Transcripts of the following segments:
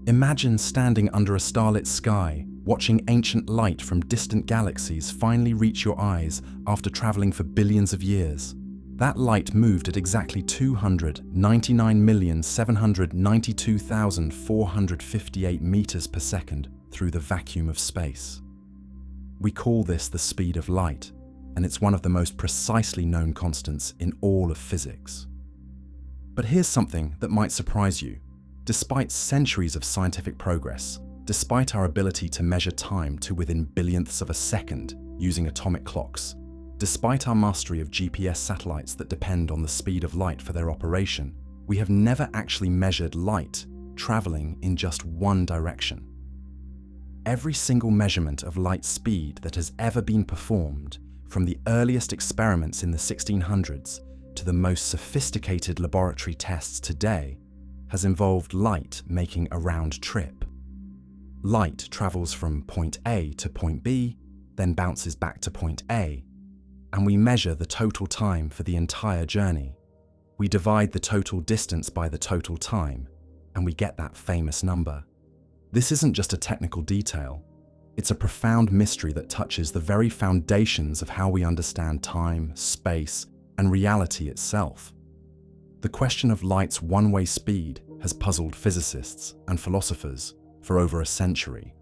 Imagine standing under a starlit sky, watching ancient light from distant galaxies finally reach your eyes after traveling for billions of years. That light moved at exactly 299,792,458 meters per second through the vacuum of space. We call this the speed of light, and it's one of the most precisely known constants in all of physics. But here's something that might surprise you. Despite centuries of scientific progress, despite our ability to measure time to within billionths of a second using atomic clocks, despite our mastery of GPS satellites that depend on the speed of light for their operation, we have never actually measured light traveling in just one direction. Every single measurement of light speed that has ever been performed, from the earliest experiments in the 1600s to the most sophisticated laboratory tests today, has involved light making a round trip. Light travels from point A to point B, then bounces back to point A, and we measure the total time for the entire journey. We divide the total distance by the total time, and we get that famous number. This isn't just a technical detail. It's a profound mystery that touches the very foundations of how we understand time, space, and reality itself. The question of light's one-way speed has puzzled physicists and philosophers for over a century,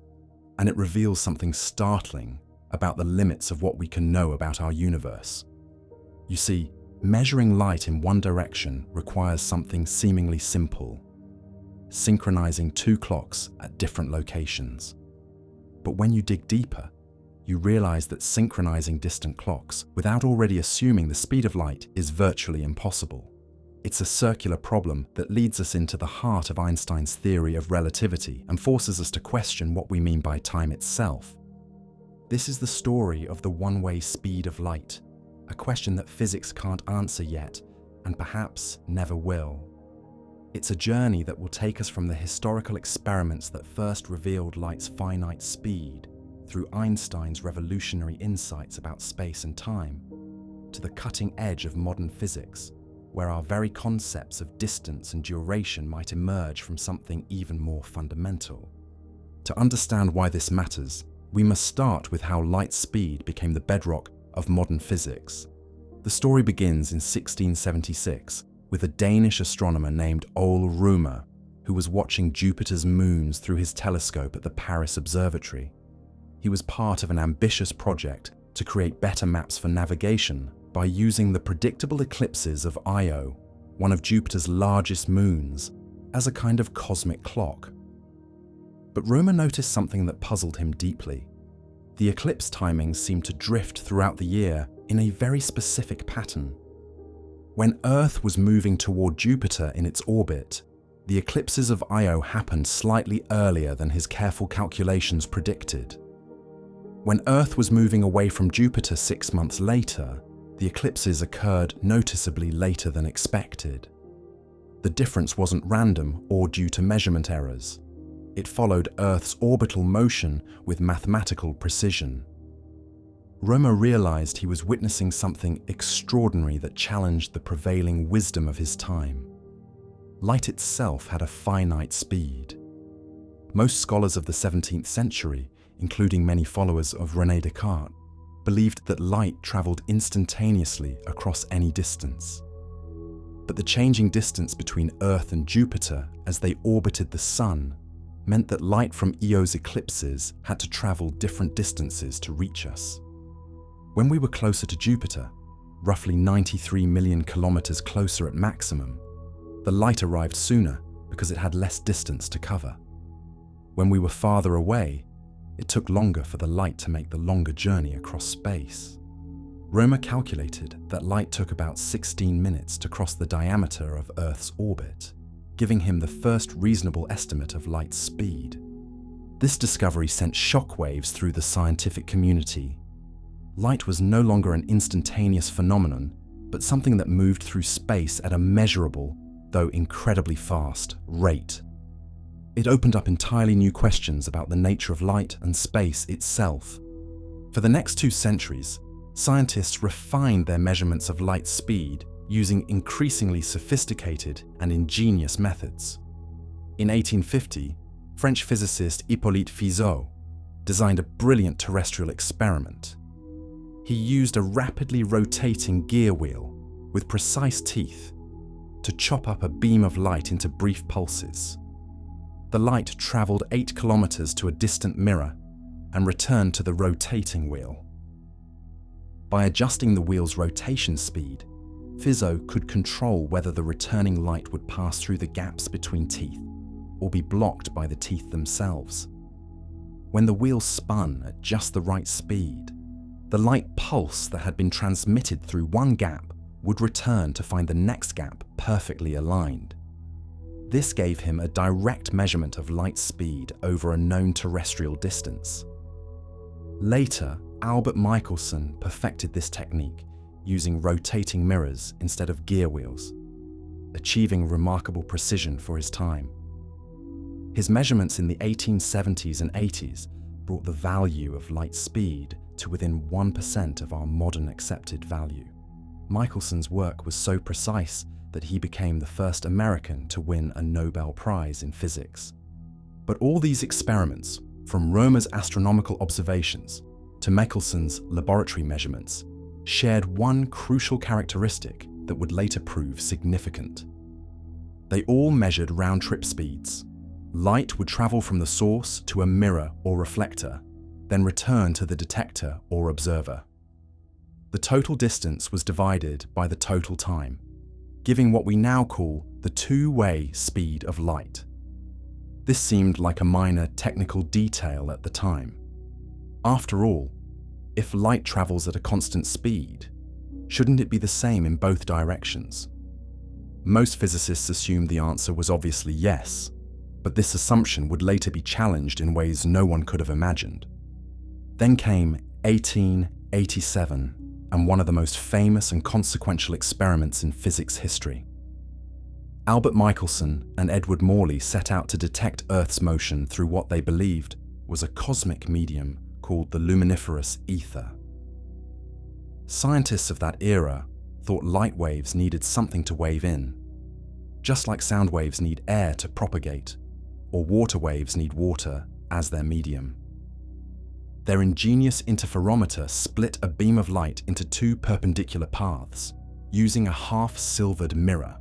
and it reveals something startling about the limits of what we can know about our universe. You see, measuring light in one direction requires something seemingly simple: synchronizing two clocks at different locations. But when you dig deeper, you realize that synchronizing distant clocks without already assuming the speed of light is virtually impossible. It's a circular problem that leads us into the heart of Einstein's theory of relativity and forces us to question what we mean by time itself. This is the story of the one-way speed of light, a question that physics can't answer yet, and perhaps never will. It's a journey that will take us from the historical experiments that first revealed light's finite speed, through Einstein's revolutionary insights about space and time, to the cutting edge of modern physics, where our very concepts of distance and duration might emerge from something even more fundamental. To understand why this matters, we must start with how light speed became the bedrock of modern physics. The story begins in 1676 with a Danish astronomer named Ole Rømer, who was watching Jupiter's moons through his telescope at the Paris Observatory. He was part of an ambitious project to create better maps for navigation by using the predictable eclipses of Io, one of Jupiter's largest moons, as a kind of cosmic clock. But Rømer noticed something that puzzled him deeply. The eclipse timings seemed to drift throughout the year in a very specific pattern. When Earth was moving toward Jupiter in its orbit, the eclipses of Io happened slightly earlier than his careful calculations predicted. When Earth was moving away from Jupiter 6 months later, the eclipses occurred noticeably later than expected. The difference wasn't random or due to measurement errors. It followed Earth's orbital motion with mathematical precision. Rømer realized he was witnessing something extraordinary that challenged the prevailing wisdom of his time. Light itself had a finite speed. Most scholars of the 17th century, including many followers of René Descartes, believed that light traveled instantaneously across any distance. But the changing distance between Earth and Jupiter as they orbited the Sun meant that light from Io's eclipses had to travel different distances to reach us. When we were closer to Jupiter, roughly 93 million kilometers closer at maximum, the light arrived sooner because it had less distance to cover. When we were farther away, it took longer for the light to make the longer journey across space. Rømer calculated that light took about 16 minutes to cross the diameter of Earth's orbit, giving him the first reasonable estimate of light's speed. This discovery sent shockwaves through the scientific community. Light was no longer an instantaneous phenomenon, but something that moved through space at a measurable, though incredibly fast, rate. It opened up entirely new questions about the nature of light and space itself. For the next 2 centuries, scientists refined their measurements of light speed using increasingly sophisticated and ingenious methods. In 1850, French physicist Hippolyte Fizeau designed a brilliant terrestrial experiment. He used a rapidly rotating gear wheel with precise teeth to chop up a beam of light into brief pulses. The light traveled 8 kilometers to a distant mirror and returned to the rotating wheel. By adjusting the wheel's rotation speed, Fizeau could control whether the returning light would pass through the gaps between teeth or be blocked by the teeth themselves. When the wheel spun at just the right speed, the light pulse that had been transmitted through one gap would return to find the next gap perfectly aligned. This gave him a direct measurement of light speed over a known terrestrial distance. Later, Albert Michelson perfected this technique using rotating mirrors instead of gear wheels, achieving remarkable precision for his time. His measurements in the 1870s and 80s brought the value of light speed to within 1% of our modern accepted value. Michelson's work was so precise that he became the first American to win a Nobel Prize in physics. But all these experiments, from Rømer's astronomical observations to Michelson's laboratory measurements, shared one crucial characteristic that would later prove significant. They all measured round-trip speeds. Light would travel from the source to a mirror or reflector, then return to the detector or observer. The total distance was divided by the total time, giving what we now call the two-way speed of light. This seemed like a minor technical detail at the time. After all, if light travels at a constant speed, shouldn't it be the same in both directions? Most physicists assumed the answer was obviously yes, but this assumption would later be challenged in ways no one could have imagined. Then came 1887 and one of the most famous and consequential experiments in physics history. Albert Michelson and Edward Morley set out to detect Earth's motion through what they believed was a cosmic medium called the luminiferous ether. Scientists of that era thought light waves needed something to wave in, just like sound waves need air to propagate, or water waves need water as their medium. Their ingenious interferometer split a beam of light into two perpendicular paths, using a half-silvered mirror.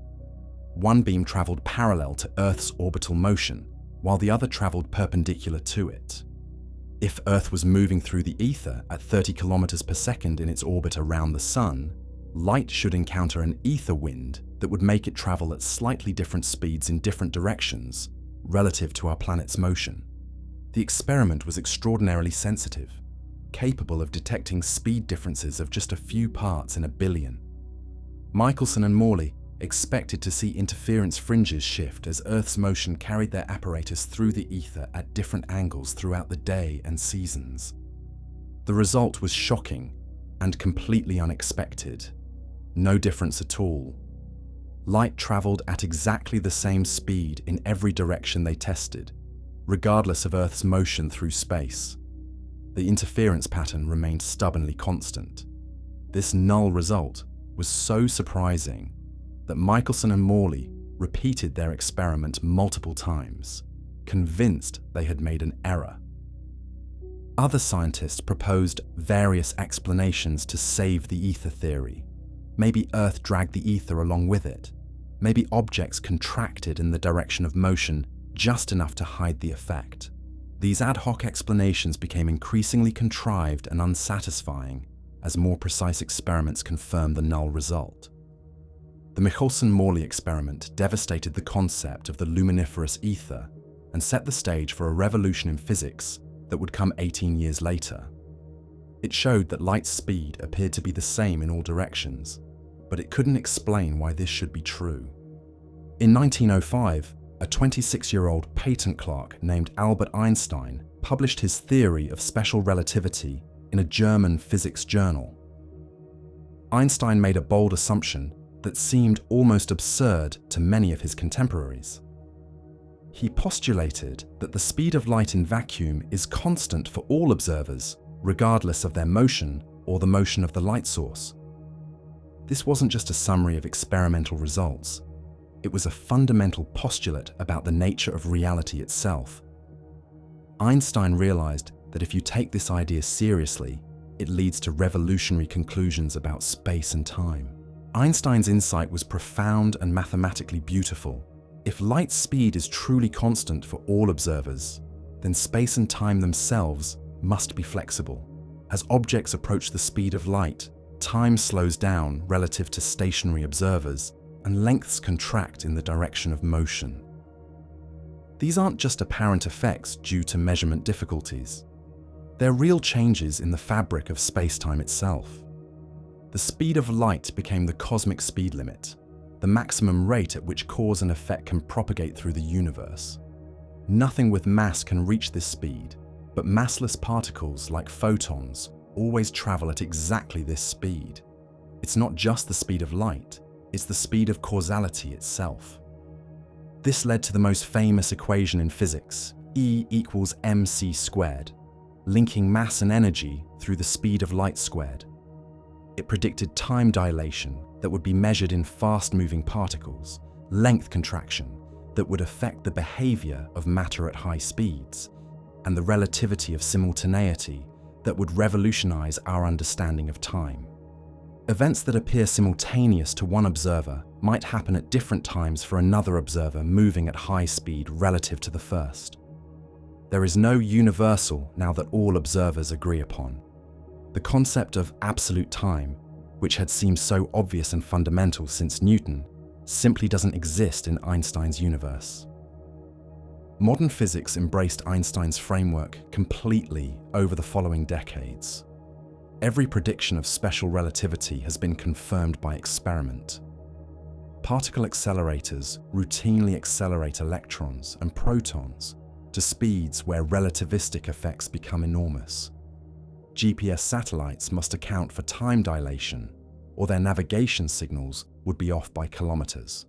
One beam traveled parallel to Earth's orbital motion, while the other traveled perpendicular to it. If Earth was moving through the ether at 30 kilometers per second in its orbit around the Sun, light should encounter an ether wind that would make it travel at slightly different speeds in different directions relative to our planet's motion. The experiment was extraordinarily sensitive, capable of detecting speed differences of just a few parts in a billion. Michelson and Morley expected to see interference fringes shift as Earth's motion carried their apparatus through the ether at different angles throughout the day and seasons. The result was shocking and completely unexpected. No difference at all. Light traveled at exactly the same speed in every direction they tested, regardless of Earth's motion through space. The interference pattern remained stubbornly constant. This null result was so surprising that Michelson and Morley repeated their experiment multiple times, convinced they had made an error. Other scientists proposed various explanations to save the ether theory. Maybe Earth dragged the ether along with it. Maybe objects contracted in the direction of motion just enough to hide the effect. These ad hoc explanations became increasingly contrived and unsatisfying as more precise experiments confirmed the null result. The Michelson-Morley experiment devastated the concept of the luminiferous ether and set the stage for a revolution in physics that would come 18 years later. It showed that light's speed appeared to be the same in all directions, but it couldn't explain why this should be true. In 1905, a 26-year-old patent clerk named Albert Einstein published his theory of special relativity in a German physics journal. Einstein made a bold assumption that seemed almost absurd to many of his contemporaries. He postulated that the speed of light in vacuum is constant for all observers, regardless of their motion or the motion of the light source. This wasn't just a summary of experimental results. It was a fundamental postulate about the nature of reality itself, Einstein realized that if you take this idea seriously, it leads to revolutionary conclusions about space and time. Einstein's insight was profound and mathematically beautiful. If light speed is truly constant for all observers, then space and time themselves must be flexible. As objects approach the speed of light, time slows down relative to stationary observers, and lengths contract in the direction of motion. These aren't just apparent effects due to measurement difficulties. They're real changes in the fabric of space-time itself. The speed of light became the cosmic speed limit, the maximum rate at which cause and effect can propagate through the universe. Nothing with mass can reach this speed, but massless particles like photons always travel at exactly this speed. It's not just the speed of light, it's the speed of causality itself. This led to the most famous equation in physics, E equals mc squared, linking mass and energy through the speed of light squared. It predicted time dilation that would be measured in fast-moving particles, length contraction that would affect the behavior of matter at high speeds, and the relativity of simultaneity that would revolutionize our understanding of time. Events that appear simultaneous to one observer might happen at different times for another observer moving at high speed relative to the first. There is no universal now that all observers agree upon. The concept of absolute time, which had seemed so obvious and fundamental since Newton, simply doesn't exist in Einstein's universe. Modern physics embraced Einstein's framework completely over the following decades. Every prediction of special relativity has been confirmed by experiment. Particle accelerators routinely accelerate electrons and protons to speeds where relativistic effects become enormous. GPS satellites must account for time dilation, or their navigation signals would be off by kilometers.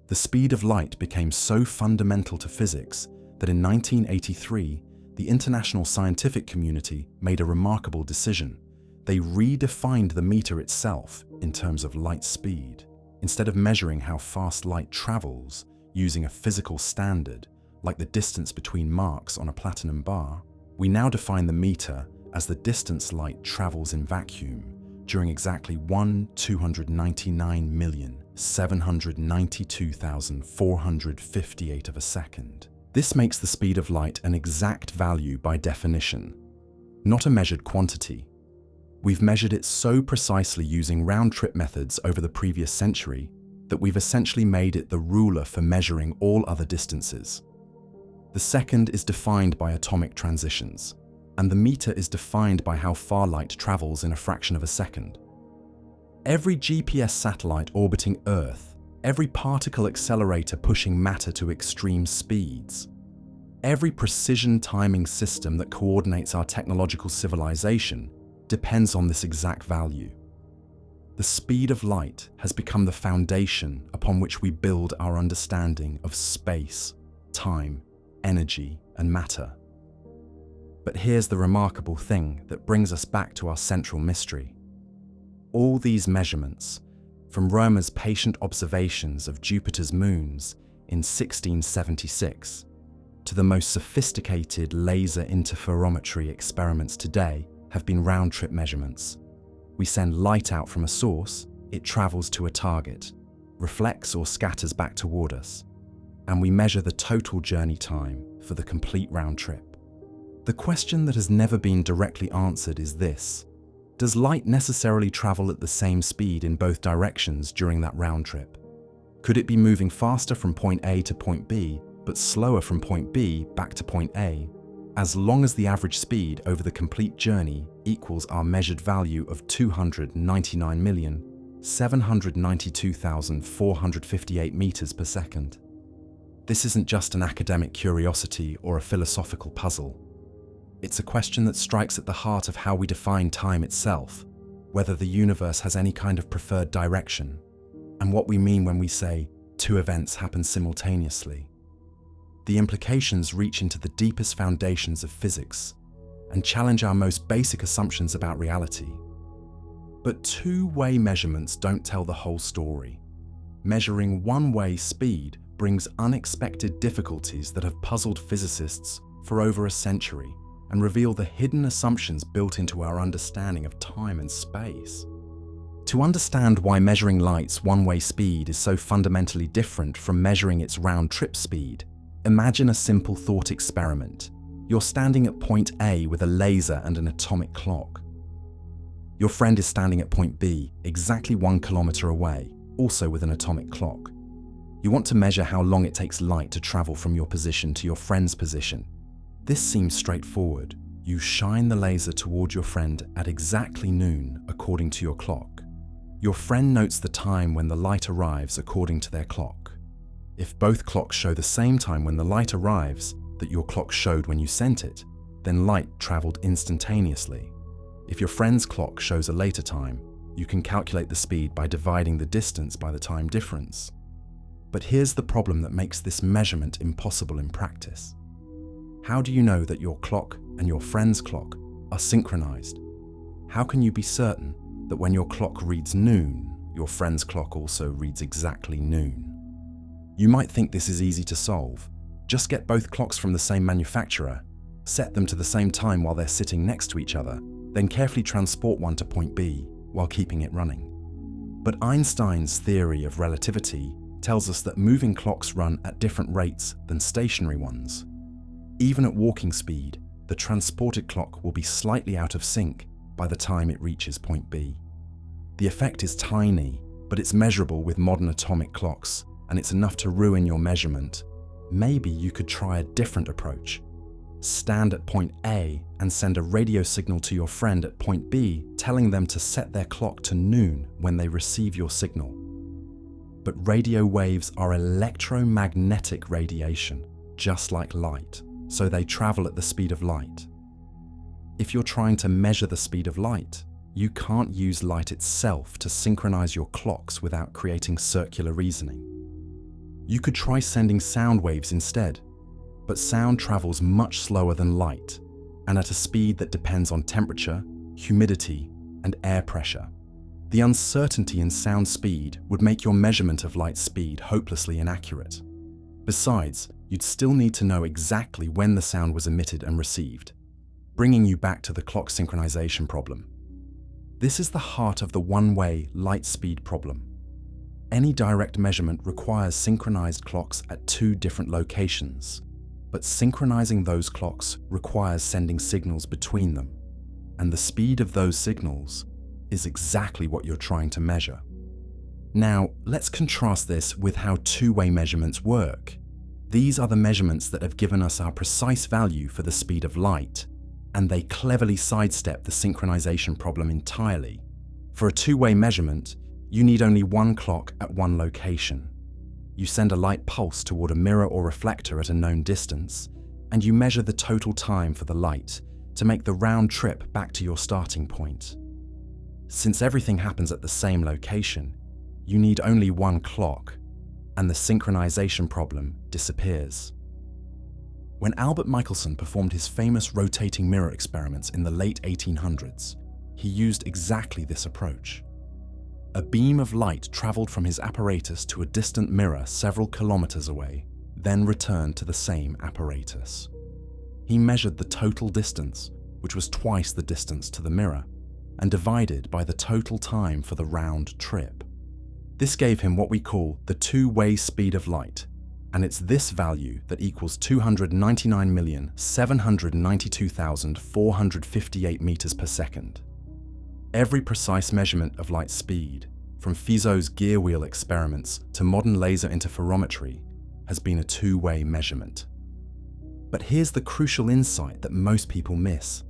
The speed of light became so fundamental to physics that in 1983, the international scientific community made a remarkable decision. They redefined the meter itself in terms of light speed. Instead of measuring how fast light travels using a physical standard, like the distance between marks on a platinum bar, we now define the meter as the distance light travels in vacuum during exactly 1,299,792,458 of a second. This makes the speed of light an exact value by definition, not a measured quantity. We've measured it so precisely using round-trip methods over the previous century that we've essentially made it the ruler for measuring all other distances. The second is defined by atomic transitions, and the meter is defined by how far light travels in a fraction of a second. Every GPS satellite orbiting Earth, every particle accelerator pushing matter to extreme speeds, every precision timing system that coordinates our technological civilization depends on this exact value. The speed of light has become the foundation upon which we build our understanding of space, time, energy, and matter. But here's the remarkable thing that brings us back to our central mystery. All these measurements, from Rømer's patient observations of Jupiter's moons in 1676 to the most sophisticated laser interferometry experiments today, have been round-trip measurements. We send light out from a source, it travels to a target, reflects or scatters back toward us, and we measure the total journey time for the complete round trip. The question that has never been directly answered is this: does light necessarily travel at the same speed in both directions during that round trip? Could it be moving faster from point A to point B, but slower from point B back to point A, as long as the average speed over the complete journey equals our measured value of 299,792,458 meters per second? This isn't just an academic curiosity or a philosophical puzzle. It's a question that strikes at the heart of how we define time itself, whether the universe has any kind of preferred direction, and what we mean when we say two events happen simultaneously. The implications reach into the deepest foundations of physics and challenge our most basic assumptions about reality. But two-way measurements don't tell the whole story. Measuring one-way speed brings unexpected difficulties that have puzzled physicists for over a century and reveal the hidden assumptions built into our understanding of time and space. To understand why measuring light's one-way speed is so fundamentally different from measuring its round-trip speed, imagine a simple thought experiment. You're standing at point A with a laser and an atomic clock. Your friend is standing at point B, exactly 1 kilometer away, also with an atomic clock. You want to measure how long it takes light to travel from your position to your friend's position. This seems straightforward. You shine the laser toward your friend at exactly noon according to your clock. Your friend notes the time when the light arrives according to their clock. If both clocks show the same time when the light arrives that your clock showed when you sent it, then light traveled instantaneously. If your friend's clock shows a later time, you can calculate the speed by dividing the distance by the time difference. But here's the problem that makes this measurement impossible in practice. How do you know that your clock and your friend's clock are synchronized? How can you be certain that when your clock reads noon, your friend's clock also reads exactly noon? You might think this is easy to solve. Just get both clocks from the same manufacturer, set them to the same time while they're sitting next to each other, then carefully transport one to point B while keeping it running. But Einstein's theory of relativity tells us that moving clocks run at different rates than stationary ones. Even at walking speed, the transported clock will be slightly out of sync by the time it reaches point B. The effect is tiny, but it's measurable with modern atomic clocks, and it's enough to ruin your measurement. Maybe you could try a different approach. Stand at point A and send a radio signal to your friend at point B, telling them to set their clock to noon when they receive your signal. But radio waves are electromagnetic radiation, just like light, so they travel at the speed of light. If you're trying to measure the speed of light, you can't use light itself to synchronize your clocks without creating circular reasoning. You could try sending sound waves instead, but sound travels much slower than light and at a speed that depends on temperature, humidity, and air pressure. The uncertainty in sound speed would make your measurement of light speed hopelessly inaccurate. Besides, you'd still need to know exactly when the sound was emitted and received, bringing you back to the clock synchronization problem. This is the heart of the one-way light speed problem. Any direct measurement requires synchronized clocks at two different locations, but synchronizing those clocks requires sending signals between them, and the speed of those signals is exactly what you're trying to measure. Now, let's contrast this with how two-way measurements work. These are the measurements that have given us our precise value for the speed of light, and they cleverly sidestep the synchronization problem entirely. For a two-way measurement, you need only one clock at one location. You send a light pulse toward a mirror or reflector at a known distance, and you measure the total time for the light to make the round trip back to your starting point. Since everything happens at the same location, you need only one clock, and the synchronization problem disappears. When Albert Michelson performed his famous rotating mirror experiments in the late 1800s, he used exactly this approach. A beam of light traveled from his apparatus to a distant mirror several kilometers away, then returned to the same apparatus. He measured the total distance, which was twice the distance to the mirror, and divided by the total time for the round trip. This gave him what we call the two-way speed of light, and it's this value that equals 299,792,458 meters per second. Every precise measurement of light speed, from Fizeau's gear wheel experiments to modern laser interferometry, has been a two-way measurement. But here's the crucial insight that most people miss.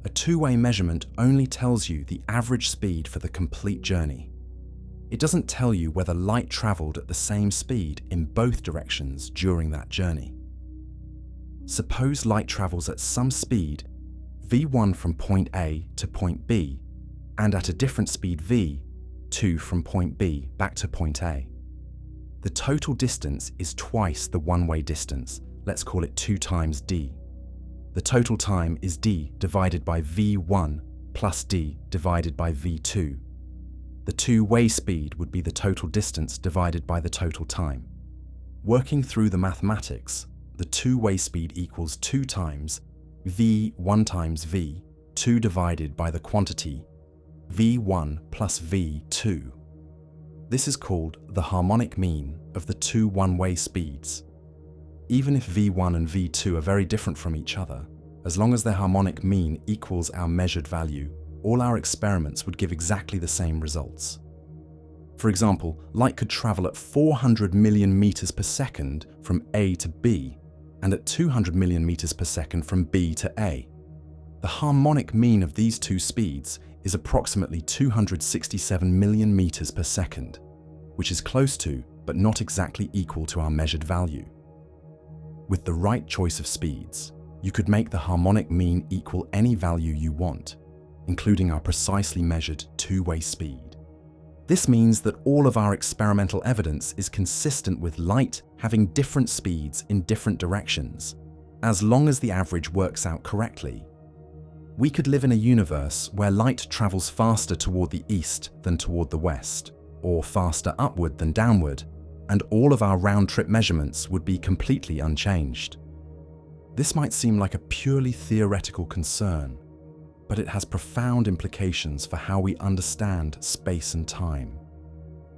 A two-way measurement only tells you the average speed for the complete journey. It doesn't tell you whether light traveled at the same speed in both directions during that journey. Suppose light travels at some speed, v1 from point A to point B, and at a different speed v2 from point B back to point A. The total distance is twice the one-way distance, let's call it 2 times d. The total time is d divided by v1 plus d divided by v2. The two-way speed would be the total distance divided by the total time. Working through the mathematics, the two-way speed equals 2 times v1 times v2 divided by the quantity v1 plus v2. This is called the harmonic mean of the two one-way speeds. Even if v1 and v2 are very different from each other, as long as their harmonic mean equals our measured value, all our experiments would give exactly the same results. For example, light could travel at 400 million meters per second from A to B, and at 200 million meters per second from B to A. The harmonic mean of these two speeds is approximately 267 million meters per second, which is close to, but not exactly equal to our measured value. With the right choice of speeds, you could make the harmonic mean equal any value you want, including our precisely measured two-way speed. This means that all of our experimental evidence is consistent with light having different speeds in different directions, as long as the average works out correctly. We could live in a universe where light travels faster toward the east than toward the west, or faster upward than downward, and all of our round-trip measurements would be completely unchanged. This might seem like a purely theoretical concern, but it has profound implications for how we understand space and time.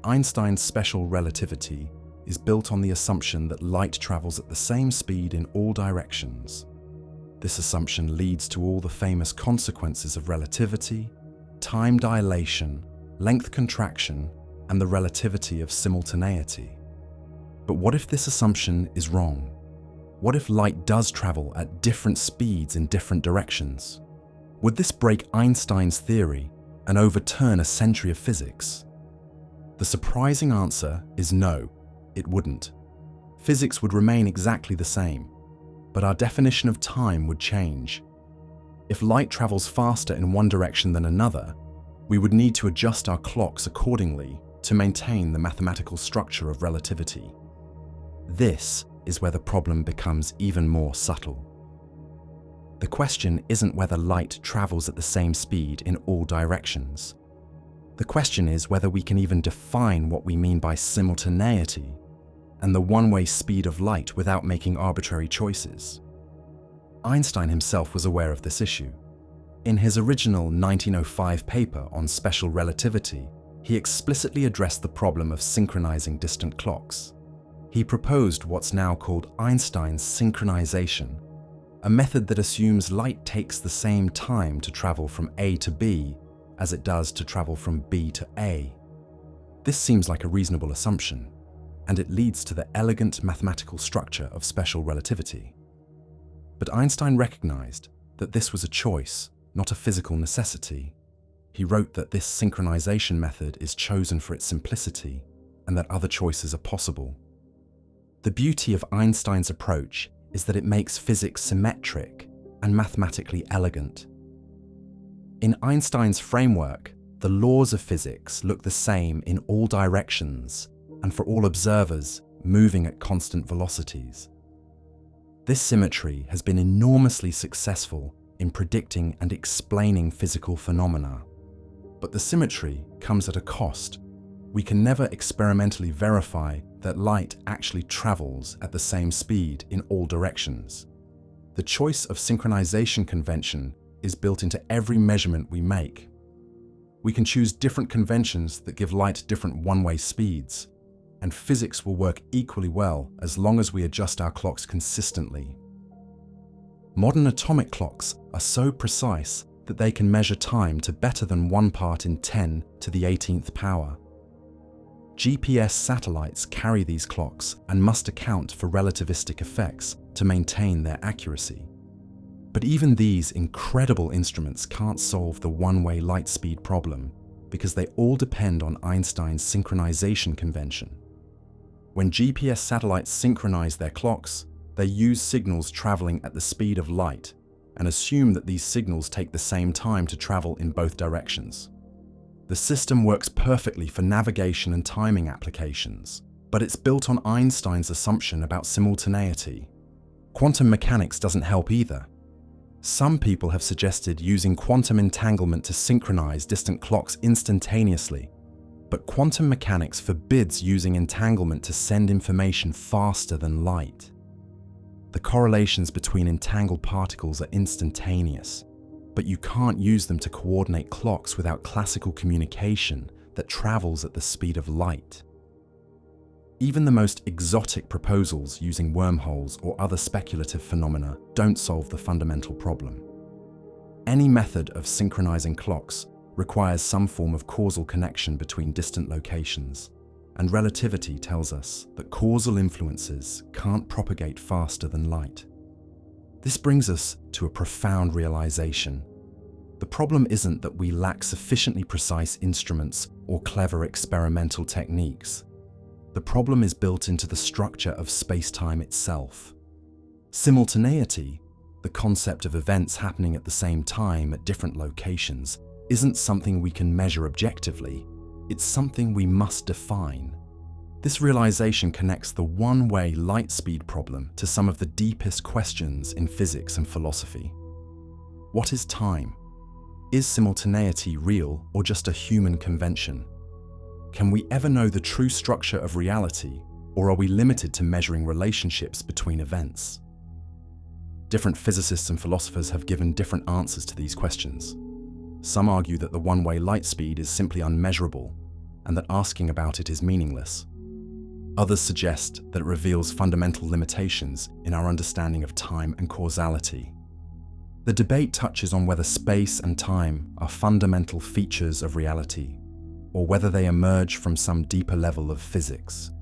Einstein's special relativity is built on the assumption that light travels at the same speed in all directions. This assumption leads to all the famous consequences of relativity, time dilation, length contraction, and the relativity of simultaneity. But what if this assumption is wrong? What if light does travel at different speeds in different directions? Would this break Einstein's theory and overturn a century of physics? The surprising answer is no, it wouldn't. Physics would remain exactly the same, but our definition of time would change. If light travels faster in one direction than another, we would need to adjust our clocks accordingly to maintain the mathematical structure of relativity. This is where the problem becomes even more subtle. The question isn't whether light travels at the same speed in all directions. The question is whether we can even define what we mean by simultaneity and the one-way speed of light without making arbitrary choices. Einstein himself was aware of this issue. In his original 1905 paper on special relativity, he explicitly addressed the problem of synchronizing distant clocks. He proposed what's now called Einstein's synchronization, a method that assumes light takes the same time to travel from A to B as it does to travel from B to A. This seems like a reasonable assumption, and it leads to the elegant mathematical structure of special relativity. But Einstein recognized that this was a choice, not a physical necessity. He wrote that this synchronization method is chosen for its simplicity and that other choices are possible. The beauty of Einstein's approach is that it makes physics symmetric and mathematically elegant. In Einstein's framework, the laws of physics look the same in all directions and for all observers moving at constant velocities. This symmetry has been enormously successful in predicting and explaining physical phenomena. But the symmetry comes at a cost. We can never experimentally verify that light actually travels at the same speed in all directions. The choice of synchronization convention is built into every measurement we make. We can choose different conventions that give light different one-way speeds, and physics will work equally well as long as we adjust our clocks consistently. Modern atomic clocks are so precise that they can measure time to better than 1 part in 10 to the 18th power. GPS satellites carry these clocks and must account for relativistic effects to maintain their accuracy. But even these incredible instruments can't solve the one-way light speed problem because they all depend on Einstein's synchronization convention. When GPS satellites synchronize their clocks, they use signals traveling at the speed of light and assume that these signals take the same time to travel in both directions. The system works perfectly for navigation and timing applications, but it's built on Einstein's assumption about simultaneity. Quantum mechanics doesn't help either. Some people have suggested using quantum entanglement to synchronize distant clocks instantaneously, but quantum mechanics forbids using entanglement to send information faster than light. The correlations between entangled particles are instantaneous, but you can't use them to coordinate clocks without classical communication that travels at the speed of light. Even the most exotic proposals using wormholes or other speculative phenomena don't solve the fundamental problem. Any method of synchronizing clocks requires some form of causal connection between distant locations, and relativity tells us that causal influences can't propagate faster than light. This brings us to a profound realization. The problem isn't that we lack sufficiently precise instruments or clever experimental techniques. The problem is built into the structure of space-time itself. Simultaneity, the concept of events happening at the same time at different locations, isn't something we can measure objectively. It's something we must define. This realization connects the one-way light speed problem to some of the deepest questions in physics and philosophy. What is time? Is simultaneity real or just a human convention? Can we ever know the true structure of reality, or are we limited to measuring relationships between events? Different physicists and philosophers have given different answers to these questions. Some argue that the one-way light speed is simply unmeasurable, and that asking about it is meaningless. Others suggest that it reveals fundamental limitations in our understanding of time and causality. The debate touches on whether space and time are fundamental features of reality, or whether they emerge from some deeper level of physics.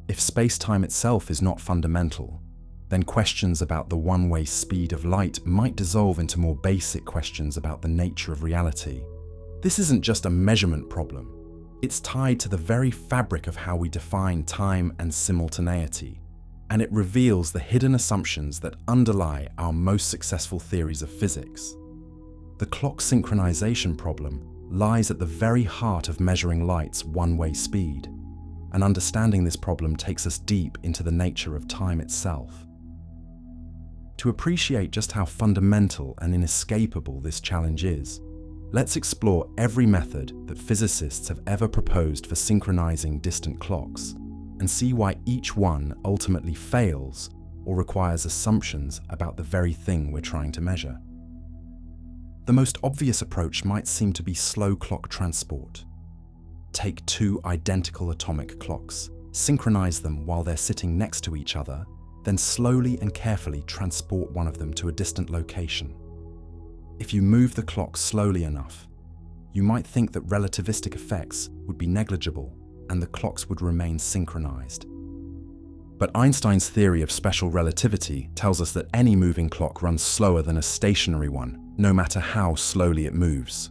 If space-time itself is not fundamental, then questions about the one-way speed of light might dissolve into more basic questions about the nature of reality. This isn't just a measurement problem. It's tied to the very fabric of how we define time and simultaneity, and it reveals the hidden assumptions that underlie our most successful theories of physics. The clock synchronization problem lies at the very heart of measuring light's one-way speed, and understanding this problem takes us deep into the nature of time itself. To appreciate just how fundamental and inescapable this challenge is, let's explore every method that physicists have ever proposed for synchronizing distant clocks, and see why each one ultimately fails or requires assumptions about the very thing we're trying to measure. The most obvious approach might seem to be slow clock transport. Take two identical atomic clocks, synchronize them while they're sitting next to each other, then slowly and carefully transport one of them to a distant location. If you move the clock slowly enough, you might think that relativistic effects would be negligible and the clocks would remain synchronized. But Einstein's theory of special relativity tells us that any moving clock runs slower than a stationary one, no matter how slowly it moves.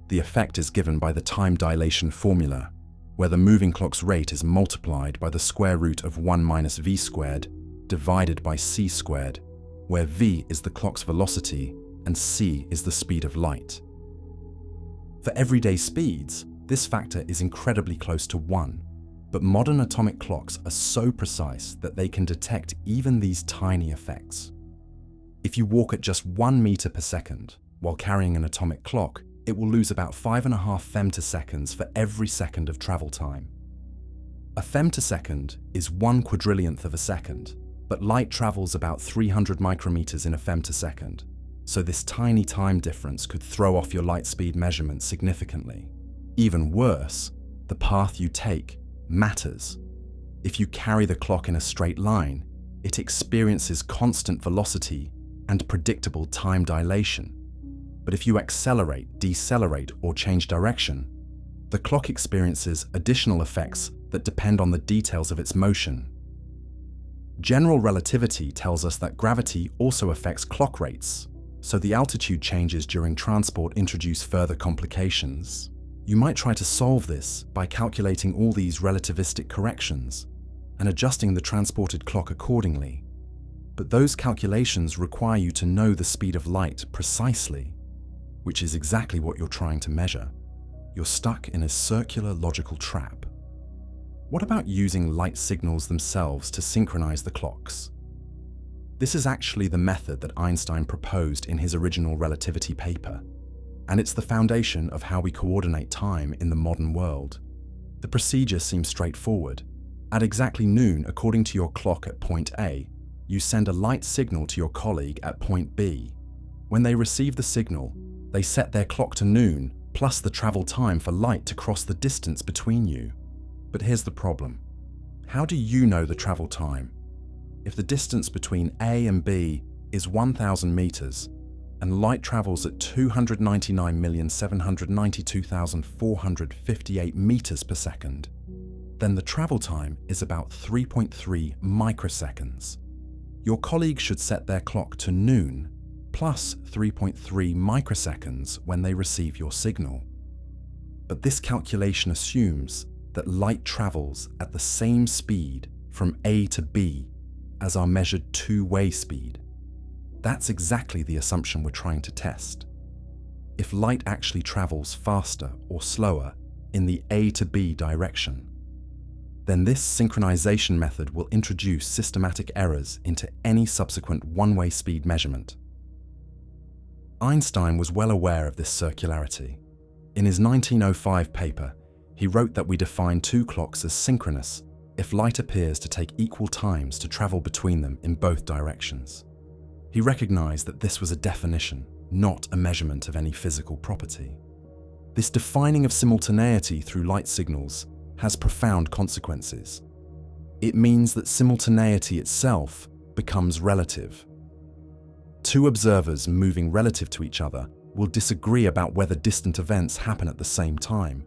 The effect is given by the time dilation formula, where the moving clock's rate is multiplied by the square root of 1 minus v squared divided by c squared, where v is the clock's velocity and c is the speed of light. For everyday speeds, this factor is incredibly close to 1, but modern atomic clocks are so precise that they can detect even these tiny effects. If you walk at just 1 meter per second while carrying an atomic clock, it will lose about 5.5 femtoseconds for every second of travel time. A femtosecond is 1 quadrillionth of a second, but light travels about 300 micrometers in a femtosecond, so this tiny time difference could throw off your light speed measurement significantly. Even worse, the path you take matters. If you carry the clock in a straight line, it experiences constant velocity and predictable time dilation. But if you accelerate, decelerate, or change direction, the clock experiences additional effects that depend on the details of its motion. General relativity tells us that gravity also affects clock rates, so the altitude changes during transport introduce further complications. You might try to solve this by calculating all these relativistic corrections and adjusting the transported clock accordingly. But those calculations require you to know the speed of light precisely, which is exactly what you're trying to measure. You're stuck in a circular logical trap. What about using light signals themselves to synchronize the clocks? This is actually the method that Einstein proposed in his original relativity paper, and it's the foundation of how we coordinate time in the modern world. The procedure seems straightforward. At exactly noon, according to your clock at point A, You send a light signal to your colleague at point B. When they receive the signal, they set their clock to noon, plus the travel time for light to cross the distance between you. But here's the problem. How do you know the travel time? If the distance between A and B is 1,000 meters, and light travels at 299,792,458 meters per second, then the travel time is about 3.3 microseconds. Your colleague should set their clock to noon, plus 3.3 microseconds when they receive your signal. But this calculation assumes that light travels at the same speed from A to B as our measured two-way speed. That's exactly the assumption we're trying to test. If light actually travels faster or slower in the A to B direction, then this synchronization method will introduce systematic errors into any subsequent one-way speed measurement. Einstein was well aware of this circularity. In his 1905 paper, he wrote that we define two clocks as synchronous if light appears to take equal times to travel between them in both directions. He recognized that this was a definition, not a measurement of any physical property. This defining of simultaneity through light signals has profound consequences. It means that simultaneity itself becomes relative. Two observers moving relative to each other will disagree about whether distant events happen at the same time,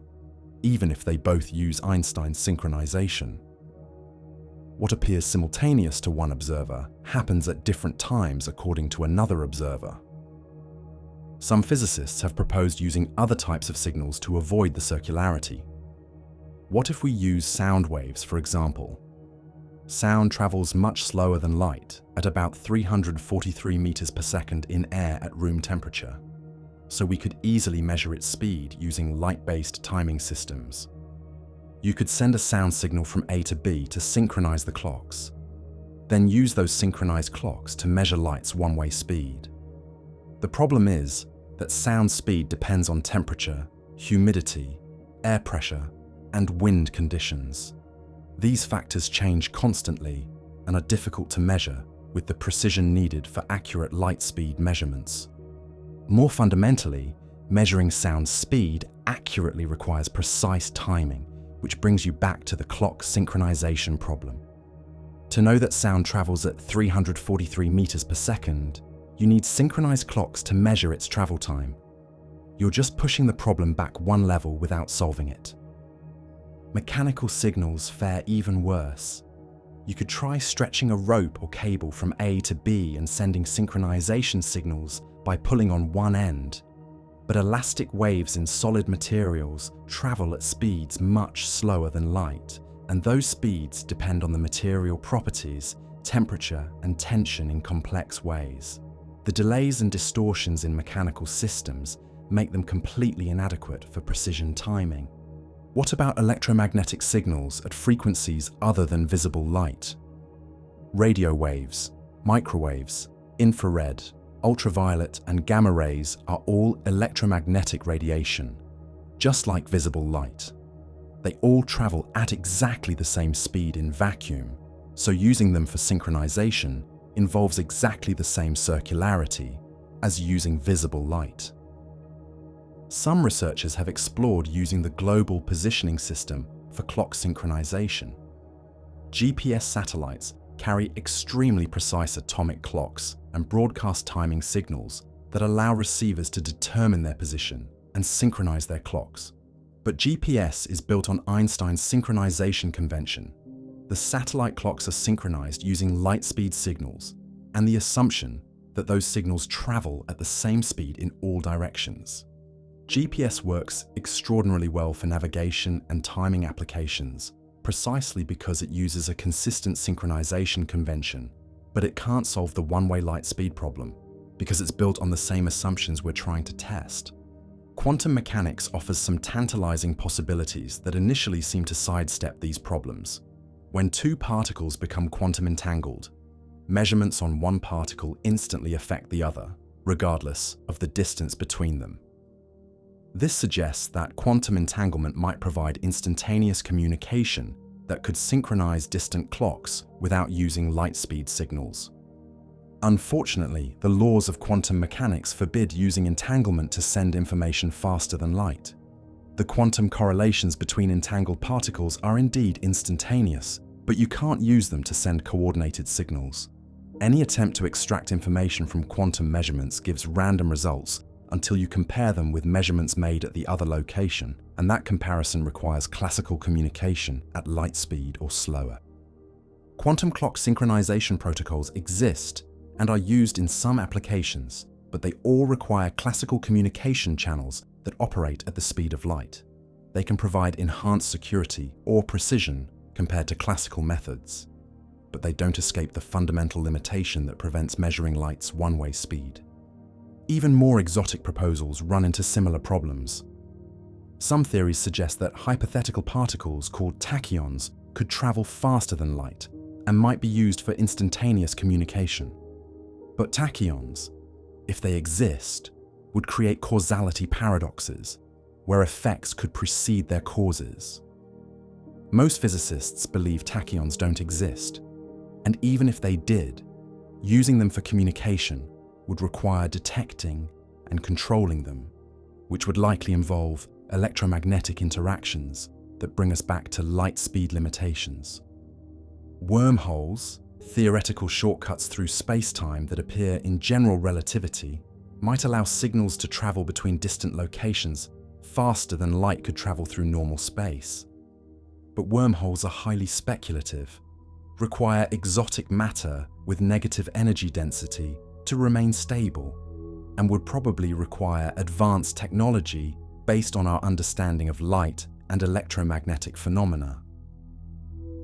even if they both use Einstein's synchronization. What appears simultaneous to one observer happens at different times according to another observer. Some physicists have proposed using other types of signals to avoid the circularity. What if we use sound waves, for example? Sound travels much slower than light, at about 343 meters per second in air at room temperature, so we could easily measure its speed using light-based timing systems. You could send a sound signal from A to B to synchronize the clocks, then use those synchronized clocks to measure light's one-way speed. The problem is that sound speed depends on temperature, humidity, air pressure, and wind conditions. These factors change constantly and are difficult to measure with the precision needed for accurate light speed measurements. More fundamentally, measuring sound speed accurately requires precise timing, which brings you back to the clock synchronization problem. To know that sound travels at 343 meters per second, you need synchronized clocks to measure its travel time. You're just pushing the problem back one level without solving it. Mechanical signals fare even worse. You could try stretching a rope or cable from A to B and sending synchronization signals by pulling on one end. But elastic waves in solid materials travel at speeds much slower than light, and those speeds depend on the material properties, temperature, and tension in complex ways. The delays and distortions in mechanical systems make them completely inadequate for precision timing. What about electromagnetic signals at frequencies other than visible light? Radio waves, microwaves, infrared, ultraviolet, and gamma rays are all electromagnetic radiation, just like visible light. They all travel at exactly the same speed in vacuum, so using them for synchronization involves exactly the same circularity as using visible light. Some researchers have explored using the Global Positioning System for clock synchronization. GPS satellites carry extremely precise atomic clocks and broadcast timing signals that allow receivers to determine their position and synchronize their clocks. But GPS is built on Einstein's synchronization convention. The satellite clocks are synchronized using light speed signals and the assumption that those signals travel at the same speed in all directions. GPS works extraordinarily well for navigation and timing applications, precisely because it uses a consistent synchronization convention, but it can't solve the one-way light speed problem, because it's built on the same assumptions we're trying to test. Quantum mechanics offers some tantalizing possibilities that initially seem to sidestep these problems. When two particles become quantum entangled, measurements on one particle instantly affect the other, regardless of the distance between them. This suggests that quantum entanglement might provide instantaneous communication that could synchronize distant clocks without using light speed signals. Unfortunately, the laws of quantum mechanics forbid using entanglement to send information faster than light. The quantum correlations between entangled particles are indeed instantaneous, but you can't use them to send coordinated signals. Any attempt to extract information from quantum measurements gives random results until you compare them with measurements made at the other location, and that comparison requires classical communication at light speed or slower. Quantum clock synchronization protocols exist and are used in some applications, but they all require classical communication channels that operate at the speed of light. They can provide enhanced security or precision compared to classical methods, but they don't escape the fundamental limitation that prevents measuring light's one-way speed. Even more exotic proposals run into similar problems. Some theories suggest that hypothetical particles called tachyons could travel faster than light and might be used for instantaneous communication. But tachyons, if they exist, would create causality paradoxes, where effects could precede their causes. Most physicists believe tachyons don't exist, and even if they did, using them for communication would require detecting and controlling them, which would likely involve electromagnetic interactions that bring us back to light speed limitations. Wormholes, theoretical shortcuts through space-time that appear in general relativity, might allow signals to travel between distant locations faster than light could travel through normal space. But wormholes are highly speculative, require exotic matter with negative energy density to remain stable, and would probably require advanced technology based on our understanding of light and electromagnetic phenomena.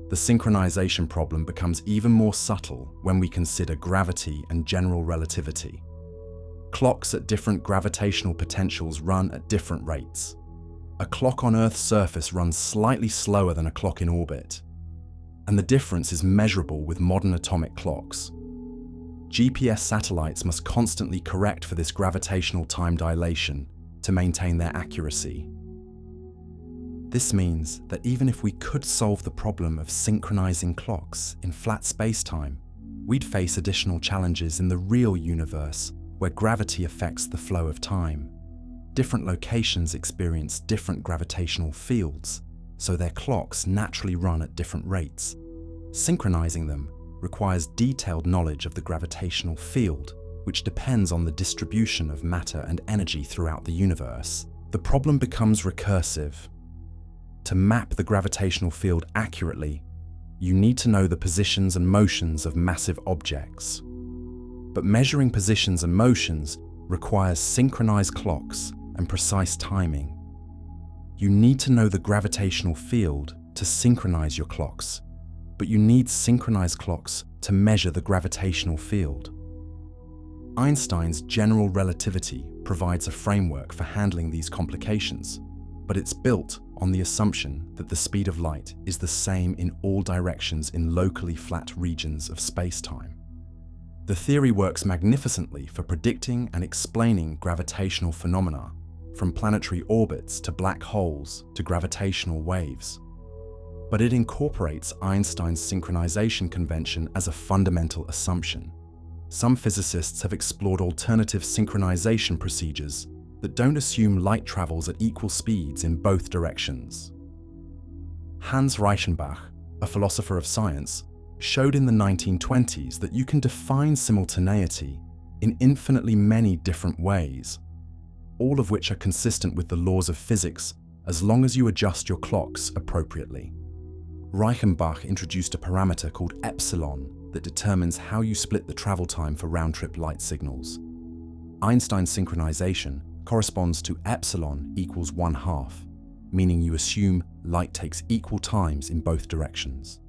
The synchronization problem becomes even more subtle when we consider gravity and general relativity. Clocks at different gravitational potentials run at different rates. A clock on Earth's surface runs slightly slower than a clock in orbit, and the difference is measurable with modern atomic clocks. GPS satellites must constantly correct for this gravitational time dilation to maintain their accuracy. This means that even if we could solve the problem of synchronizing clocks in flat space-time, we'd face additional challenges in the real universe where gravity affects the flow of time. Different locations experience different gravitational fields, so their clocks naturally run at different rates. Synchronizing them requires detailed knowledge of the gravitational field, which depends on the distribution of matter and energy throughout the universe. The problem becomes recursive. To map the gravitational field accurately, you need to know the positions and motions of massive objects. But measuring positions and motions requires synchronized clocks and precise timing. You need to know the gravitational field to synchronize your clocks, but you need synchronized clocks to measure the gravitational field. Einstein's general relativity provides a framework for handling these complications, but it's built on the assumption that the speed of light is the same in all directions in locally flat regions of space-time. The theory works magnificently for predicting and explaining gravitational phenomena, from planetary orbits to black holes to gravitational waves. But it incorporates Einstein's synchronization convention as a fundamental assumption. Some physicists have explored alternative synchronization procedures that don't assume light travels at equal speeds in both directions. Hans Reichenbach, a philosopher of science, showed in the 1920s that you can define simultaneity in infinitely many different ways, all of which are consistent with the laws of physics as long as you adjust your clocks appropriately. Reichenbach introduced a parameter called epsilon that determines how you split the travel time for round-trip light signals. Einstein's synchronization corresponds to epsilon equals 1/2, meaning you assume light takes equal times in both directions.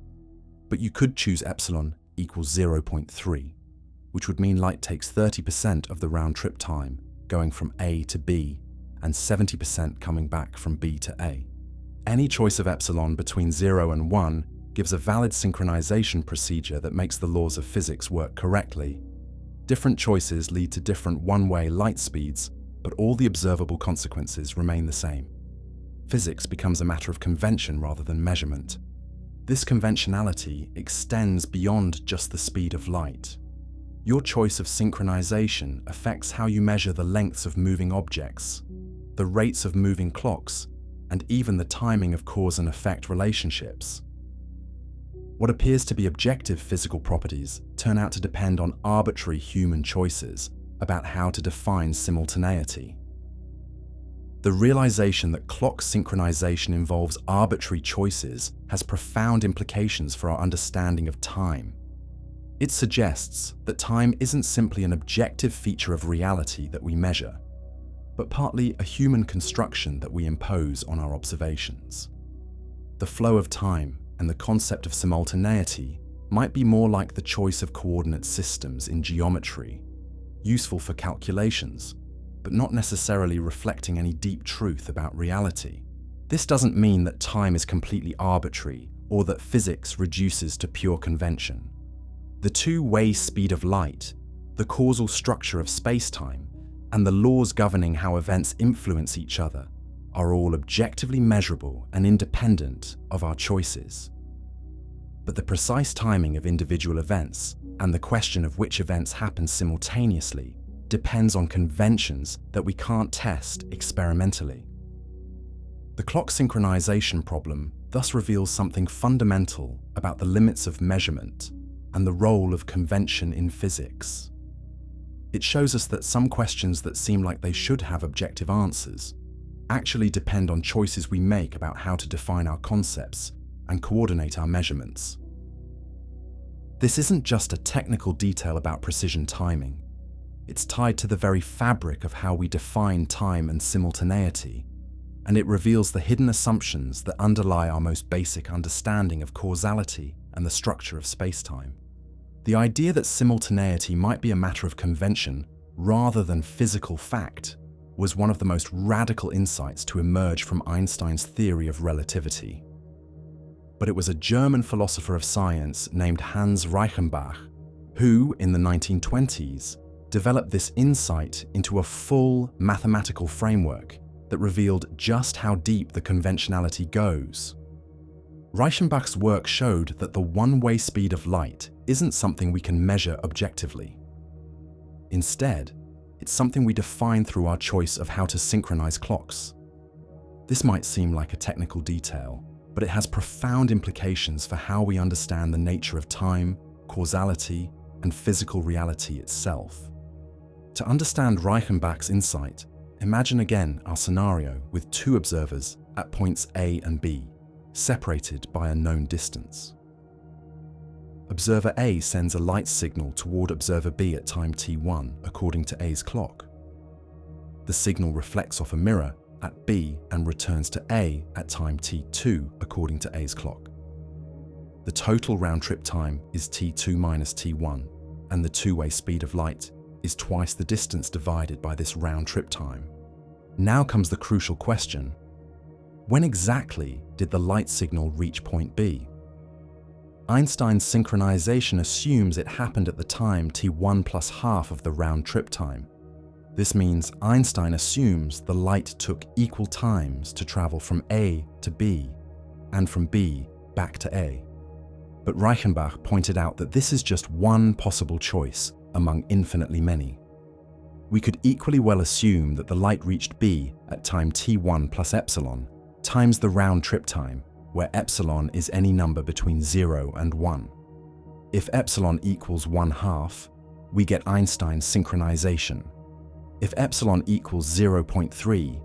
But you could choose epsilon equals 0.3, which would mean light takes 30% of the round-trip time, going from A to B, and 70% coming back from B to A. Any choice of epsilon between 0 and 1 gives a valid synchronization procedure that makes the laws of physics work correctly. Different choices lead to different one-way light speeds, but all the observable consequences remain the same. Physics becomes a matter of convention rather than measurement. This conventionality extends beyond just the speed of light. Your choice of synchronization affects how you measure the lengths of moving objects, the rates of moving clocks, and even the timing of cause and effect relationships. What appears to be objective physical properties turn out to depend on arbitrary human choices about how to define simultaneity. The realization that clock synchronization involves arbitrary choices has profound implications for our understanding of time. It suggests that time isn't simply an objective feature of reality that we measure, but partly a human construction that we impose on our observations. The flow of time and the concept of simultaneity might be more like the choice of coordinate systems in geometry, useful for calculations, but not necessarily reflecting any deep truth about reality. This doesn't mean that time is completely arbitrary or that physics reduces to pure convention. The two-way speed of light, the causal structure of space-time, and the laws governing how events influence each other are all objectively measurable and independent of our choices. But the precise timing of individual events and the question of which events happen simultaneously depends on conventions that we can't test experimentally. The clock synchronization problem thus reveals something fundamental about the limits of measurement and the role of convention in physics. It shows us that some questions that seem like they should have objective answers actually depend on choices we make about how to define our concepts and coordinate our measurements. This isn't just a technical detail about precision timing. It's tied to the very fabric of how we define time and simultaneity, and it reveals the hidden assumptions that underlie our most basic understanding of causality and the structure of space-time. The idea that simultaneity might be a matter of convention rather than physical fact was one of the most radical insights to emerge from Einstein's theory of relativity. But it was a German philosopher of science named Hans Reichenbach who, in the 1920s, developed this insight into a full mathematical framework that revealed just how deep the conventionality goes. Reichenbach's work showed that the one-way speed of light isn't something we can measure objectively. Instead, it's something we define through our choice of how to synchronize clocks. This might seem like a technical detail, but it has profound implications for how we understand the nature of time, causality, and physical reality itself. To understand Reichenbach's insight, imagine again our scenario with two observers at points A and B, separated by a known distance. Observer A sends a light signal toward observer B at time t1 according to A's clock. The signal reflects off a mirror at B and returns to A at time t2 according to A's clock. The total round-trip time is t2 minus t1, and the two-way speed of light is twice the distance divided by this round-trip time. Now comes the crucial question: when exactly did the light signal reach point B? Einstein's synchronization assumes it happened at the time t1 plus half of the round-trip time. This means Einstein assumes the light took equal times to travel from A to B and from B back to A. But Reichenbach pointed out that this is just one possible choice among infinitely many. We could equally well assume that the light reached B at time t1 plus epsilon times the round-trip time, where epsilon is any number between 0 and 1. If epsilon equals 1/2, we get Einstein's synchronization. If epsilon equals 0.3,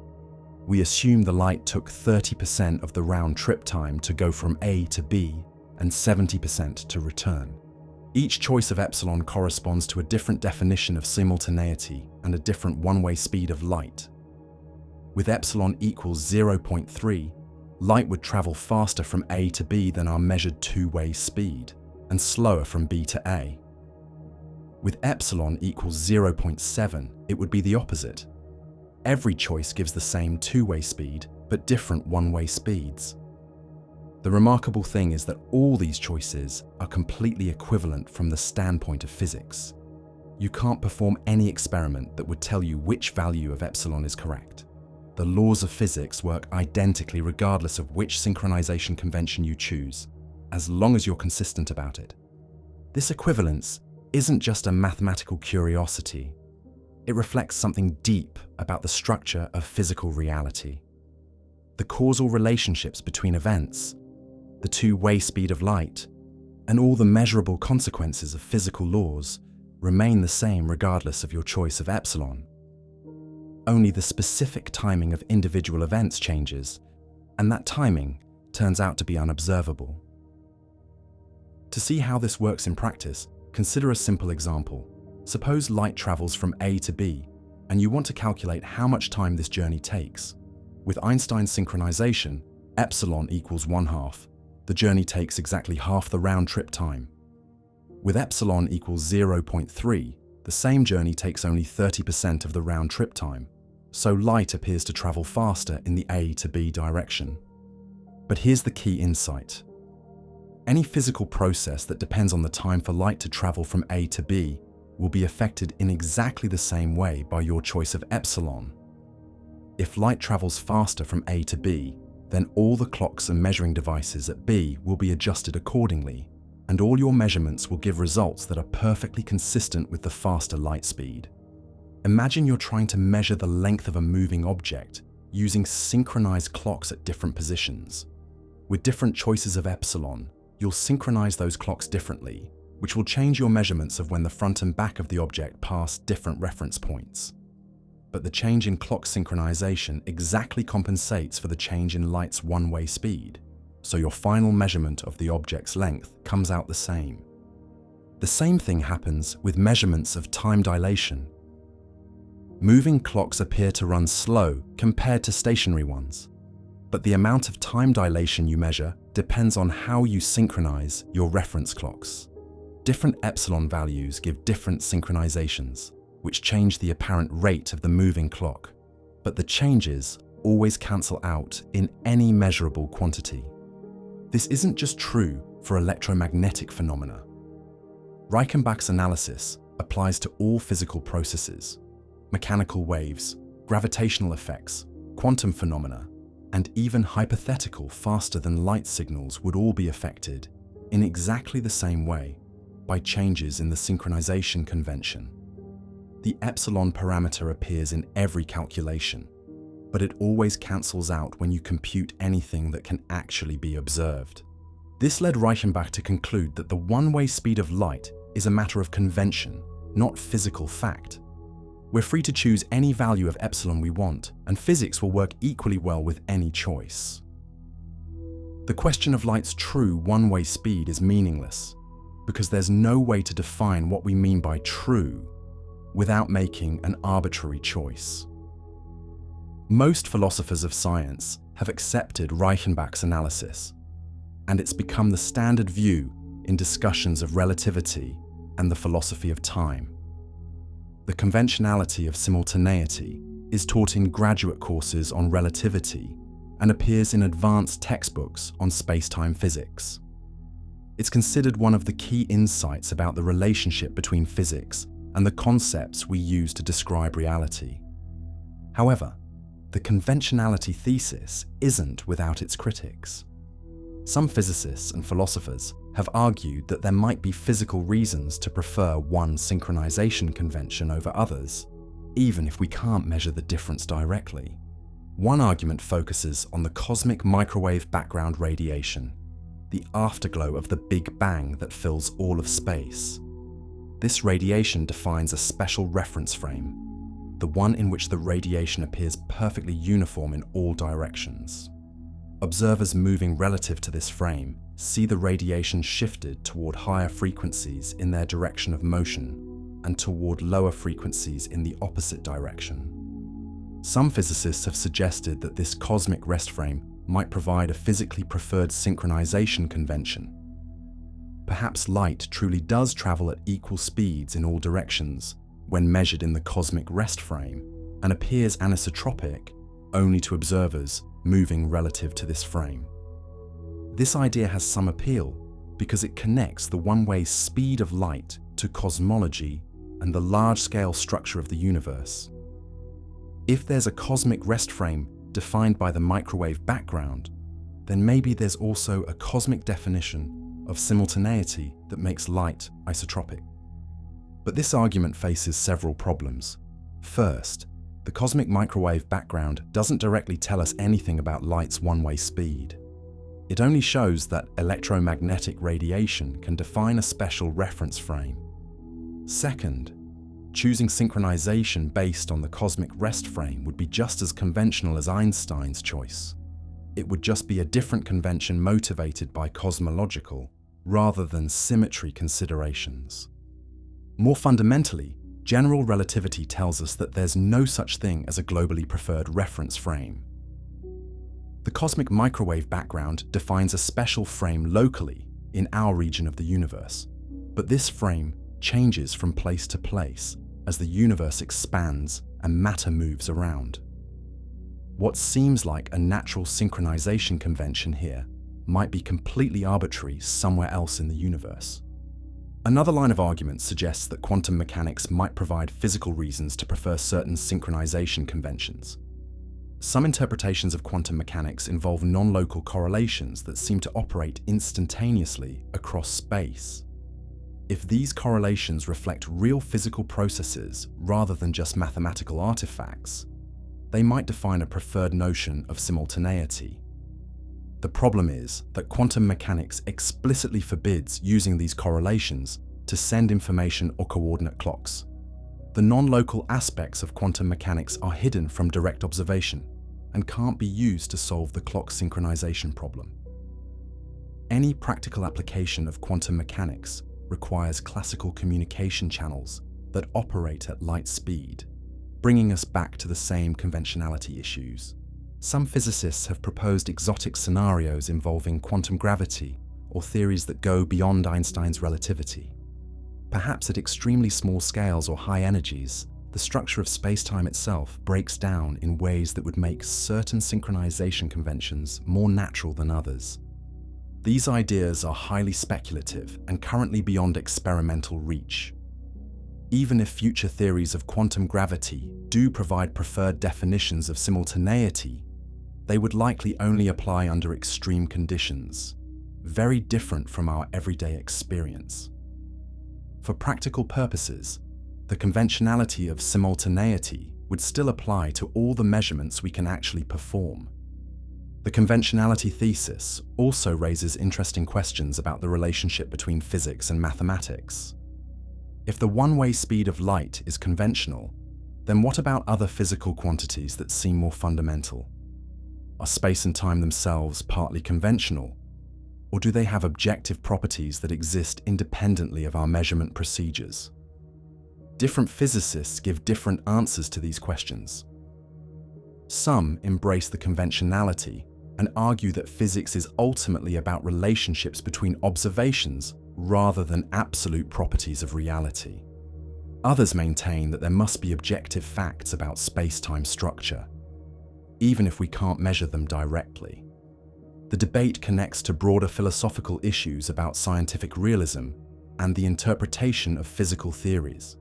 we assume the light took 30% of the round-trip time to go from A to B and 70% to return. Each choice of epsilon corresponds to a different definition of simultaneity and a different one-way speed of light. With epsilon equals 0.3, light would travel faster from A to B than our measured two-way speed, and slower from B to A. With epsilon equals 0.7, it would be the opposite. Every choice gives the same two-way speed, but different one-way speeds. The remarkable thing is that all these choices are completely equivalent from the standpoint of physics. You can't perform any experiment that would tell you which value of epsilon is correct. The laws of physics work identically regardless of which synchronization convention you choose. as long as you're consistent about it. This equivalence isn't just a mathematical curiosity. It reflects something deep about the structure of physical reality. The causal relationships between events, the two-way speed of light, and all the measurable consequences of physical laws remain the same regardless of your choice of epsilon. Only the specific timing of individual events changes, and that timing turns out to be unobservable. To see how this works in practice, consider a simple example. Suppose light travels from A to B, and you want to calculate how much time this journey takes. With Einstein's synchronization, epsilon equals 1/2. The journey takes exactly half the round-trip time. With epsilon equals 0.3, the same journey takes only 30% of the round-trip time, so light appears to travel faster in the A to B direction. But here's the key insight. Any physical process that depends on the time for light to travel from A to B will be affected in exactly the same way by your choice of epsilon. If light travels faster from A to B, then all the clocks and measuring devices at B will be adjusted accordingly, and all your measurements will give results that are perfectly consistent with the faster light speed. Imagine you're trying to measure the length of a moving object using synchronized clocks at different positions. With different choices of epsilon, you'll synchronize those clocks differently, which will change your measurements of when the front and back of the object pass different reference points. But the change in clock synchronization exactly compensates for the change in light's one-way speed, so your final measurement of the object's length comes out the same. The same thing happens with measurements of time dilation. Moving clocks appear to run slow compared to stationary ones, but the amount of time dilation you measure depends on how you synchronize your reference clocks. Different epsilon values give different synchronizations, which change the apparent rate of the moving clock, but the changes always cancel out in any measurable quantity. This isn't just true for electromagnetic phenomena. Reichenbach's analysis applies to all physical processes. Mechanical waves, gravitational effects, quantum phenomena, and even hypothetical faster-than-light signals would all be affected in exactly the same way by changes in the synchronization convention. The epsilon parameter appears in every calculation, but it always cancels out when you compute anything that can actually be observed. This led Reichenbach to conclude that the one-way speed of light is a matter of convention, not physical fact. We're free to choose any value of epsilon we want, and physics will work equally well with any choice. The question of light's true one-way speed is meaningless, because there's no way to define what we mean by true without making an arbitrary choice. Most philosophers of science have accepted Reichenbach's analysis, and it's become the standard view in discussions of relativity and the philosophy of time. The conventionality of simultaneity is taught in graduate courses on relativity and appears in advanced textbooks on space-time physics. It's considered one of the key insights about the relationship between physics and the concepts we use to describe reality. However, the conventionality thesis isn't without its critics. Some physicists and philosophers have argued that there might be physical reasons to prefer one synchronization convention over others, even if we can't measure the difference directly. One argument focuses on the cosmic microwave background radiation, the afterglow of the Big Bang that fills all of space. This radiation defines a special reference frame, the one in which the radiation appears perfectly uniform in all directions. Observers moving relative to this frame see the radiation shifted toward higher frequencies in their direction of motion and toward lower frequencies in the opposite direction. Some physicists have suggested that this cosmic rest frame might provide a physically preferred synchronization convention. Perhaps light truly does travel at equal speeds in all directions when measured in the cosmic rest frame, and appears anisotropic only to observers moving relative to this frame. This idea has some appeal because it connects the one-way speed of light to cosmology and the large-scale structure of the universe. If there's a cosmic rest frame defined by the microwave background, then maybe there's also a cosmic definition of simultaneity that makes light isotropic. But this argument faces several problems. First, the cosmic microwave background doesn't directly tell us anything about light's one-way speed. It only shows that electromagnetic radiation can define a special reference frame. Second, choosing synchronization based on the cosmic rest frame would be just as conventional as Einstein's choice. It would just be a different convention motivated by cosmological rather than symmetry considerations. More fundamentally, general relativity tells us that there's no such thing as a globally preferred reference frame. The cosmic microwave background defines a special frame locally in our region of the universe, but this frame changes from place to place as the universe expands and matter moves around. What seems like a natural synchronization convention here might be completely arbitrary somewhere else in the universe. Another line of argument suggests that quantum mechanics might provide physical reasons to prefer certain synchronization conventions. Some interpretations of quantum mechanics involve non-local correlations that seem to operate instantaneously across space. If these correlations reflect real physical processes rather than just mathematical artifacts, they might define a preferred notion of simultaneity. The problem is that quantum mechanics explicitly forbids using these correlations to send information or coordinate clocks. The non-local aspects of quantum mechanics are hidden from direct observation and can't be used to solve the clock synchronization problem. Any practical application of quantum mechanics requires classical communication channels that operate at light speed, bringing us back to the same conventionality issues. Some physicists have proposed exotic scenarios involving quantum gravity or theories that go beyond Einstein's relativity. Perhaps at extremely small scales or high energies, the structure of space-time itself breaks down in ways that would make certain synchronization conventions more natural than others. These ideas are highly speculative and currently beyond experimental reach. Even if future theories of quantum gravity do provide preferred definitions of simultaneity, they would likely only apply under extreme conditions, very different from our everyday experience. For practical purposes, the conventionality of simultaneity would still apply to all the measurements we can actually perform. The conventionality thesis also raises interesting questions about the relationship between physics and mathematics. If the one-way speed of light is conventional, then what about other physical quantities that seem more fundamental? Are space and time themselves partly conventional, or do they have objective properties that exist independently of our measurement procedures? Different physicists give different answers to these questions. Some embrace the conventionality and argue that physics is ultimately about relationships between observations rather than absolute properties of reality. Others maintain that there must be objective facts about space-time structure, even if we can't measure them directly. The debate connects to broader philosophical issues about scientific realism and the interpretation of physical theories.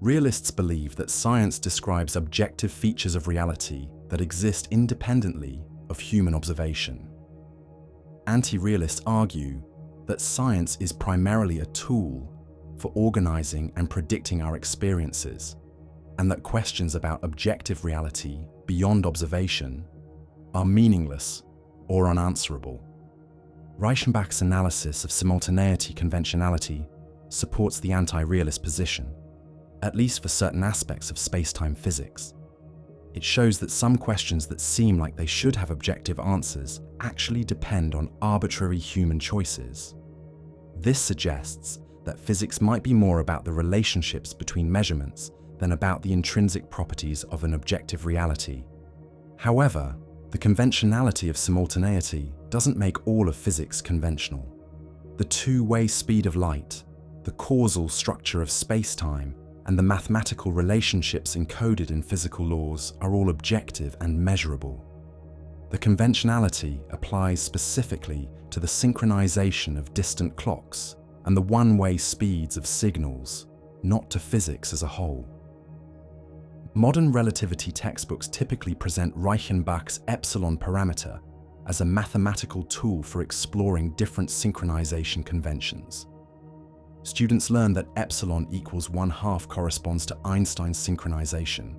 Realists believe that science describes objective features of reality that exist independently of human observation. Anti-realists argue that science is primarily a tool for organizing and predicting our experiences, and that questions about objective reality beyond observation are meaningless or unanswerable. Reichenbach's analysis of simultaneity conventionality supports the anti-realist position, at least for certain aspects of space-time physics. It shows that some questions that seem like they should have objective answers actually depend on arbitrary human choices. This suggests that physics might be more about the relationships between measurements than about the intrinsic properties of an objective reality. However, the conventionality of simultaneity doesn't make all of physics conventional. The two-way speed of light, the causal structure of space-time, and the mathematical relationships encoded in physical laws are all objective and measurable. The conventionality applies specifically to the synchronization of distant clocks and the one-way speeds of signals, not to physics as a whole. Modern relativity textbooks typically present Reichenbach's epsilon parameter as a mathematical tool for exploring different synchronization conventions. Students learn that epsilon equals 1/2 corresponds to Einstein's synchronization,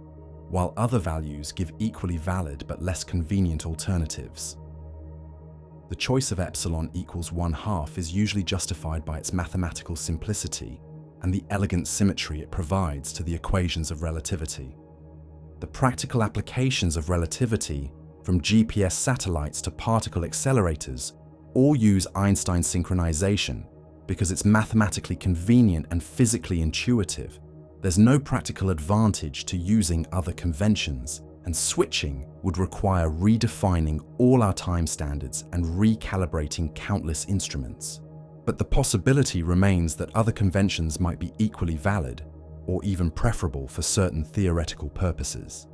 while other values give equally valid but less convenient alternatives. The choice of epsilon equals 1/2 is usually justified by its mathematical simplicity and the elegant symmetry it provides to the equations of relativity. The practical applications of relativity, from GPS satellites to particle accelerators, all use Einstein's synchronization because it's mathematically convenient and physically intuitive. There's no practical advantage to using other conventions, and switching would require redefining all our time standards and recalibrating countless instruments. But the possibility remains that other conventions might be equally valid or even preferable for certain theoretical purposes.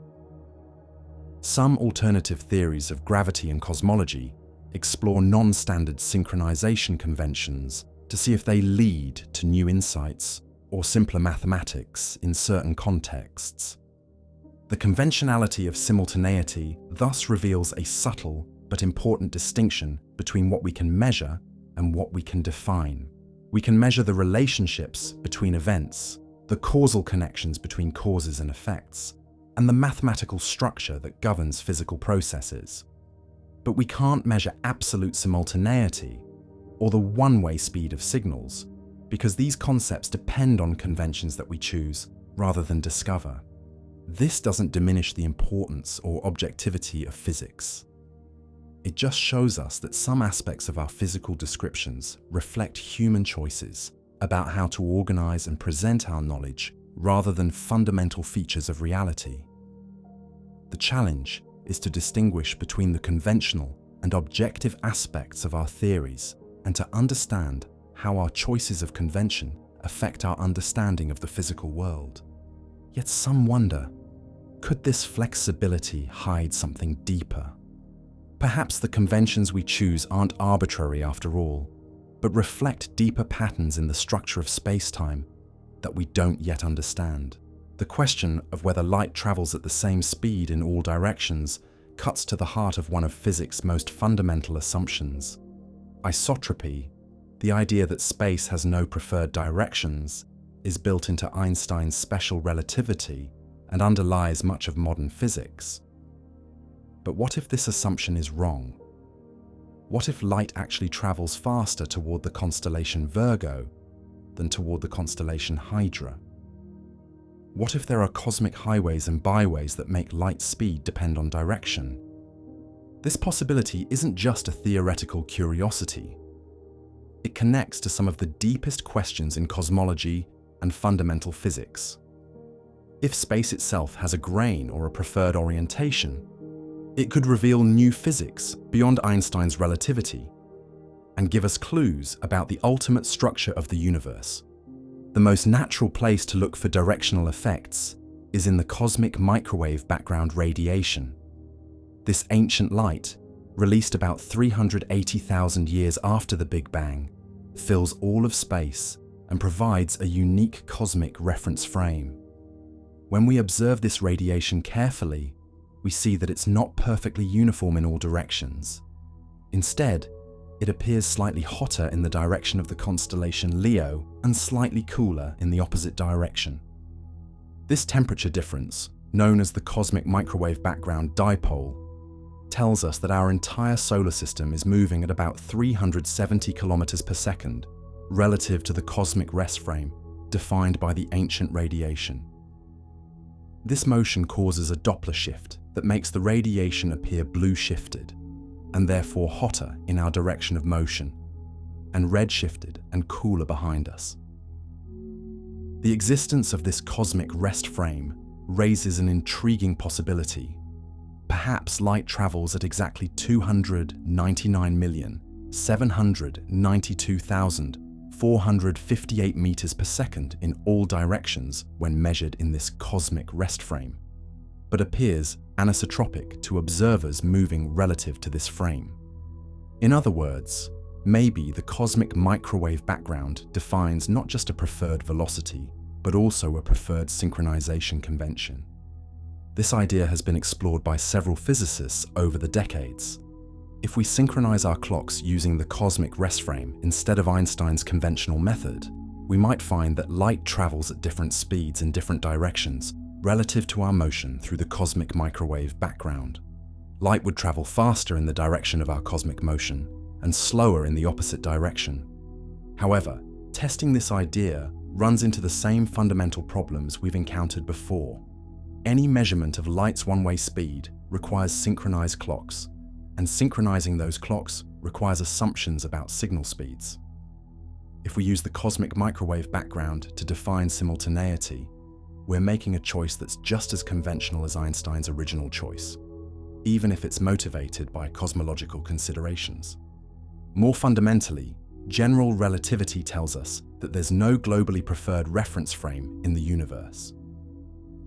Some alternative theories of gravity and cosmology explore non-standard synchronization conventions to see if they lead to new insights or simpler mathematics in certain contexts. The conventionality of simultaneity thus reveals a subtle but important distinction between what we can measure and what we can define. We can measure the relationships between events, the causal connections between causes and effects, and the mathematical structure that governs physical processes. But we can't measure absolute simultaneity or the one-way speed of signals, because these concepts depend on conventions that we choose rather than discover. This doesn't diminish the importance or objectivity of physics. It just shows us that some aspects of our physical descriptions reflect human choices about how to organize and present our knowledge rather than fundamental features of reality. The challenge is to distinguish between the conventional and objective aspects of our theories and to understand how our choices of convention affect our understanding of the physical world. Yet some wonder, could this flexibility hide something deeper? Perhaps the conventions we choose aren't arbitrary after all, but reflect deeper patterns in the structure of space-time that we don't yet understand. The question of whether light travels at the same speed in all directions cuts to the heart of one of physics' most fundamental assumptions. Isotropy, the idea that space has no preferred directions, is built into Einstein's special relativity and underlies much of modern physics. But what if this assumption is wrong? What if light actually travels faster toward the constellation Virgo than toward the constellation Hydra? What if there are cosmic highways and byways that make light speed depend on direction? This possibility isn't just a theoretical curiosity. It connects to some of the deepest questions in cosmology and fundamental physics. If space itself has a grain or a preferred orientation, it could reveal new physics beyond Einstein's relativity and give us clues about the ultimate structure of the universe. The most natural place to look for directional effects is in the cosmic microwave background radiation. This ancient light, released about 380,000 years after the Big Bang, fills all of space and provides a unique cosmic reference frame. When we observe this radiation carefully, we see that it's not perfectly uniform in all directions. Instead, it appears slightly hotter in the direction of the constellation Leo and slightly cooler in the opposite direction. This temperature difference, known as the cosmic microwave background dipole, tells us that our entire solar system is moving at about 370 kilometers per second, relative to the cosmic rest frame defined by the ancient radiation. This motion causes a Doppler shift that makes the radiation appear blue shifted, and therefore hotter in our direction of motion, and red shifted and cooler behind us. The existence of this cosmic rest frame raises an intriguing possibility. Perhaps light travels at exactly 299,792,458 meters per second in all directions when measured in this cosmic rest frame, but appears anisotropic to observers moving relative to this frame. In other words, maybe the cosmic microwave background defines not just a preferred velocity, but also a preferred synchronization convention. This idea has been explored by several physicists over the decades. If we synchronize our clocks using the cosmic rest frame instead of Einstein's conventional method, we might find that light travels at different speeds in different directions relative to our motion through the cosmic microwave background. Light would travel faster in the direction of our cosmic motion and slower in the opposite direction. However, testing this idea runs into the same fundamental problems we've encountered before. Any measurement of light's one-way speed requires synchronized clocks, and synchronizing those clocks requires assumptions about signal speeds. If we use the cosmic microwave background to define simultaneity, we're making a choice that's just as conventional as Einstein's original choice, even if it's motivated by cosmological considerations. More fundamentally, general relativity tells us that there's no globally preferred reference frame in the universe.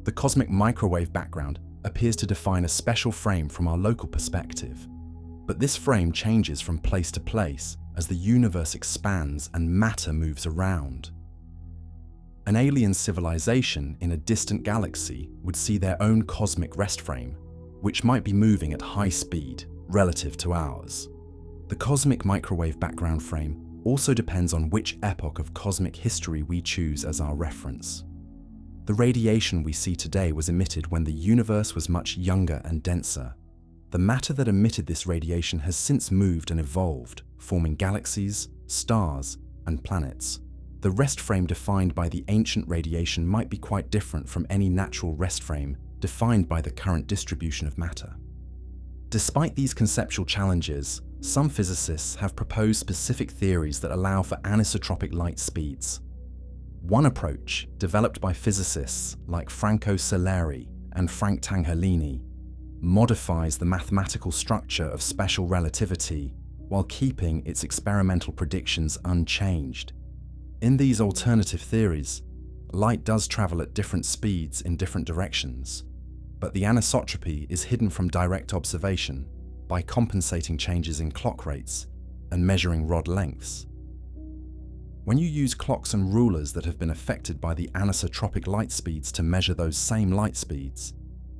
The cosmic microwave background appears to define a special frame from our local perspective, but this frame changes from place to place as the universe expands and matter moves around. An alien civilization in a distant galaxy would see their own cosmic rest frame, which might be moving at high speed relative to ours. The cosmic microwave background frame also depends on which epoch of cosmic history we choose as our reference. The radiation we see today was emitted when the universe was much younger and denser. The matter that emitted this radiation has since moved and evolved, forming galaxies, stars, and planets. The rest frame defined by the ancient radiation might be quite different from any natural rest frame defined by the current distribution of matter. Despite these conceptual challenges, some physicists have proposed specific theories that allow for anisotropic light speeds. One approach, developed by physicists like Franco Solari and Frank Tanghelini, modifies the mathematical structure of special relativity while keeping its experimental predictions unchanged. In these alternative theories, light does travel at different speeds in different directions, but the anisotropy is hidden from direct observation by compensating changes in clock rates and measuring rod lengths. When you use clocks and rulers that have been affected by the anisotropic light speeds to measure those same light speeds,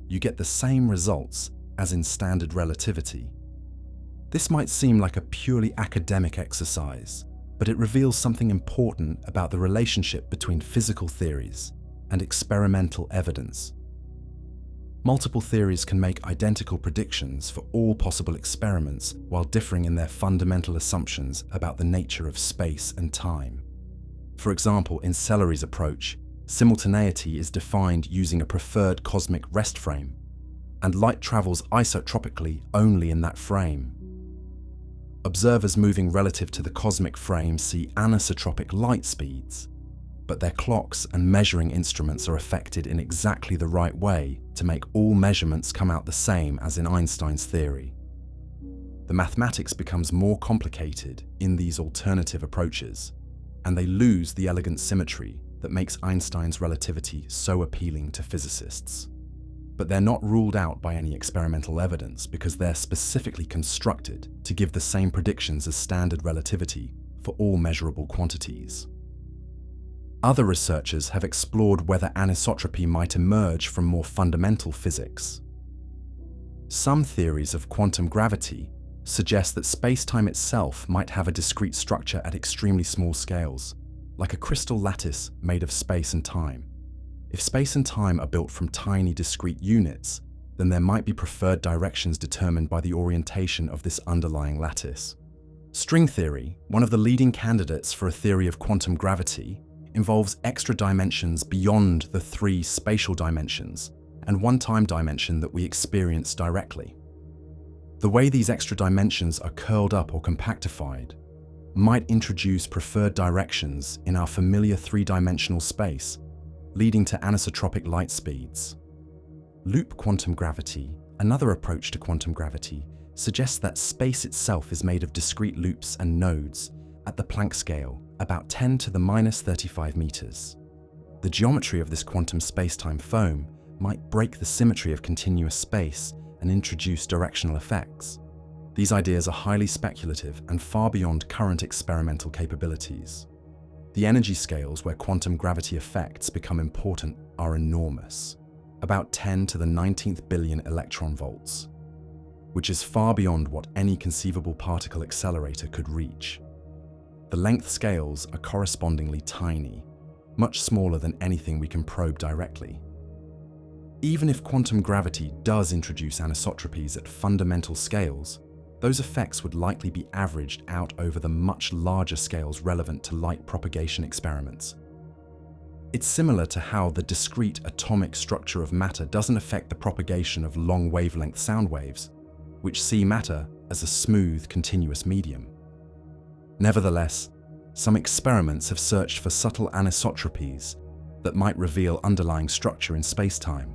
you get the same results as in standard relativity. This might seem like a purely academic exercise, but it reveals something important about the relationship between physical theories and experimental evidence. Multiple theories can make identical predictions for all possible experiments while differing in their fundamental assumptions about the nature of space and time. For example, in Solari's approach, simultaneity is defined using a preferred cosmic rest frame, and light travels isotropically only in that frame. Observers moving relative to the cosmic frame see anisotropic light speeds, but their clocks and measuring instruments are affected in exactly the right way to make all measurements come out the same as in Einstein's theory. The mathematics becomes more complicated in these alternative approaches, and they lose the elegant symmetry that makes Einstein's relativity so appealing to physicists. But they're not ruled out by any experimental evidence because they're specifically constructed to give the same predictions as standard relativity for all measurable quantities. Other researchers have explored whether anisotropy might emerge from more fundamental physics. Some theories of quantum gravity suggest that space-time itself might have a discrete structure at extremely small scales, like a crystal lattice made of space and time. If space and time are built from tiny discrete units, then there might be preferred directions determined by the orientation of this underlying lattice. String theory, one of the leading candidates for a theory of quantum gravity, involves extra dimensions beyond the 3 spatial dimensions and one time dimension that we experience directly. The way these extra dimensions are curled up or compactified might introduce preferred directions in our familiar 3-dimensional space, leading to anisotropic light speeds. Loop quantum gravity, another approach to quantum gravity, suggests that space itself is made of discrete loops and nodes at the Planck scale, about 10 to the minus 35 meters. The geometry of this quantum space-time foam might break the symmetry of continuous space and introduce directional effects. These ideas are highly speculative and far beyond current experimental capabilities. The energy scales where quantum gravity effects become important are enormous, about 10 to the 19th billion electron volts. which is far beyond what any conceivable particle accelerator could reach. The length scales are correspondingly tiny, much smaller than anything we can probe directly. Even if quantum gravity does introduce anisotropies at fundamental scales, those effects would likely be averaged out over the much larger scales relevant to light propagation experiments. It's similar to how the discrete atomic structure of matter doesn't affect the propagation of long wavelength sound waves, which see matter as a smooth, continuous medium. Nevertheless, some experiments have searched for subtle anisotropies that might reveal underlying structure in space-time.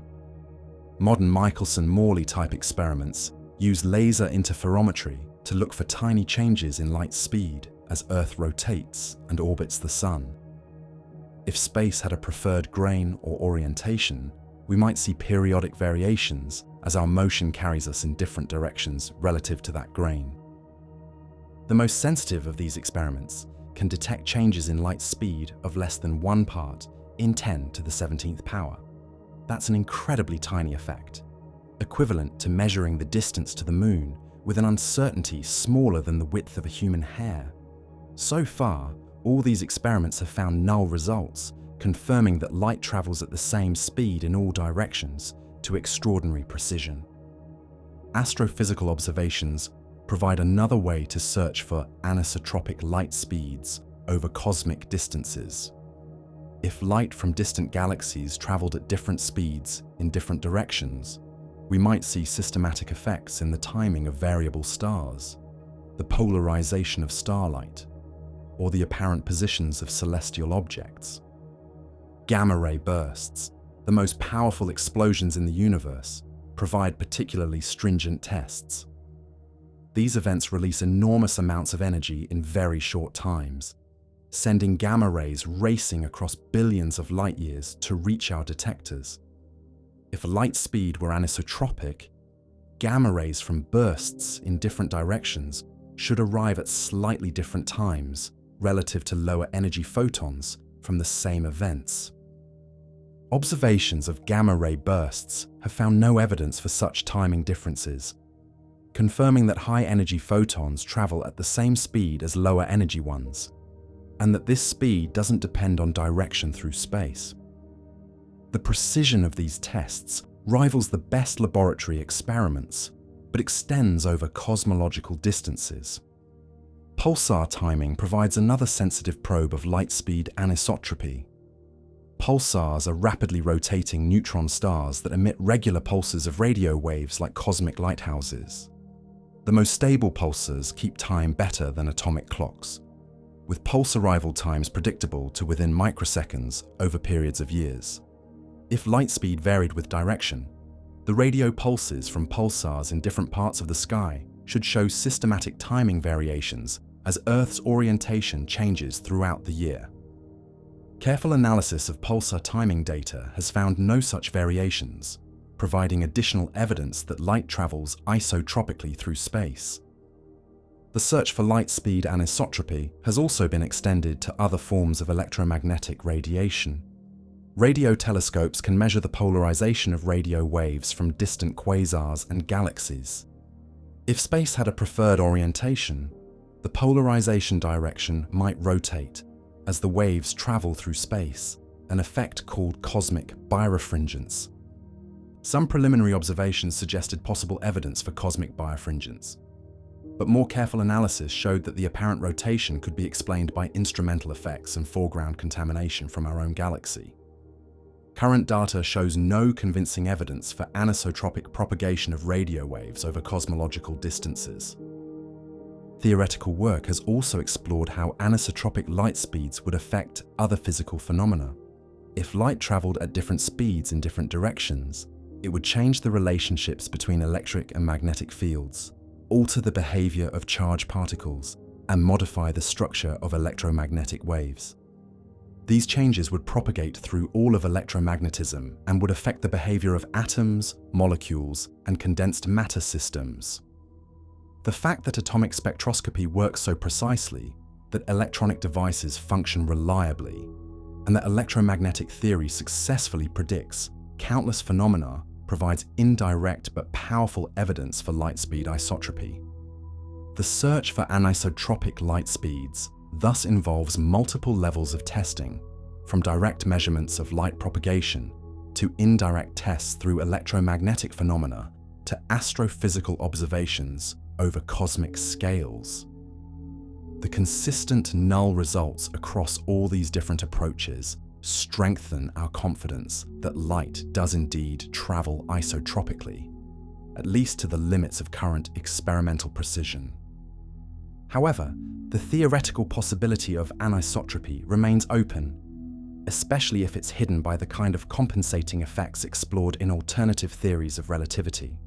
Modern Michelson-Morley type experiments use laser interferometry to look for tiny changes in light speed as Earth rotates and orbits the Sun. If space had a preferred grain or orientation, we might see periodic variations as our motion carries us in different directions relative to that grain. The most sensitive of these experiments can detect changes in light speed of less than 1 part in 10 to the 17th power. That's an incredibly tiny effect, equivalent to measuring the distance to the moon with an uncertainty smaller than the width of a human hair. So far, all these experiments have found null results, confirming that light travels at the same speed in all directions to extraordinary precision. Astrophysical observations provide another way to search for anisotropic light speeds over cosmic distances. If light from distant galaxies traveled at different speeds in different directions, we might see systematic effects in the timing of variable stars, the polarization of starlight, or the apparent positions of celestial objects. Gamma-ray bursts, the most powerful explosions in the universe, provide particularly stringent tests. These events release enormous amounts of energy in very short times, sending gamma rays racing across billions of light years to reach our detectors. If light speed were anisotropic, gamma rays from bursts in different directions should arrive at slightly different times relative to lower energy photons from the same events. Observations of gamma ray bursts have found no evidence for such timing differences, confirming that high energy photons travel at the same speed as lower energy ones, and that this speed doesn't depend on direction through space. The precision of these tests rivals the best laboratory experiments, but extends over cosmological distances. Pulsar timing provides another sensitive probe of light speed anisotropy. Pulsars are rapidly rotating neutron stars that emit regular pulses of radio waves like cosmic lighthouses. The most stable pulsars keep time better than atomic clocks, with pulse arrival times predictable to within microseconds over periods of years. If light speed varied with direction, the radio pulses from pulsars in different parts of the sky should show systematic timing variations as Earth's orientation changes throughout the year. Careful analysis of pulsar timing data has found no such variations, providing additional evidence that light travels isotropically through space. The search for light speed anisotropy has also been extended to other forms of electromagnetic radiation. Radio telescopes can measure the polarization of radio waves from distant quasars and galaxies. If space had a preferred orientation, the polarization direction might rotate as the waves travel through space, an effect called cosmic birefringence. Some preliminary observations suggested possible evidence for cosmic birefringence, but more careful analysis showed that the apparent rotation could be explained by instrumental effects and foreground contamination from our own galaxy. Current data shows no convincing evidence for anisotropic propagation of radio waves over cosmological distances. Theoretical work has also explored how anisotropic light speeds would affect other physical phenomena. If light traveled at different speeds in different directions, it would change the relationships between electric and magnetic fields, alter the behavior of charged particles, and modify the structure of electromagnetic waves. These changes would propagate through all of electromagnetism and would affect the behavior of atoms, molecules, and condensed matter systems. The fact that atomic spectroscopy works so precisely, that electronic devices function reliably, and that electromagnetic theory successfully predicts countless phenomena provides indirect but powerful evidence for light speed isotropy. The search for anisotropic light speeds thus involves multiple levels of testing, from direct measurements of light propagation to indirect tests through electromagnetic phenomena to astrophysical observations over cosmic scales. The consistent null results across all these different approaches strengthen our confidence that light does indeed travel isotropically, at least to the limits of current experimental precision. However, the theoretical possibility of anisotropy remains open, especially if it's hidden by the kind of compensating effects explored in alternative theories of relativity.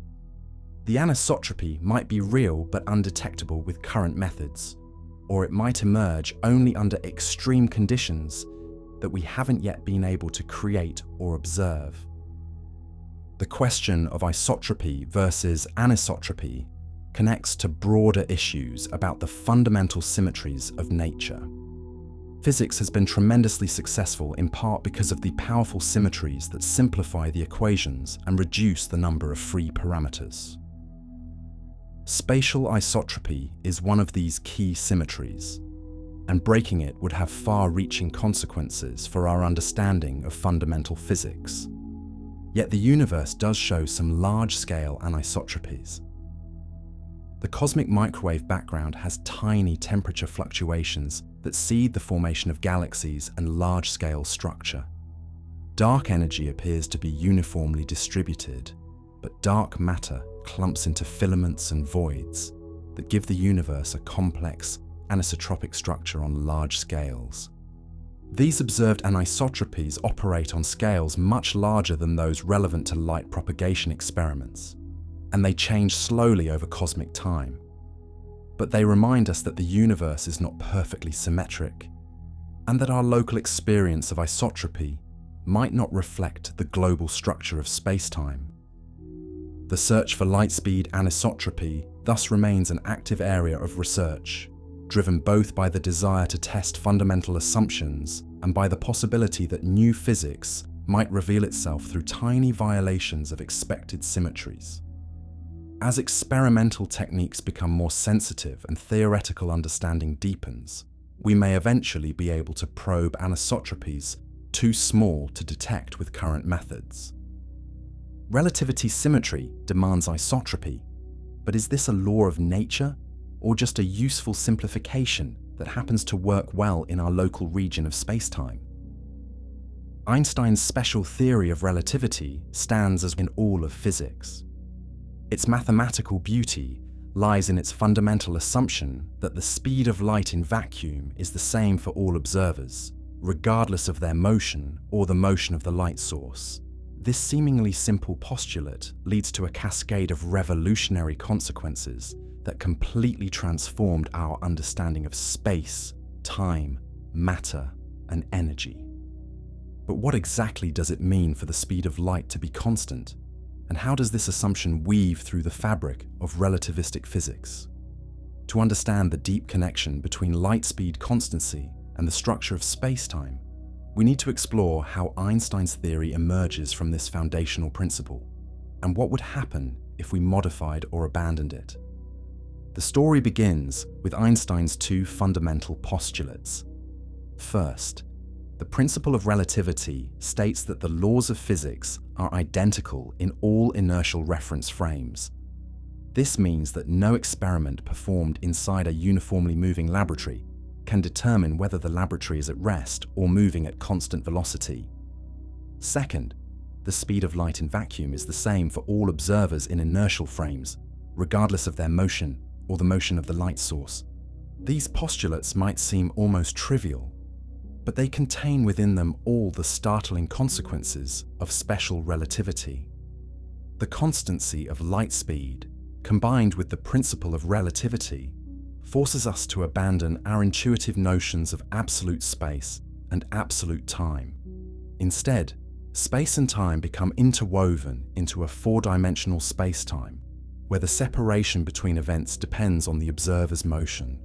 The anisotropy might be real but undetectable with current methods, or it might emerge only under extreme conditions that we haven't yet been able to create or observe. The question of isotropy versus anisotropy connects to broader issues about the fundamental symmetries of nature. Physics has been tremendously successful in part because of the powerful symmetries that simplify the equations and reduce the number of free parameters. Spatial isotropy is one of these key symmetries, and breaking it would have far-reaching consequences for our understanding of fundamental physics. Yet the universe does show some large-scale anisotropies. The cosmic microwave background has tiny temperature fluctuations that seed the formation of galaxies and large-scale structure. Dark energy appears to be uniformly distributed, but dark matter clumps into filaments and voids that give the universe a complex, anisotropic structure on large scales. These observed anisotropies operate on scales much larger than those relevant to light propagation experiments, and they change slowly over cosmic time. But they remind us that the universe is not perfectly symmetric, and that our local experience of isotropy might not reflect the global structure of space-time. The search for light speed anisotropy thus remains an active area of research, driven both by the desire to test fundamental assumptions and by the possibility that new physics might reveal itself through tiny violations of expected symmetries. As experimental techniques become more sensitive and theoretical understanding deepens, we may eventually be able to probe anisotropies too small to detect with current methods. Relativity symmetry demands isotropy, but is this a law of nature or just a useful simplification that happens to work well in our local region of spacetime? Einstein's special theory of relativity stands as in all of physics. Its mathematical beauty lies in its fundamental assumption that the speed of light in vacuum is the same for all observers, regardless of their motion or the motion of the light source. This seemingly simple postulate leads to a cascade of revolutionary consequences that completely transformed our understanding of space, time, matter, and energy. But what exactly does it mean for the speed of light to be constant? And how does this assumption weave through the fabric of relativistic physics? To understand the deep connection between light speed constancy and the structure of space-time, we need to explore how Einstein's theory emerges from this foundational principle, and what would happen if we modified or abandoned it. The story begins with Einstein's two fundamental postulates. First, the principle of relativity states that the laws of physics are identical in all inertial reference frames. This means that no experiment performed inside a uniformly moving laboratory can determine whether the laboratory is at rest or moving at constant velocity. Second, the speed of light in vacuum is the same for all observers in inertial frames, regardless of their motion or the motion of the light source. These postulates might seem almost trivial, but they contain within them all the startling consequences of special relativity. The constancy of light speed, combined with the principle of relativity, forces us to abandon our intuitive notions of absolute space and absolute time. Instead, space and time become interwoven into a four-dimensional space-time, where the separation between events depends on the observer's motion.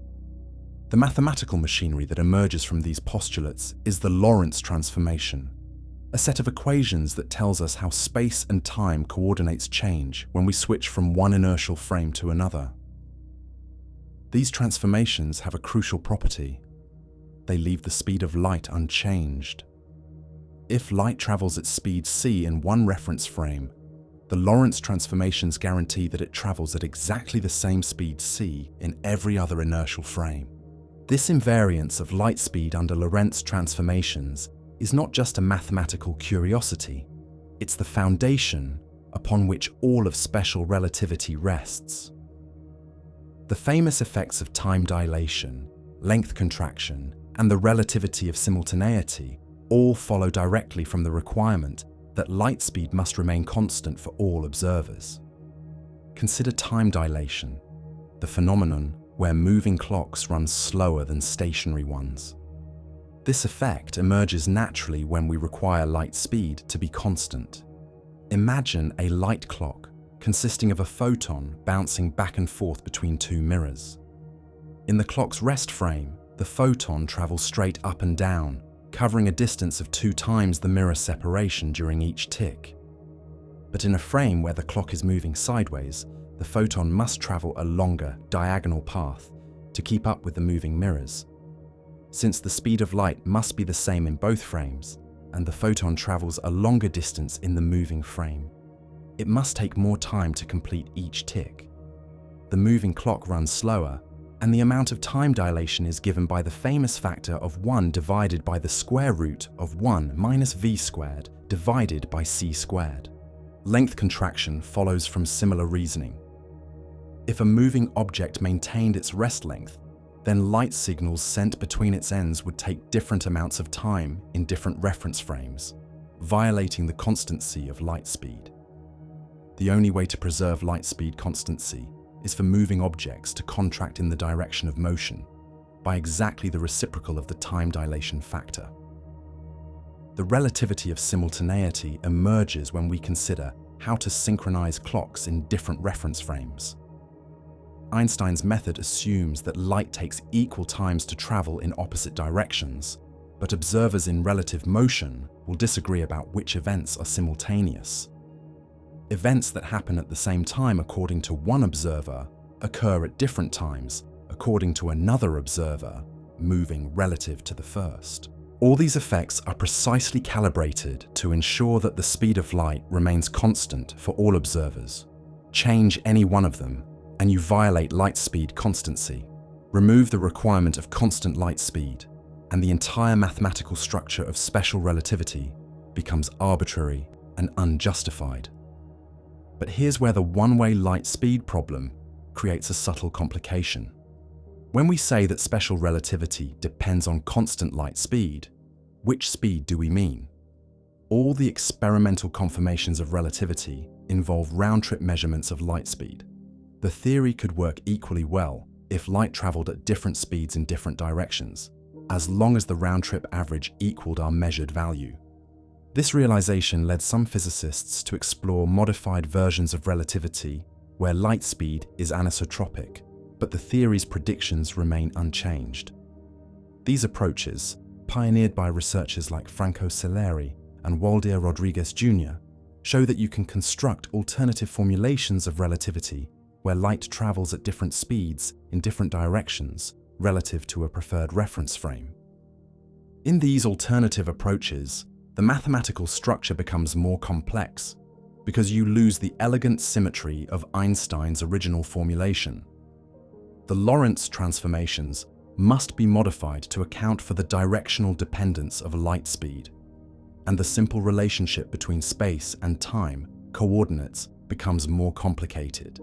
The mathematical machinery that emerges from these postulates is the Lorentz transformation. a set of equations that tells us how space and time coordinates change when we switch from one inertial frame to another. These transformations have a crucial property. They leave the speed of light unchanged. If light travels at speed c in one reference frame, the Lorentz transformations guarantee that it travels at exactly the same speed c in every other inertial frame. This invariance of light speed under Lorentz transformations is not just a mathematical curiosity, it's the foundation upon which all of special relativity rests. The famous effects of time dilation, length contraction, and the relativity of simultaneity all follow directly from the requirement that light speed must remain constant for all observers. Consider time dilation, the phenomenon where moving clocks run slower than stationary ones. This effect emerges naturally when we require light speed to be constant. Imagine a light clock consisting of a photon bouncing back and forth between two mirrors. In the clock's rest frame, the photon travels straight up and down, covering a distance of 2 times the mirror separation during each tick. But in a frame where the clock is moving sideways, the photon must travel a longer, diagonal path to keep up with the moving mirrors. Since the speed of light must be the same in both frames, and the photon travels a longer distance in the moving frame, it must take more time to complete each tick. The moving clock runs slower, and the amount of time dilation is given by the famous factor of 1 divided by the square root of 1 minus v squared divided by c squared. Length contraction follows from similar reasoning. If a moving object maintained its rest length, then light signals sent between its ends would take different amounts of time in different reference frames, violating the constancy of light speed. The only way to preserve light speed constancy is for moving objects to contract in the direction of motion by exactly the reciprocal of the time dilation factor. The relativity of simultaneity emerges when we consider how to synchronize clocks in different reference frames. Einstein's method assumes that light takes equal times to travel in opposite directions, but observers in relative motion will disagree about which events are simultaneous. Events that happen at the same time according to one observer occur at different times according to another observer, moving relative to the first. All these effects are precisely calibrated to ensure that the speed of light remains constant for all observers. Change any one of them, and you violate light speed constancy. Remove the requirement of constant light speed, and the entire mathematical structure of special relativity becomes arbitrary and unjustified. But here's where the one-way light speed problem creates a subtle complication. When we say that special relativity depends on constant light speed, which speed do we mean? All the experimental confirmations of relativity involve round-trip measurements of light speed. The theory could work equally well if light traveled at different speeds in different directions, as long as the round-trip average equaled our measured value. This realization led some physicists to explore modified versions of relativity where light speed is anisotropic, but the theory's predictions remain unchanged. These approaches, pioneered by researchers like Franco Selleri and Waldir Rodriguez Jr., show that you can construct alternative formulations of relativity where light travels at different speeds in different directions relative to a preferred reference frame. In these alternative approaches, the mathematical structure becomes more complex because you lose the elegant symmetry of Einstein's original formulation. The Lorentz transformations must be modified to account for the directional dependence of light speed, and the simple relationship between space and time coordinates becomes more complicated.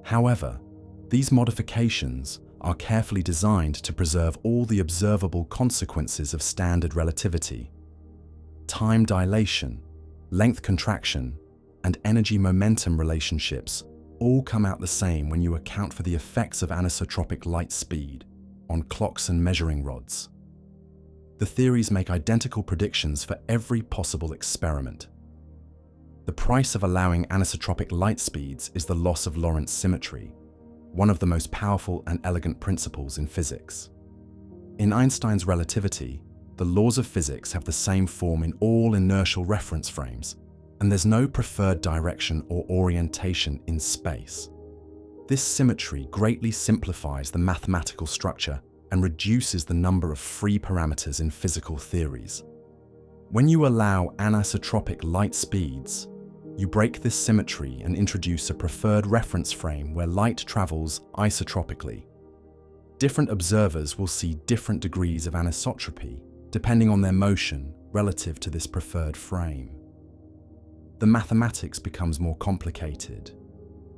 However, these modifications are carefully designed to preserve all the observable consequences of standard relativity. Time dilation, length contraction, and energy-momentum relationships all come out the same when you account for the effects of anisotropic light speed on clocks and measuring rods. The theories make identical predictions for every possible experiment. The price of allowing anisotropic light speeds is the loss of Lorentz symmetry, one of the most powerful and elegant principles in physics. In Einstein's relativity, the laws of physics have the same form in all inertial reference frames, and there's no preferred direction or orientation in space. This symmetry greatly simplifies the mathematical structure and reduces the number of free parameters in physical theories. When you allow anisotropic light speeds, you break this symmetry and introduce a preferred reference frame where light travels isotropically. Different observers will see different degrees of anisotropy depending on their motion relative to this preferred frame. The mathematics becomes more complicated,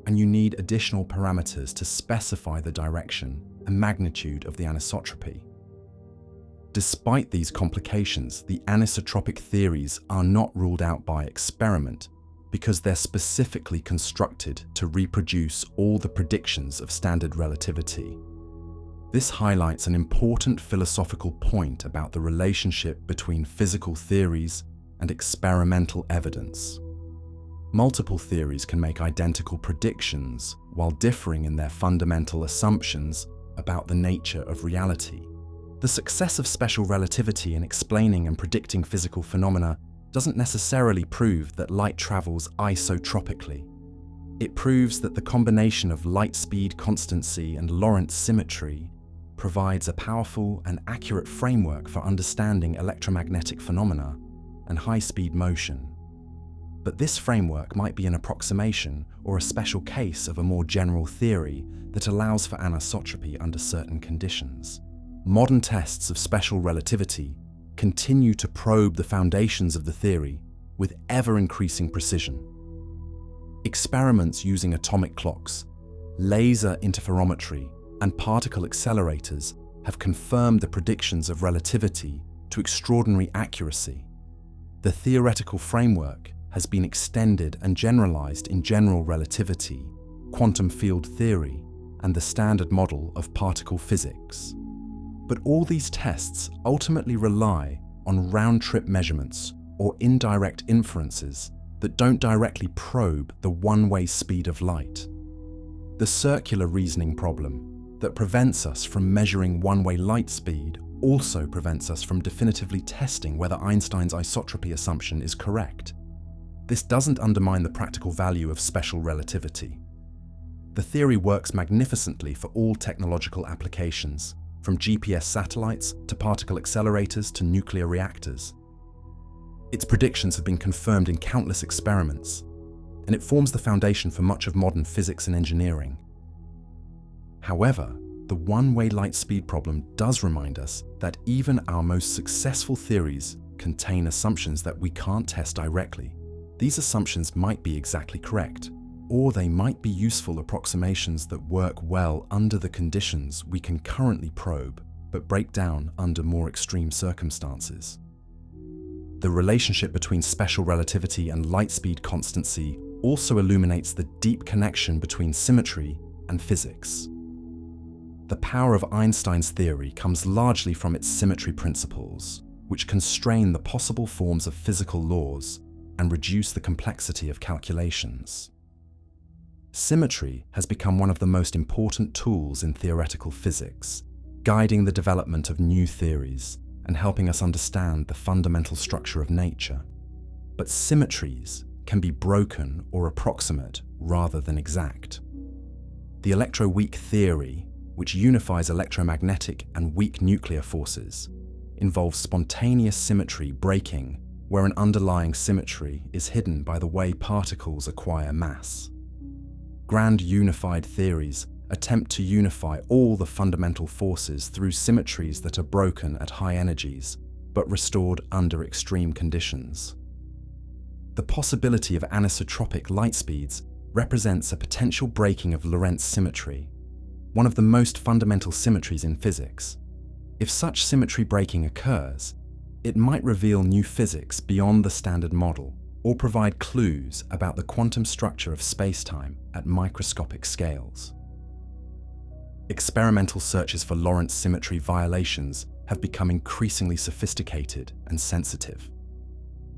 and you need additional parameters to specify the direction and magnitude of the anisotropy. Despite these complications, the anisotropic theories are not ruled out by experiment because they're specifically constructed to reproduce all the predictions of standard relativity. This highlights an important philosophical point about the relationship between physical theories and experimental evidence. Multiple theories can make identical predictions while differing in their fundamental assumptions about the nature of reality. The success of special relativity in explaining and predicting physical phenomena doesn't necessarily prove that light travels isotropically. It proves that the combination of light speed constancy and Lorentz symmetry provides a powerful and accurate framework for understanding electromagnetic phenomena and high-speed motion. But this framework might be an approximation or a special case of a more general theory that allows for anisotropy under certain conditions. Modern tests of special relativity continue to probe the foundations of the theory with ever-increasing precision. Experiments using atomic clocks, laser interferometry, and particle accelerators have confirmed the predictions of relativity to extraordinary accuracy. The theoretical framework has been extended and generalized in general relativity, quantum field theory, and the standard model of particle physics. But all these tests ultimately rely on round-trip measurements or indirect inferences that don't directly probe the one-way speed of light. The circular reasoning problem that prevents us from measuring one-way light speed also prevents us from definitively testing whether Einstein's isotropy assumption is correct. This doesn't undermine the practical value of special relativity. The theory works magnificently for all technological applications, from GPS satellites to particle accelerators to nuclear reactors. Its predictions have been confirmed in countless experiments, and it forms the foundation for much of modern physics and engineering. However, the one-way light speed problem does remind us that even our most successful theories contain assumptions that we can't test directly. These assumptions might be exactly correct, or they might be useful approximations that work well under the conditions we can currently probe, but break down under more extreme circumstances. The relationship between special relativity and light speed constancy also illuminates the deep connection between symmetry and physics. The power of Einstein's theory comes largely from its symmetry principles, which constrain the possible forms of physical laws and reduce the complexity of calculations. Symmetry has become one of the most important tools in theoretical physics, guiding the development of new theories and helping us understand the fundamental structure of nature. But symmetries can be broken or approximate rather than exact. The electroweak theory, which unifies electromagnetic and weak nuclear forces, involves spontaneous symmetry breaking where an underlying symmetry is hidden by the way particles acquire mass. Grand unified theories attempt to unify all the fundamental forces through symmetries that are broken at high energies, but restored under extreme conditions. The possibility of anisotropic light speeds represents a potential breaking of Lorentz symmetry, one of the most fundamental symmetries in physics. If such symmetry breaking occurs, it might reveal new physics beyond the standard model, or provide clues about the quantum structure of space-time at microscopic scales. Experimental searches for Lorentz symmetry violations have become increasingly sophisticated and sensitive.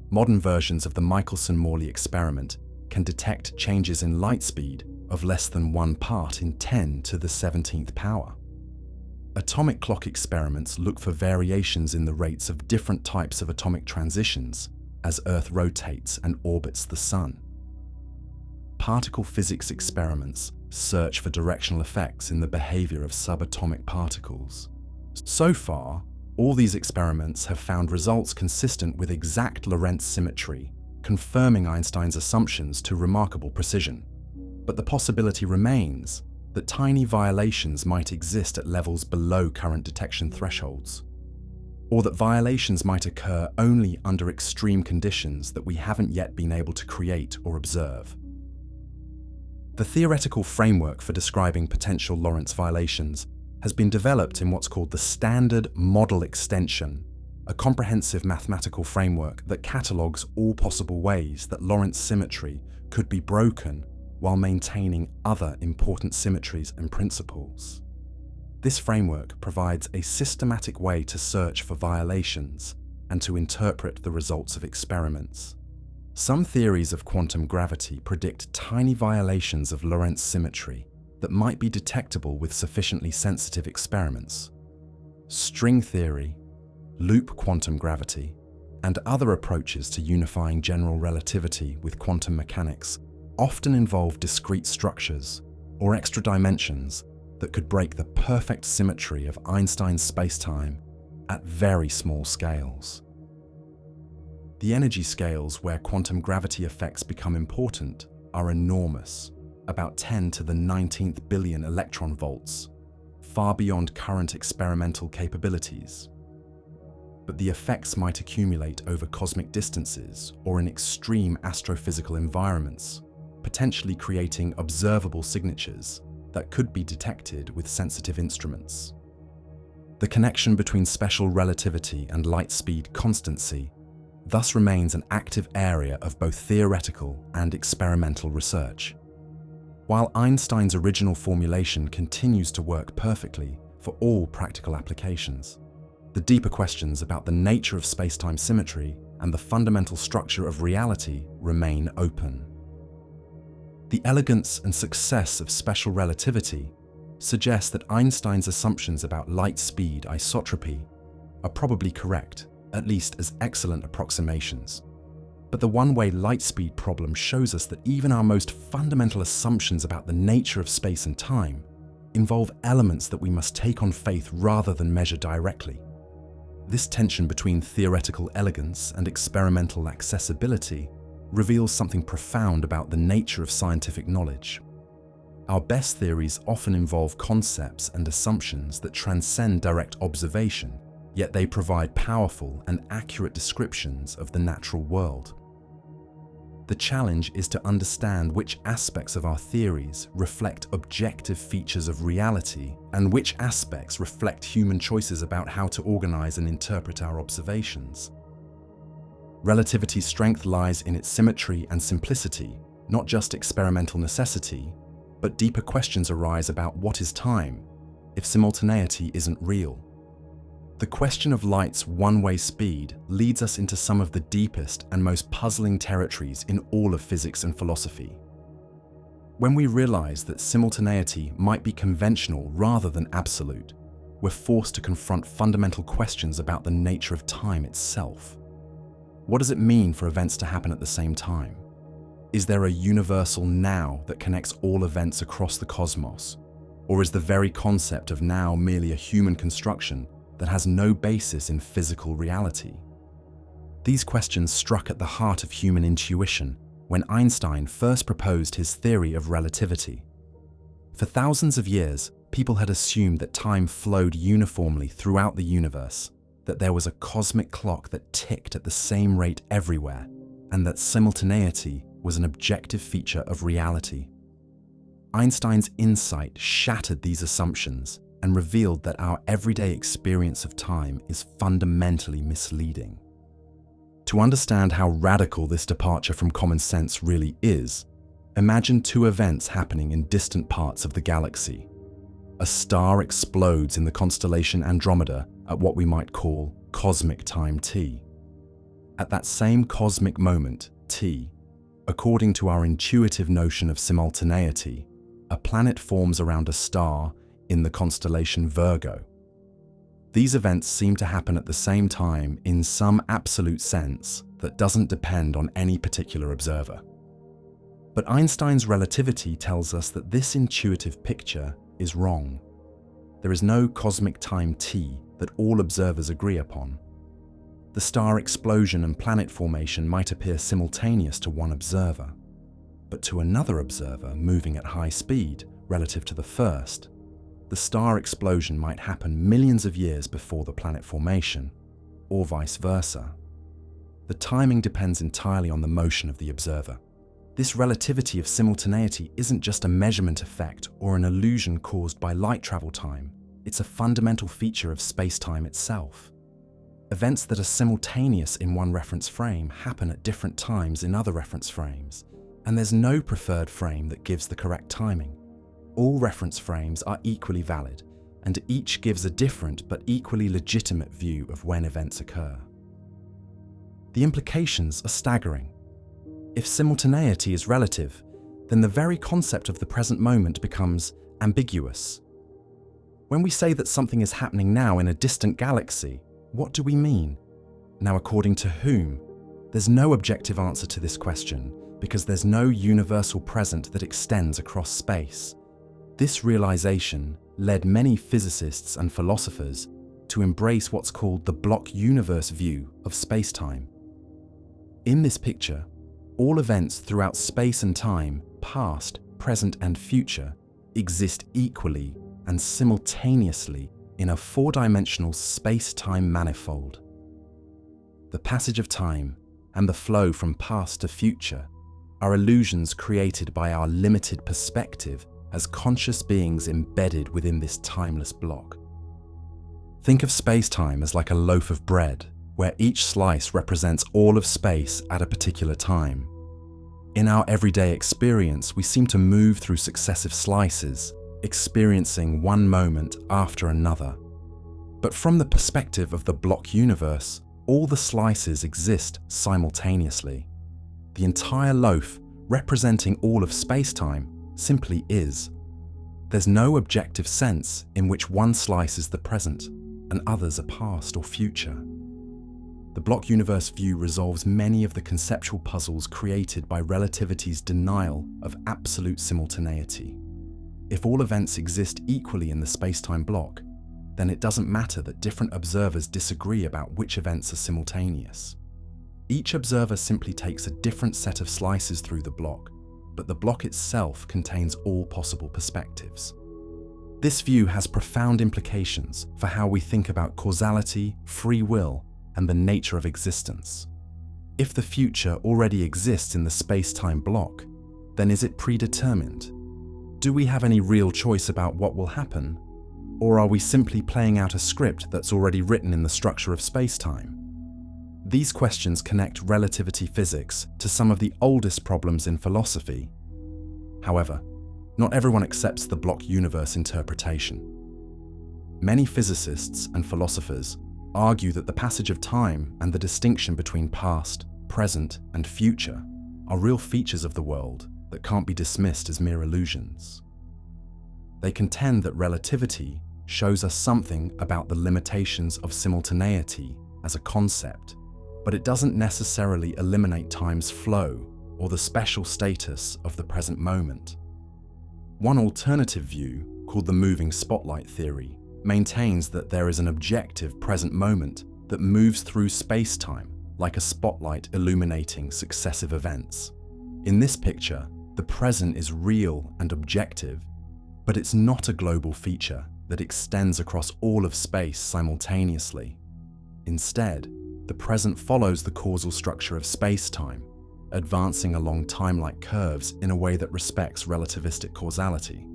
Modern versions of the Michelson-Morley experiment can detect changes in light speed of less than 1 part in 10 to the 17th power. Atomic clock experiments look for variations in the rates of different types of atomic transitions as Earth rotates and orbits the Sun. Particle physics experiments search for directional effects in the behavior of subatomic particles. So far, all these experiments have found results consistent with exact Lorentz symmetry, confirming Einstein's assumptions to remarkable precision. But the possibility remains that tiny violations might exist at levels below current detection thresholds, or that violations might occur only under extreme conditions that we haven't yet been able to create or observe. The theoretical framework for describing potential Lorentz violations has been developed in what's called the Standard Model Extension, a comprehensive mathematical framework that catalogues all possible ways that Lorentz symmetry could be broken while maintaining other important symmetries and principles. This framework provides a systematic way to search for violations and to interpret the results of experiments. Some theories of quantum gravity predict tiny violations of Lorentz symmetry that might be detectable with sufficiently sensitive experiments. String theory, loop quantum gravity, and other approaches to unifying general relativity with quantum mechanics often involve discrete structures or extra dimensions that could break the perfect symmetry of Einstein's spacetime at very small scales. The energy scales where quantum gravity effects become important are enormous, about 10 to the 19th billion electron volts, far beyond current experimental capabilities. But the effects might accumulate over cosmic distances or in extreme astrophysical environments, potentially creating observable signatures that could be detected with sensitive instruments. The connection between special relativity and light speed constancy thus remains an active area of both theoretical and experimental research. While Einstein's original formulation continues to work perfectly for all practical applications, the deeper questions about the nature of spacetime symmetry and the fundamental structure of reality remain open. The elegance and success of special relativity suggests that Einstein's assumptions about light speed isotropy are probably correct, at least as excellent approximations. But the one-way light speed problem shows us that even our most fundamental assumptions about the nature of space and time involve elements that we must take on faith rather than measure directly. This tension between theoretical elegance and experimental accessibility reveals something profound about the nature of scientific knowledge. Our best theories often involve concepts and assumptions that transcend direct observation, yet they provide powerful and accurate descriptions of the natural world. The challenge is to understand which aspects of our theories reflect objective features of reality and which aspects reflect human choices about how to organize and interpret our observations. Relativity's strength lies in its symmetry and simplicity, not just experimental necessity, but deeper questions arise about what is time if simultaneity isn't real. The question of light's one-way speed leads us into some of the deepest and most puzzling territories in all of physics and philosophy. When we realize that simultaneity might be conventional rather than absolute, we're forced to confront fundamental questions about the nature of time itself. What does it mean for events to happen at the same time? Is there a universal now that connects all events across the cosmos? Or is the very concept of now merely a human construction that has no basis in physical reality? These questions struck at the heart of human intuition when Einstein first proposed his theory of relativity. For thousands of years, people had assumed that time flowed uniformly throughout the universe, that there was a cosmic clock that ticked at the same rate everywhere, and that simultaneity was an objective feature of reality. Einstein's insight shattered these assumptions and revealed that our everyday experience of time is fundamentally misleading. To understand how radical this departure from common sense really is, imagine two events happening in distant parts of the galaxy. A star explodes in the constellation Andromeda at what we might call cosmic time t. At that same cosmic moment, t, according to our intuitive notion of simultaneity, a planet forms around a star in the constellation Virgo, These events seem to happen at the same time in some absolute sense that doesn't depend on any particular observer. But Einstein's relativity tells us that this intuitive picture is wrong. There is no cosmic time t that all observers agree upon. The star explosion and planet formation might appear simultaneous to one observer, but to another observer moving at high speed relative to the first, the star explosion might happen millions of years before the planet formation, or vice versa. The timing depends entirely on the motion of the observer. This relativity of simultaneity isn't just a measurement effect or an illusion caused by light travel time. It's a fundamental feature of space-time itself. Events that are simultaneous in one reference frame happen at different times in other reference frames, and there's no preferred frame that gives the correct timing. All reference frames are equally valid, and each gives a different but equally legitimate view of when events occur. The implications are staggering. If simultaneity is relative, then the very concept of the present moment becomes ambiguous. When we say that something is happening now in a distant galaxy, what do we mean? Now, according to whom? There's no objective answer to this question because there's no universal present that extends across space. This realization led many physicists and philosophers to embrace what's called the block universe view of space-time. In this picture, all events throughout space and time, past, present, and future, exist equally and simultaneously in a four-dimensional space-time manifold. The passage of time and the flow from past to future are illusions created by our limited perspective as conscious beings embedded within this timeless block. Think of space-time as like a loaf of bread, where each slice represents all of space at a particular time. In our everyday experience, we seem to move through successive slices, experiencing one moment after another. But from the perspective of the block universe, all the slices exist simultaneously. The entire loaf, representing all of space-time, simply is. There's no objective sense in which one slice is the present and others are past or future. The block universe view resolves many of the conceptual puzzles created by relativity's denial of absolute simultaneity. If all events exist equally in the space-time block, then it doesn't matter that different observers disagree about which events are simultaneous. Each observer simply takes a different set of slices through the block, but the block itself contains all possible perspectives. This view has profound implications for how we think about causality, free will, and the nature of existence. If the future already exists in the space-time block, then is it predetermined? Do we have any real choice about what will happen? Or are we simply playing out a script that's already written in the structure of space-time? These questions connect relativity physics to some of the oldest problems in philosophy. However, not everyone accepts the block universe interpretation. Many physicists and philosophers argue that the passage of time and the distinction between past, present, and future are real features of the world that can't be dismissed as mere illusions. They contend that relativity shows us something about the limitations of simultaneity as a concept, but it doesn't necessarily eliminate time's flow or the special status of the present moment. One alternative view, called the moving spotlight theory, maintains that there is an objective present moment that moves through space-time like a spotlight illuminating successive events. In this picture, the present is real and objective, but it's not a global feature that extends across all of space simultaneously. Instead, the present follows the causal structure of space-time, advancing along time-like curves in a way that respects relativistic causality.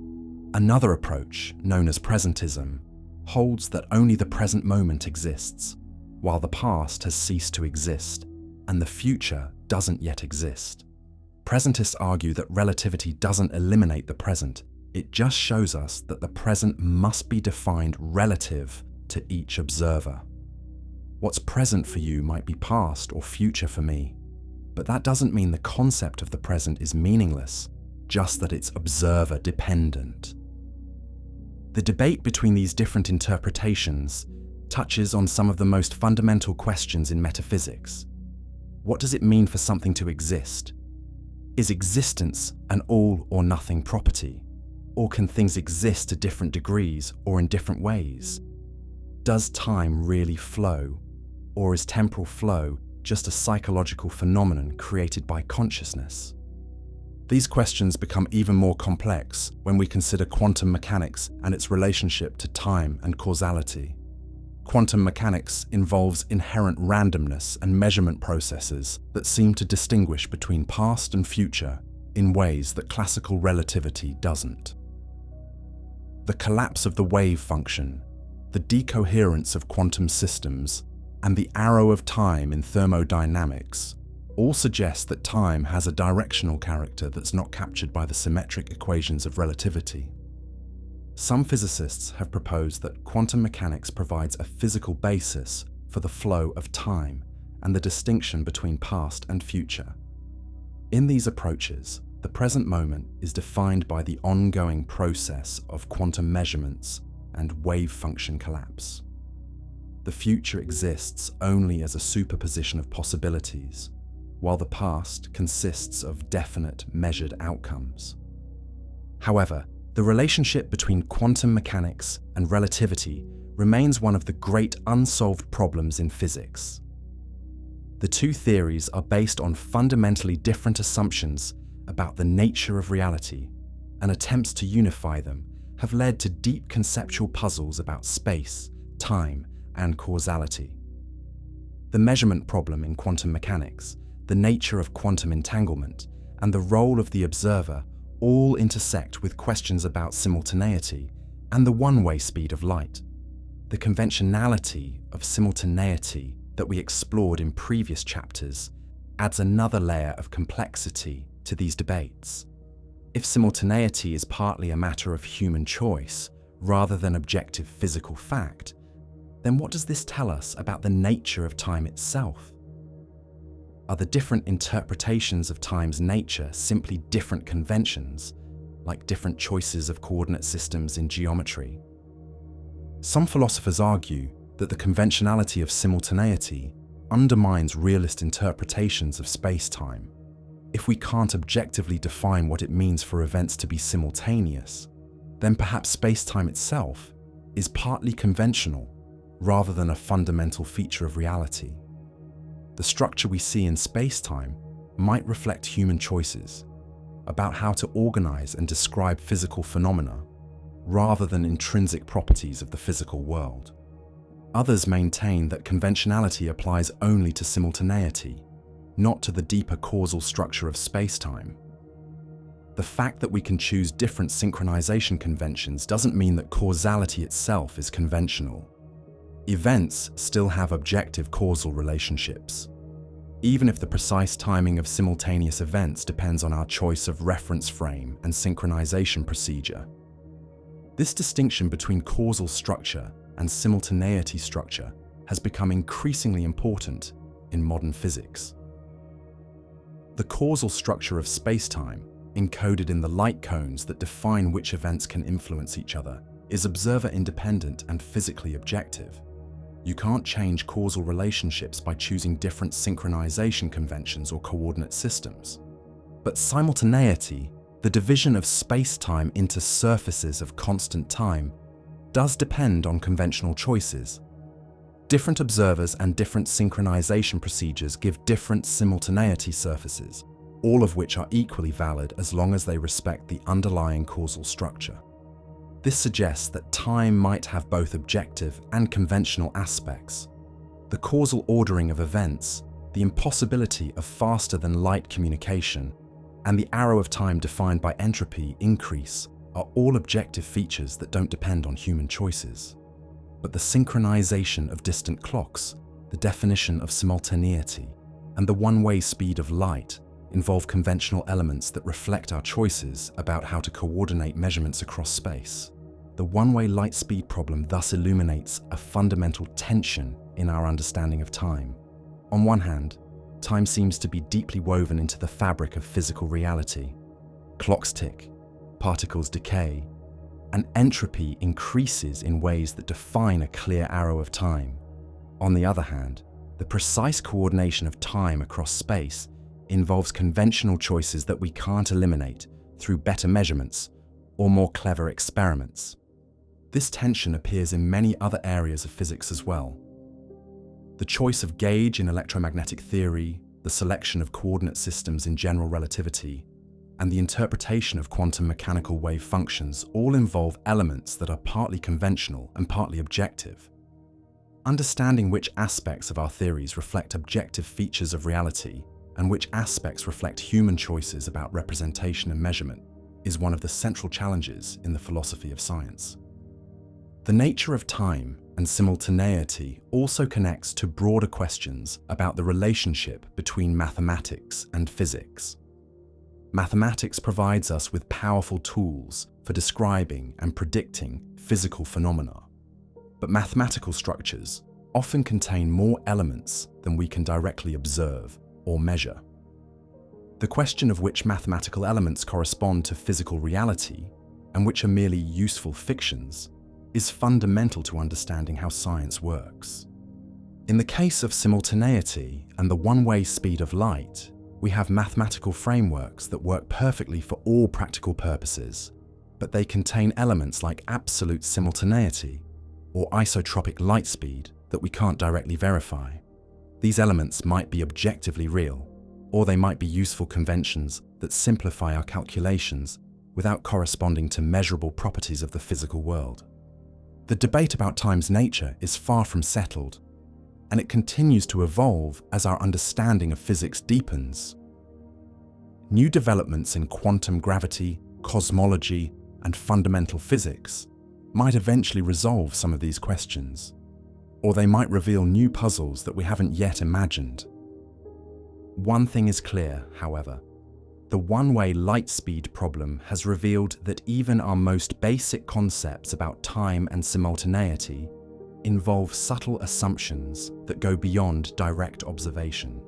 Another approach, known as presentism, holds that only the present moment exists, while the past has ceased to exist, and the future doesn't yet exist. Presentists argue that relativity doesn't eliminate the present, it just shows us that the present must be defined relative to each observer. What's present for you might be past or future for me, but that doesn't mean the concept of the present is meaningless, just that it's observer dependent. The debate between these different interpretations touches on some of the most fundamental questions in metaphysics. What does it mean for something to exist? Is existence an all or nothing property? Or can things exist to different degrees or in different ways? Does time really flow? Or is temporal flow just a psychological phenomenon created by consciousness? These questions become even more complex when we consider quantum mechanics and its relationship to time and causality. Quantum mechanics involves inherent randomness and measurement processes that seem to distinguish between past and future in ways that classical relativity doesn't. The collapse of the wave function, the decoherence of quantum systems, and the arrow of time in thermodynamics all suggest that time has a directional character that's not captured by the symmetric equations of relativity. Some physicists have proposed that quantum mechanics provides a physical basis for the flow of time and the distinction between past and future. In these approaches, the present moment is defined by the ongoing process of quantum measurements and wave function collapse. The future exists only as a superposition of possibilities, while the past consists of definite, measured outcomes. However, the relationship between quantum mechanics and relativity remains one of the great unsolved problems in physics. The two theories are based on fundamentally different assumptions about the nature of reality, and attempts to unify them have led to deep conceptual puzzles about space, time, and causality. The measurement problem in quantum mechanics, the nature of quantum entanglement, and the role of the observer all intersect with questions about simultaneity and the one-way speed of light. The conventionality of simultaneity that we explored in previous chapters adds another layer of complexity to these debates. If simultaneity is partly a matter of human choice rather than objective physical fact, then what does this tell us about the nature of time itself? Are the different interpretations of time's nature simply different conventions, like different choices of coordinate systems in geometry? Some philosophers argue that the conventionality of simultaneity undermines realist interpretations of space-time. If we can't objectively define what it means for events to be simultaneous, then perhaps space-time itself is partly conventional rather than a fundamental feature of reality. The structure we see in space-time might reflect human choices about how to organize and describe physical phenomena rather than intrinsic properties of the physical world. Others maintain that conventionality applies only to simultaneity, not to the deeper causal structure of space-time. The fact that we can choose different synchronization conventions doesn't mean that causality itself is conventional. Events still have objective causal relationships, even if the precise timing of simultaneous events depends on our choice of reference frame and synchronization procedure. This distinction between causal structure and simultaneity structure has become increasingly important in modern physics. The causal structure of space-time, encoded in the light cones that define which events can influence each other, is observer-independent and physically objective. You can't change causal relationships by choosing different synchronization conventions or coordinate systems. But simultaneity, the division of space-time into surfaces of constant time, does depend on conventional choices. Different observers and different synchronization procedures give different simultaneity surfaces, all of which are equally valid as long as they respect the underlying causal structure. This suggests that time might have both objective and conventional aspects. The causal ordering of events, the impossibility of faster-than-light communication, and the arrow of time defined by entropy increase are all objective features that don't depend on human choices. But the synchronization of distant clocks, the definition of simultaneity, and the one-way speed of light involve conventional elements that reflect our choices about how to coordinate measurements across space. The one-way light speed problem thus illuminates a fundamental tension in our understanding of time. On one hand, time seems to be deeply woven into the fabric of physical reality. Clocks tick, particles decay, and entropy increases in ways that define a clear arrow of time. On the other hand, the precise coordination of time across space involves conventional choices that we can't eliminate through better measurements or more clever experiments. This tension appears in many other areas of physics as well. The choice of gauge in electromagnetic theory, the selection of coordinate systems in general relativity, and the interpretation of quantum mechanical wave functions all involve elements that are partly conventional and partly objective. Understanding which aspects of our theories reflect objective features of reality and which aspects reflect human choices about representation and measurement is one of the central challenges in the philosophy of science. The nature of time and simultaneity also connects to broader questions about the relationship between mathematics and physics. Mathematics provides us with powerful tools for describing and predicting physical phenomena, but mathematical structures often contain more elements than we can directly observe or measure. The question of which mathematical elements correspond to physical reality and which are merely useful fictions is fundamental to understanding how science works. In the case of simultaneity and the one-way speed of light, we have mathematical frameworks that work perfectly for all practical purposes, but they contain elements like absolute simultaneity or isotropic light speed that we can't directly verify. These elements might be objectively real, or they might be useful conventions that simplify our calculations without corresponding to measurable properties of the physical world. The debate about time's nature is far from settled, and it continues to evolve as our understanding of physics deepens. New developments in quantum gravity, cosmology, and fundamental physics might eventually resolve some of these questions, or they might reveal new puzzles that we haven't yet imagined. One thing is clear, however. The one-way light speed problem has revealed that even our most basic concepts about time and simultaneity involve subtle assumptions that go beyond direct observation.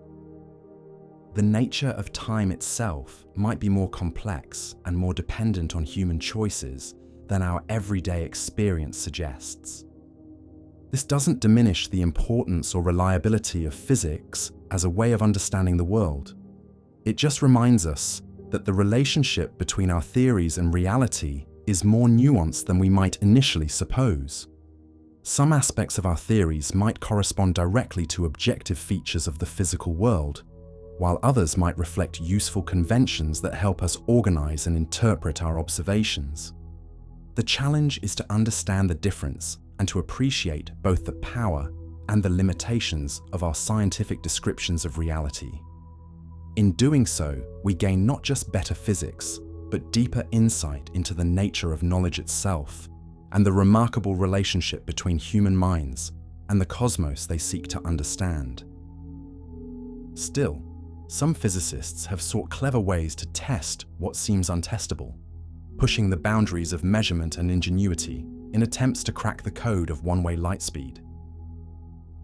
The nature of time itself might be more complex and more dependent on human choices than our everyday experience suggests. This doesn't diminish the importance or reliability of physics as a way of understanding the world. It just reminds us that the relationship between our theories and reality is more nuanced than we might initially suppose. Some aspects of our theories might correspond directly to objective features of the physical world, while others might reflect useful conventions that help us organize and interpret our observations. The challenge is to understand the difference and to appreciate both the power and the limitations of our scientific descriptions of reality. In doing so, we gain not just better physics, but deeper insight into the nature of knowledge itself and the remarkable relationship between human minds and the cosmos they seek to understand. Still, some physicists have sought clever ways to test what seems untestable, pushing the boundaries of measurement and ingenuity in attempts to crack the code of one-way light speed.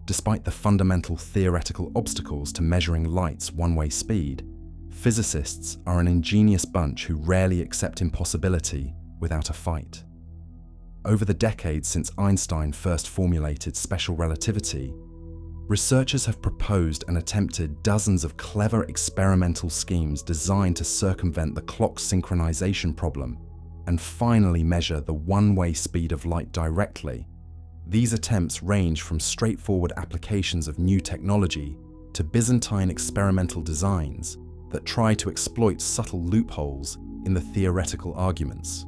Despite the fundamental theoretical obstacles to measuring light's one-way speed, physicists are an ingenious bunch who rarely accept impossibility without a fight. Over the decades since Einstein first formulated special relativity, researchers have proposed and attempted dozens of clever experimental schemes designed to circumvent the clock synchronization problem and finally measure the one-way speed of light directly. These attempts range from straightforward applications of new technology to Byzantine experimental designs that try to exploit subtle loopholes in the theoretical arguments.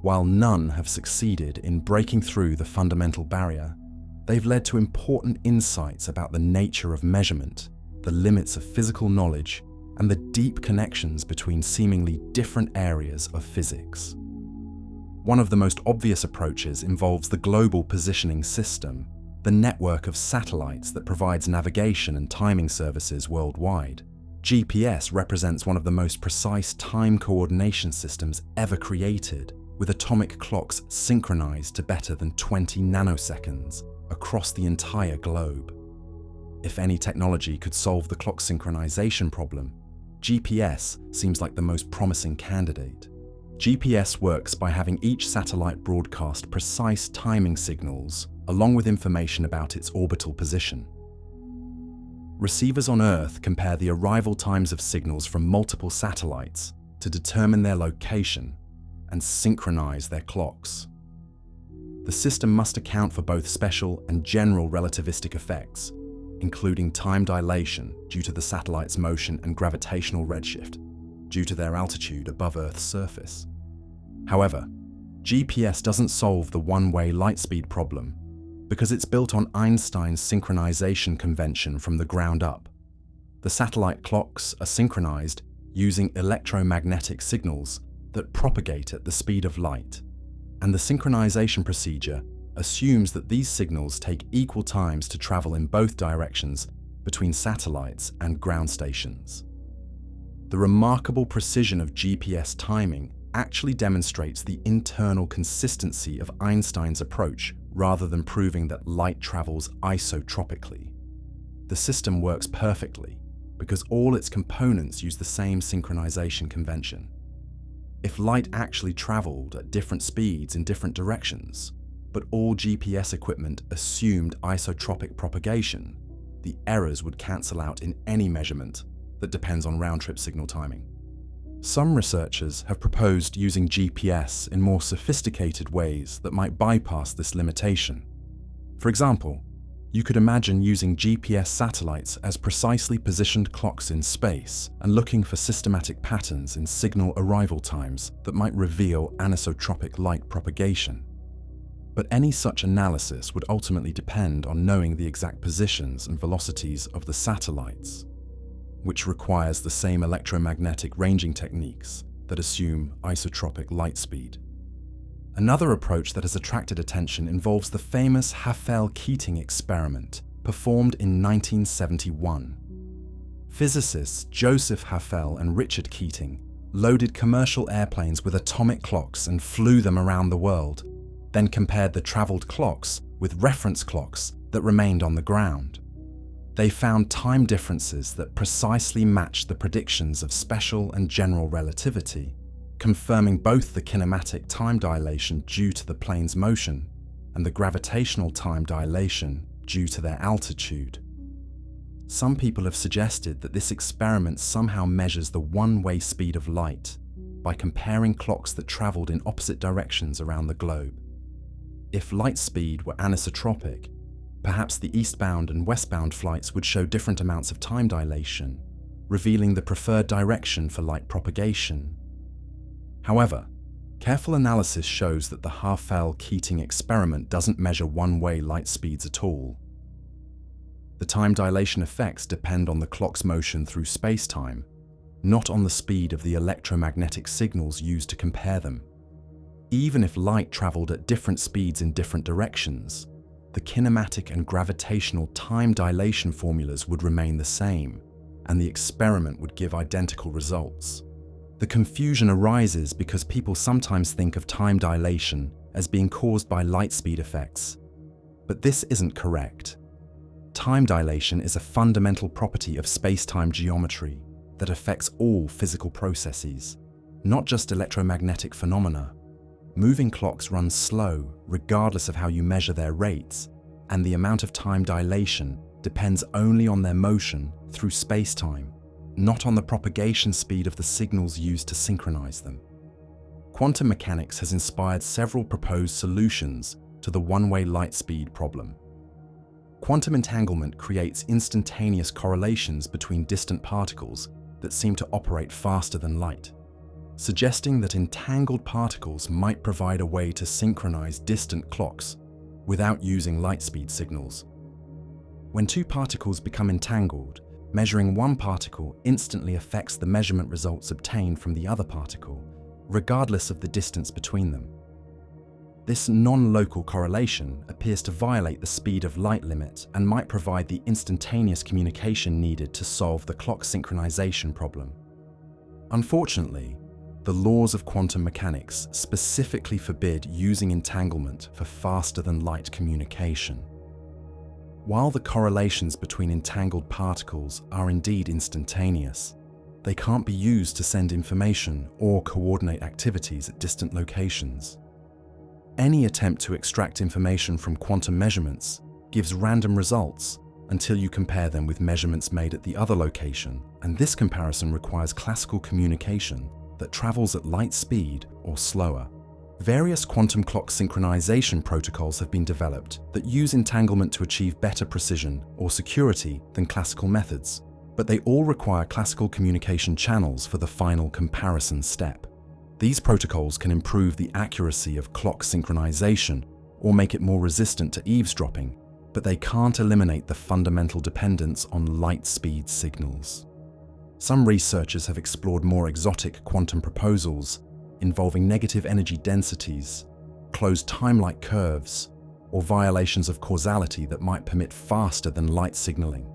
While none have succeeded in breaking through the fundamental barrier, they've led to important insights about the nature of measurement, the limits of physical knowledge, and the deep connections between seemingly different areas of physics. One of the most obvious approaches involves the Global Positioning System, the network of satellites that provides navigation and timing services worldwide. GPS represents one of the most precise time coordination systems ever created, with atomic clocks synchronized to better than 20 nanoseconds across the entire globe. If any technology could solve the clock synchronization problem, GPS seems like the most promising candidate. GPS works by having each satellite broadcast precise timing signals along with information about its orbital position. Receivers on Earth compare the arrival times of signals from multiple satellites to determine their location and synchronize their clocks. The system must account for both special and general relativistic effects, including time dilation due to the satellite's motion and gravitational redshift due to their altitude above Earth's surface. However, GPS doesn't solve the one-way light speed problem because it's built on Einstein's synchronization convention from the ground up. The satellite clocks are synchronized using electromagnetic signals that propagate at the speed of light, and the synchronization procedure assumes that these signals take equal times to travel in both directions between satellites and ground stations. The remarkable precision of GPS timing actually demonstrates the internal consistency of Einstein's approach rather than proving that light travels isotropically. The system works perfectly because all its components use the same synchronization convention. If light actually traveled at different speeds in different directions, but all GPS equipment assumed isotropic propagation, the errors would cancel out in any measurement that depends on round-trip signal timing. Some researchers have proposed using GPS in more sophisticated ways that might bypass this limitation. For example, you could imagine using GPS satellites as precisely positioned clocks in space and looking for systematic patterns in signal arrival times that might reveal anisotropic light propagation. But any such analysis would ultimately depend on knowing the exact positions and velocities of the satellites, which requires the same electromagnetic ranging techniques that assume isotropic light speed. Another approach that has attracted attention involves the famous Haffel-Keating experiment performed in 1971. Physicists Joseph Haffel and Richard Keating loaded commercial airplanes with atomic clocks and flew them around the world, then compared the traveled clocks with reference clocks that remained on the ground. They found time differences that precisely matched the predictions of special and general relativity, confirming both the kinematic time dilation due to the plane's motion and the gravitational time dilation due to their altitude. Some people have suggested that this experiment somehow measures the one-way speed of light by comparing clocks that traveled in opposite directions around the globe. If light speed were anisotropic, perhaps the eastbound and westbound flights would show different amounts of time dilation, revealing the preferred direction for light propagation. However, careful analysis shows that the Haffel-Keating experiment doesn't measure one-way light speeds at all. The time dilation effects depend on the clock's motion through space-time, not on the speed of the electromagnetic signals used to compare them. Even if light traveled at different speeds in different directions, the kinematic and gravitational time dilation formulas would remain the same, and the experiment would give identical results. The confusion arises because people sometimes think of time dilation as being caused by light speed effects, but this isn't correct. Time dilation is a fundamental property of space-time geometry that affects all physical processes, not just electromagnetic phenomena. Moving clocks run slow regardless of how you measure their rates, and the amount of time dilation depends only on their motion through space-time, not on the propagation speed of the signals used to synchronize them. Quantum mechanics has inspired several proposed solutions to the one-way light speed problem. Quantum entanglement creates instantaneous correlations between distant particles that seem to operate faster than light, suggesting that entangled particles might provide a way to synchronize distant clocks without using light speed signals. When two particles become entangled, measuring one particle instantly affects the measurement results obtained from the other particle, regardless of the distance between them. This non-local correlation appears to violate the speed of light limit and might provide the instantaneous communication needed to solve the clock synchronization problem. Unfortunately, the laws of quantum mechanics specifically forbid using entanglement for faster-than-light communication. While the correlations between entangled particles are indeed instantaneous, they can't be used to send information or coordinate activities at distant locations. Any attempt to extract information from quantum measurements gives random results until you compare them with measurements made at the other location, and this comparison requires classical communication that travels at light speed or slower. Various quantum clock synchronization protocols have been developed that use entanglement to achieve better precision or security than classical methods, but they all require classical communication channels for the final comparison step. These protocols can improve the accuracy of clock synchronization or make it more resistant to eavesdropping, but they can't eliminate the fundamental dependence on light speed signals. Some researchers have explored more exotic quantum proposals involving negative energy densities, closed time-like curves, or violations of causality that might permit faster than light signaling.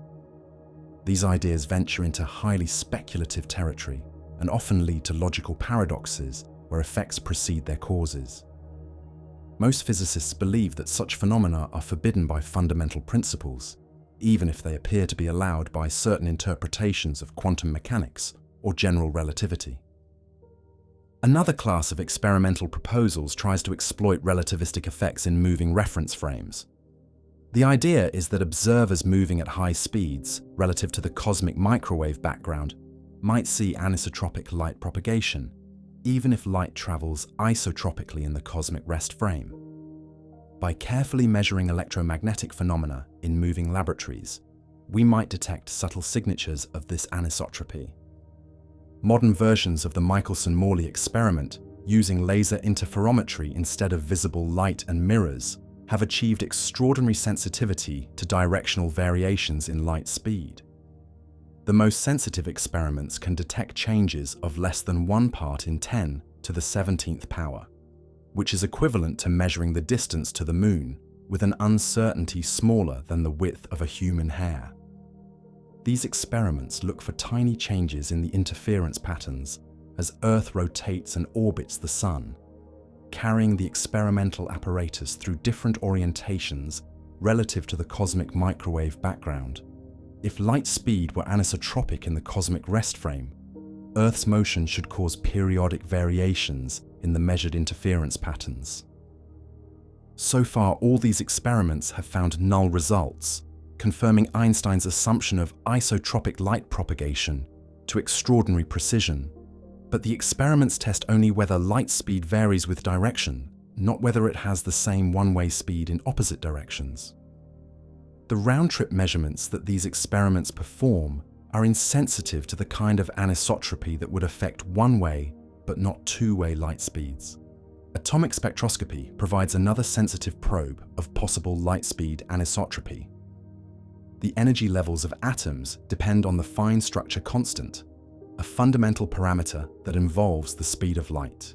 These ideas venture into highly speculative territory and often lead to logical paradoxes where effects precede their causes. Most physicists believe that such phenomena are forbidden by fundamental principles, even if they appear to be allowed by certain interpretations of quantum mechanics or general relativity. Another class of experimental proposals tries to exploit relativistic effects in moving reference frames. The idea is that observers moving at high speeds relative to the cosmic microwave background might see anisotropic light propagation, even if light travels isotropically in the cosmic rest frame. By carefully measuring electromagnetic phenomena in moving laboratories, we might detect subtle signatures of this anisotropy. Modern versions of the Michelson-Morley experiment, using laser interferometry instead of visible light and mirrors, have achieved extraordinary sensitivity to directional variations in light speed. The most sensitive experiments can detect changes of less than 1 part in 10 to the 17th power, which is equivalent to measuring the distance to the Moon with an uncertainty smaller than the width of a human hair. These experiments look for tiny changes in the interference patterns as Earth rotates and orbits the Sun, carrying the experimental apparatus through different orientations relative to the cosmic microwave background. If light speed were anisotropic in the cosmic rest frame, Earth's motion should cause periodic variations in the measured interference patterns. So far, all these experiments have found null results, confirming Einstein's assumption of isotropic light propagation to extraordinary precision. But the experiments test only whether light speed varies with direction, not whether it has the same one-way speed in opposite directions. The round-trip measurements that these experiments perform are insensitive to the kind of anisotropy that would affect one-way but not two-way light speeds. Atomic spectroscopy provides another sensitive probe of possible light speed anisotropy. The energy levels of atoms depend on the fine structure constant, a fundamental parameter that involves the speed of light.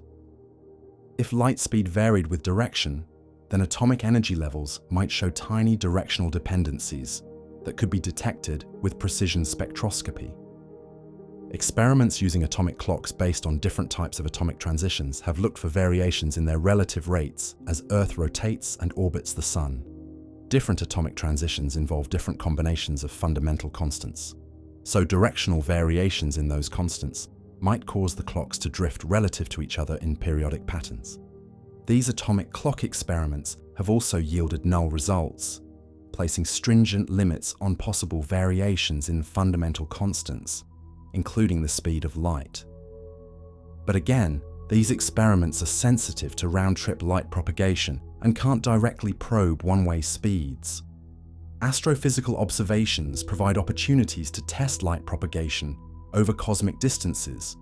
If light speed varied with direction, then atomic energy levels might show tiny directional dependencies that could be detected with precision spectroscopy. Experiments using atomic clocks based on different types of atomic transitions have looked for variations in their relative rates as Earth rotates and orbits the Sun. Different atomic transitions involve different combinations of fundamental constants, so directional variations in those constants might cause the clocks to drift relative to each other in periodic patterns. These atomic clock experiments have also yielded null results, placing stringent limits on possible variations in fundamental constants, including the speed of light. But again, these experiments are sensitive to round-trip light propagation and can't directly probe one-way speeds. Astrophysical observations provide opportunities to test light propagation over cosmic distances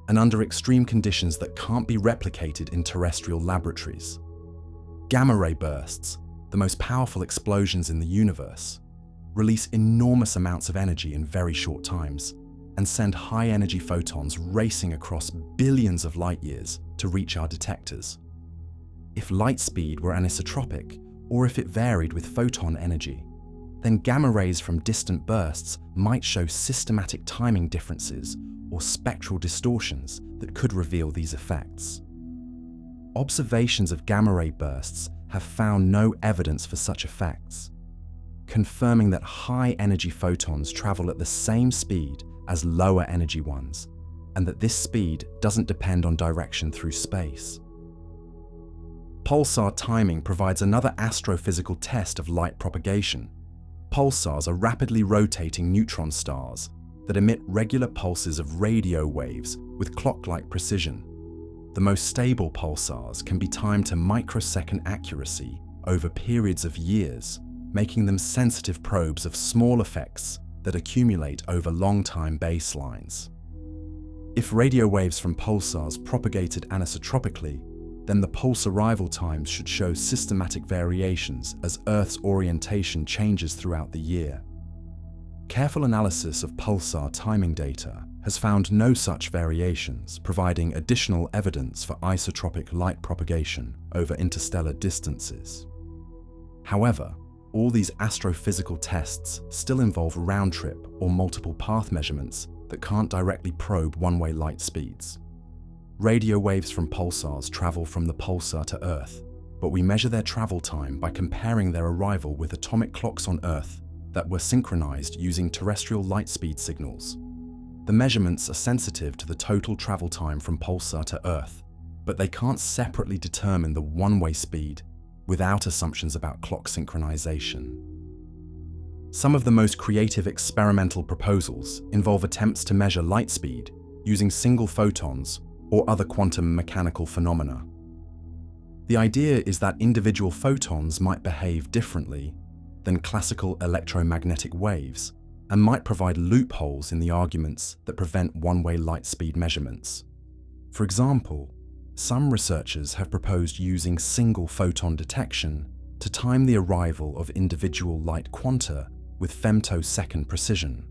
and under extreme conditions that can't be replicated in terrestrial laboratories. Gamma-ray bursts, the most powerful explosions in the universe, release enormous amounts of energy in very short times and send high-energy photons racing across billions of light-years to reach our detectors. If light speed were anisotropic, or if it varied with photon energy, then gamma rays from distant bursts might show systematic timing differences or spectral distortions that could reveal these effects. Observations of gamma ray bursts have found no evidence for such effects, confirming that high-energy photons travel at the same speed as lower energy ones, and that this speed doesn't depend on direction through space. Pulsar timing provides another astrophysical test of light propagation. Pulsars are rapidly rotating neutron stars that emit regular pulses of radio waves with clock-like precision. The most stable pulsars can be timed to microsecond accuracy over periods of years, making them sensitive probes of small effects that accumulate over long-time baselines. If radio waves from pulsars propagated anisotropically, then the pulse arrival times should show systematic variations as Earth's orientation changes throughout the year. Careful analysis of pulsar timing data has found no such variations, providing additional evidence for isotropic light propagation over interstellar distances. However, all these astrophysical tests still involve round-trip or multiple path measurements that can't directly probe one-way light speeds. Radio waves from pulsars travel from the pulsar to Earth, but we measure their travel time by comparing their arrival with atomic clocks on Earth that were synchronized using terrestrial light speed signals. The measurements are sensitive to the total travel time from pulsar to Earth, but they can't separately determine the one-way speed without assumptions about clock synchronization. Some of the most creative experimental proposals involve attempts to measure light speed using single photons or other quantum mechanical phenomena. The idea is that individual photons might behave differently than classical electromagnetic waves and might provide loopholes in the arguments that prevent one-way light speed measurements. For example, some researchers have proposed using single photon detection to time the arrival of individual light quanta with femtosecond precision.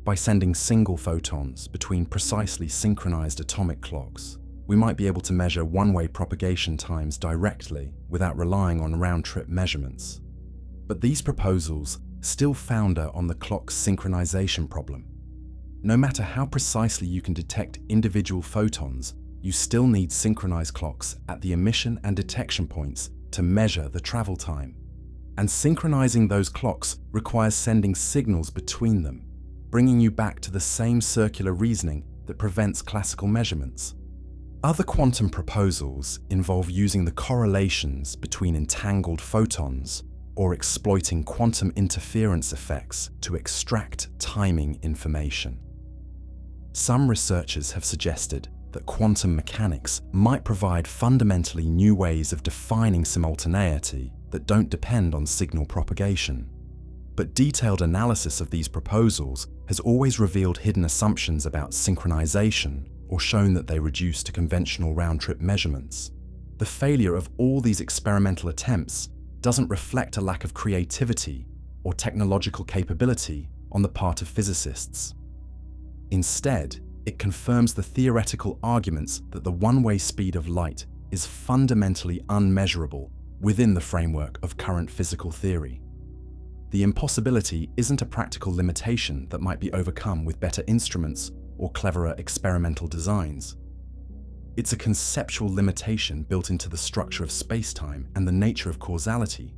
By sending single photons between precisely synchronized atomic clocks, we might be able to measure one-way propagation times directly without relying on round-trip measurements. But these proposals still founder on the clock's synchronization problem. No matter how precisely you can detect individual photons, you still need synchronized clocks at the emission and detection points to measure the travel time. And synchronizing those clocks requires sending signals between them, bringing you back to the same circular reasoning that prevents classical measurements. Other quantum proposals involve using the correlations between entangled photons or exploiting quantum interference effects to extract timing information. Some researchers have suggested that quantum mechanics might provide fundamentally new ways of defining simultaneity that don't depend on signal propagation. But detailed analysis of these proposals has always revealed hidden assumptions about synchronization or shown that they reduce to conventional round-trip measurements. The failure of all these experimental attempts doesn't reflect a lack of creativity or technological capability on the part of physicists. Instead, it confirms the theoretical arguments that the one-way speed of light is fundamentally unmeasurable within the framework of current physical theory. The impossibility isn't a practical limitation that might be overcome with better instruments or cleverer experimental designs. It's a conceptual limitation built into the structure of space-time and the nature of causality.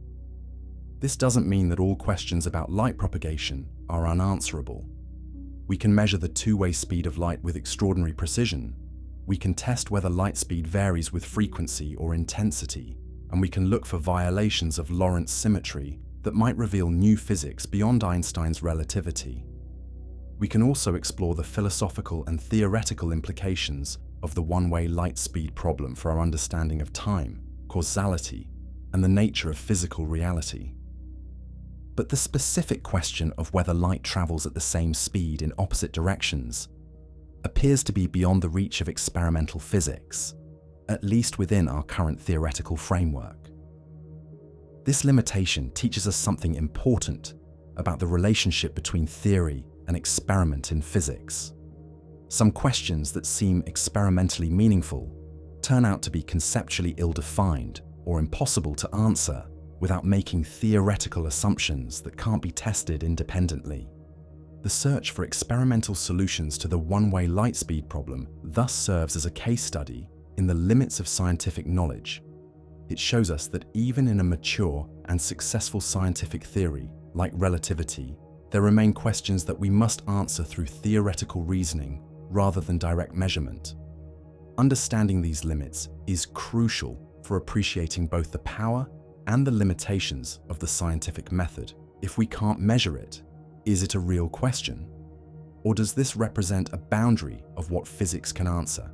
This doesn't mean that all questions about light propagation are unanswerable. We can measure the two-way speed of light with extraordinary precision. We can test whether light speed varies with frequency or intensity, and we can look for violations of Lorentz symmetry that might reveal new physics beyond Einstein's relativity. We can also explore the philosophical and theoretical implications of the one-way light speed problem for our understanding of time, causality, and the nature of physical reality. But the specific question of whether light travels at the same speed in opposite directions appears to be beyond the reach of experimental physics, at least within our current theoretical framework. This limitation teaches us something important about the relationship between theory and experiment in physics. Some questions that seem experimentally meaningful turn out to be conceptually ill-defined or impossible to answer without making theoretical assumptions that can't be tested independently. The search for experimental solutions to the one-way light speed problem thus serves as a case study in the limits of scientific knowledge. It shows us that even in a mature and successful scientific theory like relativity, there remain questions that we must answer through theoretical reasoning rather than direct measurement. Understanding these limits is crucial for appreciating both the power and the limitations of the scientific method. If we can't measure it, is it a real question? Or does this represent a boundary of what physics can answer,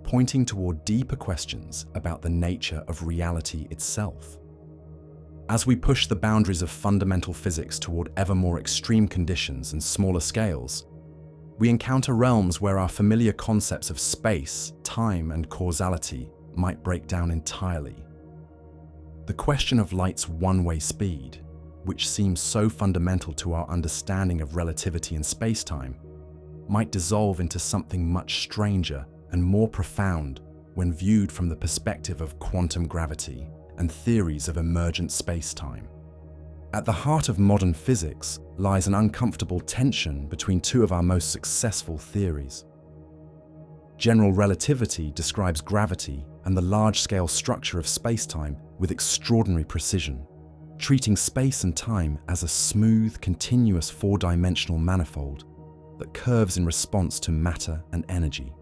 pointing toward deeper questions about the nature of reality itself? As we push the boundaries of fundamental physics toward ever more extreme conditions and smaller scales, we encounter realms where our familiar concepts of space, time, and causality might break down entirely. The question of light's one-way speed, which seems so fundamental to our understanding of relativity and space-time, might dissolve into something much stranger and more profound when viewed from the perspective of quantum gravity and theories of emergent space-time. At the heart of modern physics lies an uncomfortable tension between two of our most successful theories. General relativity describes gravity and the large-scale structure of space-time with extraordinary precision, treating space and time as a smooth, continuous four-dimensional manifold that curves in response to matter and energy.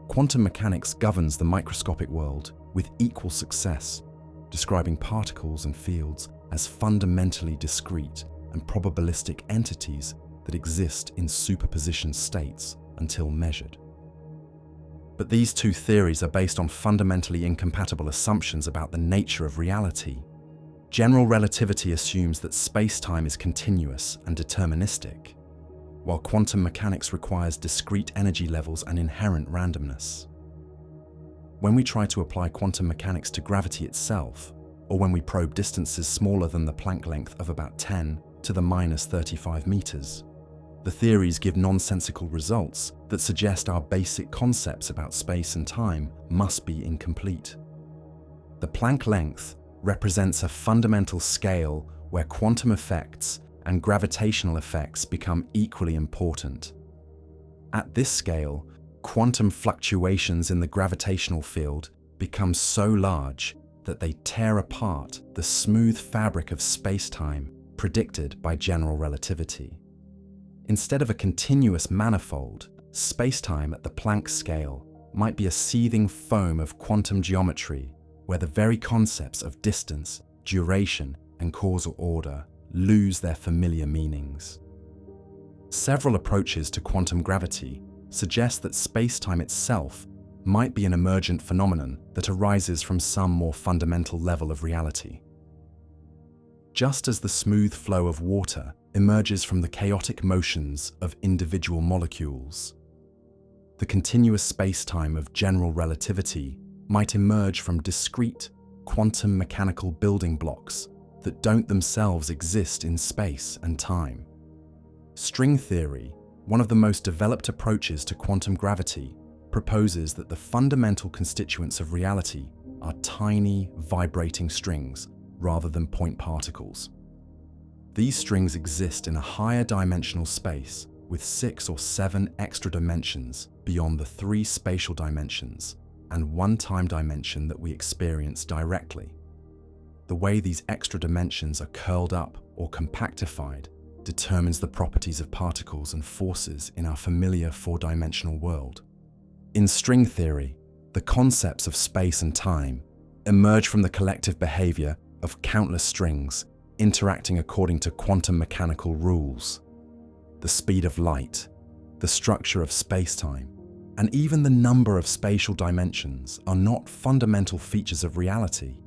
Quantum mechanics governs the microscopic world with equal success, describing particles and fields as fundamentally discrete and probabilistic entities that exist in superposition states until measured. But these two theories are based on fundamentally incompatible assumptions about the nature of reality. General relativity assumes that space-time is continuous and deterministic, while quantum mechanics requires discrete energy levels and inherent randomness. When we try to apply quantum mechanics to gravity itself, or when we probe distances smaller than the Planck length of about 10 to the minus 35 meters, the theories give nonsensical results that suggest our basic concepts about space and time must be incomplete. The Planck length represents a fundamental scale where quantum effects and gravitational effects become equally important. At this scale, quantum fluctuations in the gravitational field become so large that they tear apart the smooth fabric of space-time predicted by general relativity. Instead of a continuous manifold, space-time at the Planck scale might be a seething foam of quantum geometry where the very concepts of distance, duration, and causal order lose their familiar meanings. Several approaches to quantum gravity suggest that space-time itself might be an emergent phenomenon that arises from some more fundamental level of reality. Just as the smooth flow of water emerges from the chaotic motions of individual molecules, the continuous space-time of general relativity might emerge from discrete quantum mechanical building blocks that don't themselves exist in space and time. String theory, one of the most developed approaches to quantum gravity, proposes that the fundamental constituents of reality are tiny, vibrating strings rather than point particles. These strings exist in a higher dimensional space with 6 or 7 extra dimensions beyond the 3 spatial dimensions and 1 time dimension that we experience directly. The way these extra dimensions are curled up or compactified determines the properties of particles and forces in our familiar 4-dimensional world. In string theory, the concepts of space and time emerge from the collective behavior of countless strings interacting according to quantum mechanical rules. The speed of light, the structure of space-time, and even the number of spatial dimensions are not fundamental features of reality,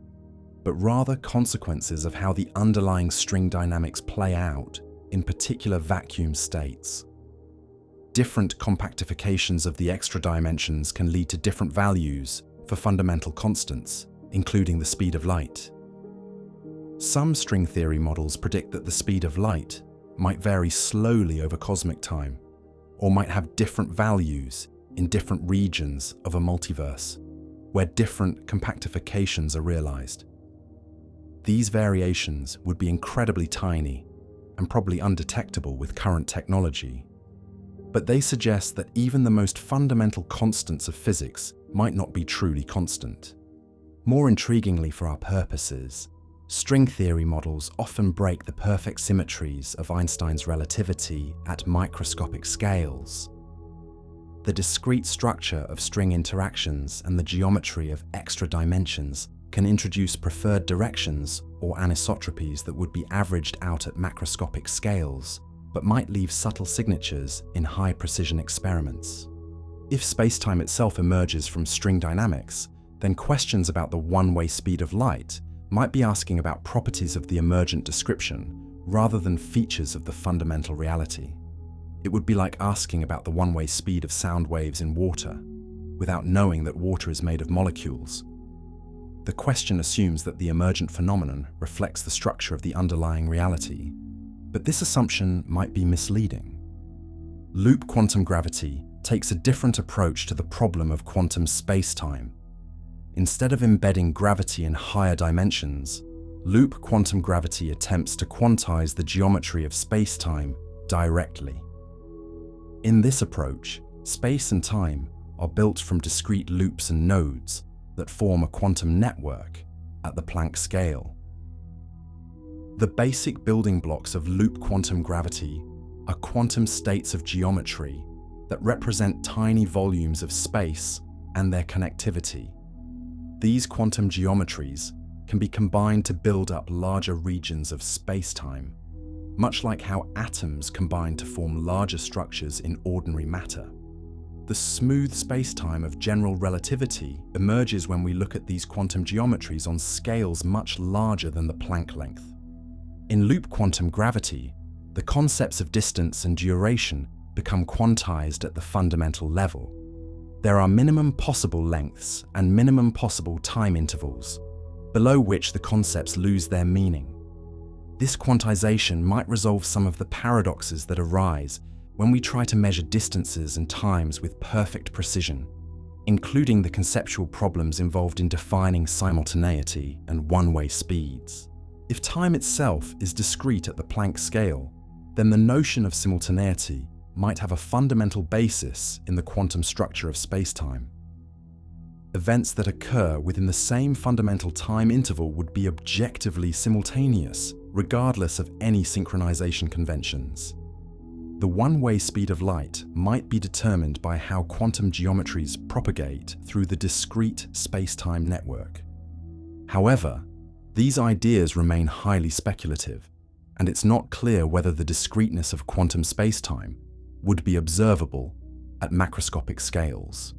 but rather consequences of how the underlying string dynamics play out in particular vacuum states. Different compactifications of the extra dimensions can lead to different values for fundamental constants, including the speed of light. Some string theory models predict that the speed of light might vary slowly over cosmic time, or might have different values in different regions of a multiverse, where different compactifications are realized. These variations would be incredibly tiny and probably undetectable with current technology, but they suggest that even the most fundamental constants of physics might not be truly constant. More intriguingly for our purposes, String theory models often break the perfect symmetries of Einstein's relativity at microscopic scales. The discrete structure of string interactions and the geometry of extra dimensions can introduce preferred directions or anisotropies that would be averaged out at macroscopic scales, but might leave subtle signatures in high-precision experiments. If spacetime itself emerges from string dynamics, then questions about the one-way speed of light might be asking about properties of the emergent description rather than features of the fundamental reality. It would be like asking about the one-way speed of sound waves in water, without knowing that water is made of molecules. The question assumes that the emergent phenomenon reflects the structure of the underlying reality, but this assumption might be misleading. Loop quantum gravity takes a different approach to the problem of quantum space-time. Instead of embedding gravity in higher dimensions, loop quantum gravity attempts to quantize the geometry of space-time directly. In this approach, space and time are built from discrete loops and nodes that form a quantum network at the Planck scale. The basic building blocks of loop quantum gravity are quantum states of geometry that represent tiny volumes of space and their connectivity. These quantum geometries can be combined to build up larger regions of space-time, much like how atoms combine to form larger structures in ordinary matter. The smooth space-time of general relativity emerges when we look at these quantum geometries on scales much larger than the Planck length. In loop quantum gravity, the concepts of distance and duration become quantized at the fundamental level. There are minimum possible lengths and minimum possible time intervals, below which the concepts lose their meaning. This quantization might resolve some of the paradoxes that arise when we try to measure distances and times with perfect precision, including the conceptual problems involved in defining simultaneity and one-way speeds. If time itself is discrete at the Planck scale, then the notion of simultaneity might have a fundamental basis in the quantum structure of spacetime. Events that occur within the same fundamental time interval would be objectively simultaneous, regardless of any synchronization conventions. The one-way speed of light might be determined by how quantum geometries propagate through the discrete spacetime network. However, these ideas remain highly speculative, and it's not clear whether the discreteness of quantum spacetime would be observable at macroscopic scales.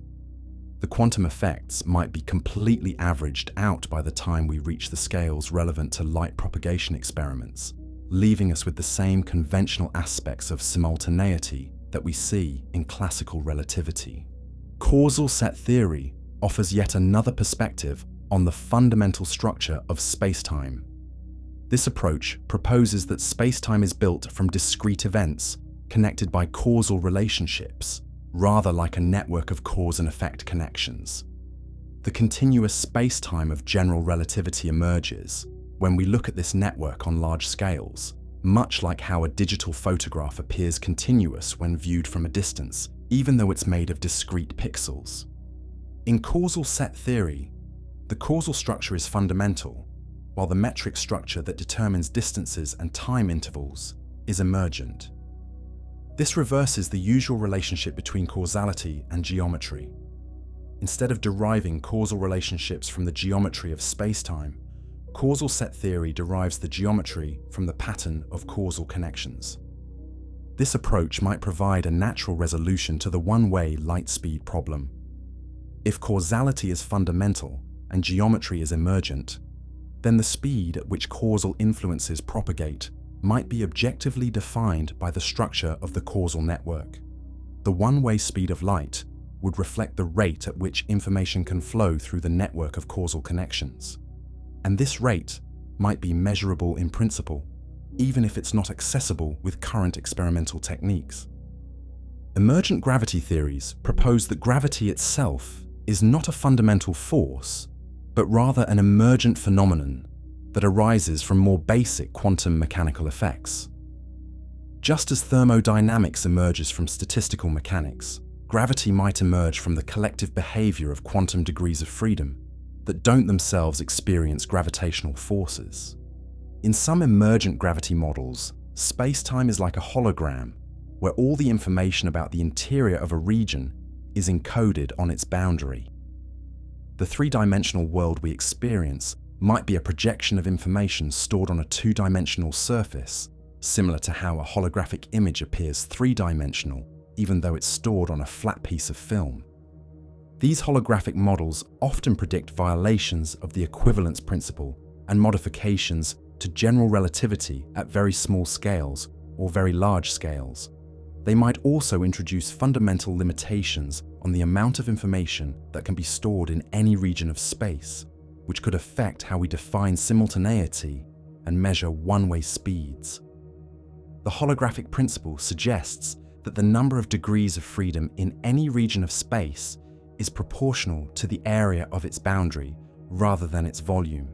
The quantum effects might be completely averaged out by the time we reach the scales relevant to light propagation experiments, leaving us with the same conventional aspects of simultaneity that we see in classical relativity. Causal set theory offers yet another perspective on the fundamental structure of spacetime. This approach proposes that spacetime is built from discrete events connected by causal relationships, rather like a network of cause and effect connections. The continuous spacetime of general relativity emerges when we look at this network on large scales, much like how a digital photograph appears continuous when viewed from a distance, even though it's made of discrete pixels. In causal set theory, the causal structure is fundamental, while the metric structure that determines distances and time intervals is emergent. This reverses the usual relationship between causality and geometry. Instead of deriving causal relationships from the geometry of spacetime, causal set theory derives the geometry from the pattern of causal connections. This approach might provide a natural resolution to the one-way light speed problem. If causality is fundamental and geometry is emergent, then the speed at which causal influences propagate might be objectively defined by the structure of the causal network. The one-way speed of light would reflect the rate at which information can flow through the network of causal connections. And this rate might be measurable in principle, even if it's not accessible with current experimental techniques. Emergent gravity theories propose that gravity itself is not a fundamental force, but rather an emergent phenomenon that arises from more basic quantum mechanical effects. Just as thermodynamics emerges from statistical mechanics, gravity might emerge from the collective behavior of quantum degrees of freedom that don't themselves experience gravitational forces. In some emergent gravity models, space-time is like a hologram, where all the information about the interior of a region is encoded on its boundary. The three-dimensional world we experience might be a projection of information stored on a two-dimensional surface, similar to how a holographic image appears three-dimensional, even though it's stored on a flat piece of film. These holographic models often predict violations of the equivalence principle and modifications to general relativity at very small scales or very large scales. They might also introduce fundamental limitations on the amount of information that can be stored in any region of space, which could affect how we define simultaneity and measure one-way speeds. The holographic principle suggests that the number of degrees of freedom in any region of space is proportional to the area of its boundary rather than its volume.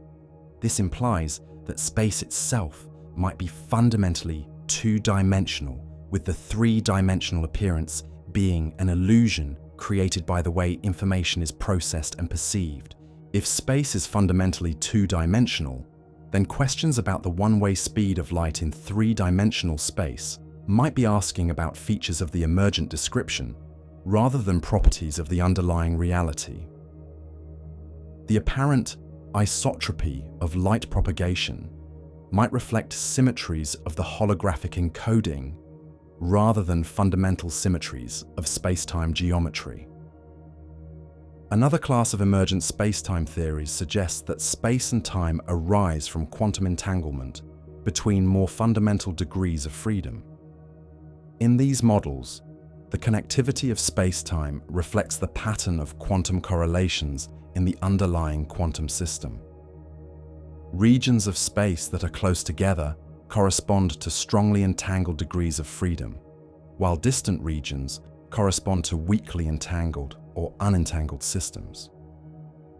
This implies that space itself might be fundamentally two-dimensional, with the three-dimensional appearance being an illusion created by the way information is processed and perceived. If space is fundamentally two-dimensional, then questions about the one-way speed of light in three-dimensional space might be asking about features of the emergent description rather than properties of the underlying reality. The apparent isotropy of light propagation might reflect symmetries of the holographic encoding rather than fundamental symmetries of space-time geometry. Another class of emergent space-time theories suggests that space and time arise from quantum entanglement between more fundamental degrees of freedom. In these models, the connectivity of space-time reflects the pattern of quantum correlations in the underlying quantum system. Regions of space that are close together correspond to strongly entangled degrees of freedom, while distant regions correspond to weakly entangled or unentangled systems.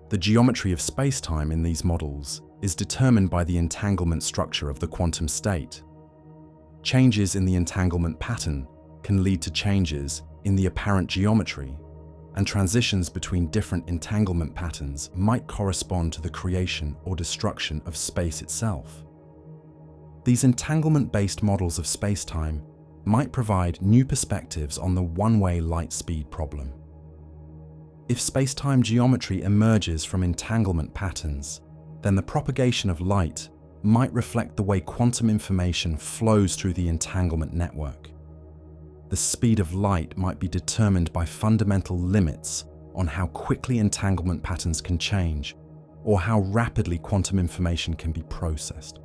The geometry of space-time in these models is determined by the entanglement structure of the quantum state. Changes in the entanglement pattern can lead to changes in the apparent geometry, and transitions between different entanglement patterns might correspond to the creation or destruction of space itself. These entanglement-based models of space-time might provide new perspectives on the one-way light speed problem. If space-time geometry emerges from entanglement patterns, then the propagation of light might reflect the way quantum information flows through the entanglement network. The speed of light might be determined by fundamental limits on how quickly entanglement patterns can change or how rapidly quantum information can be processed.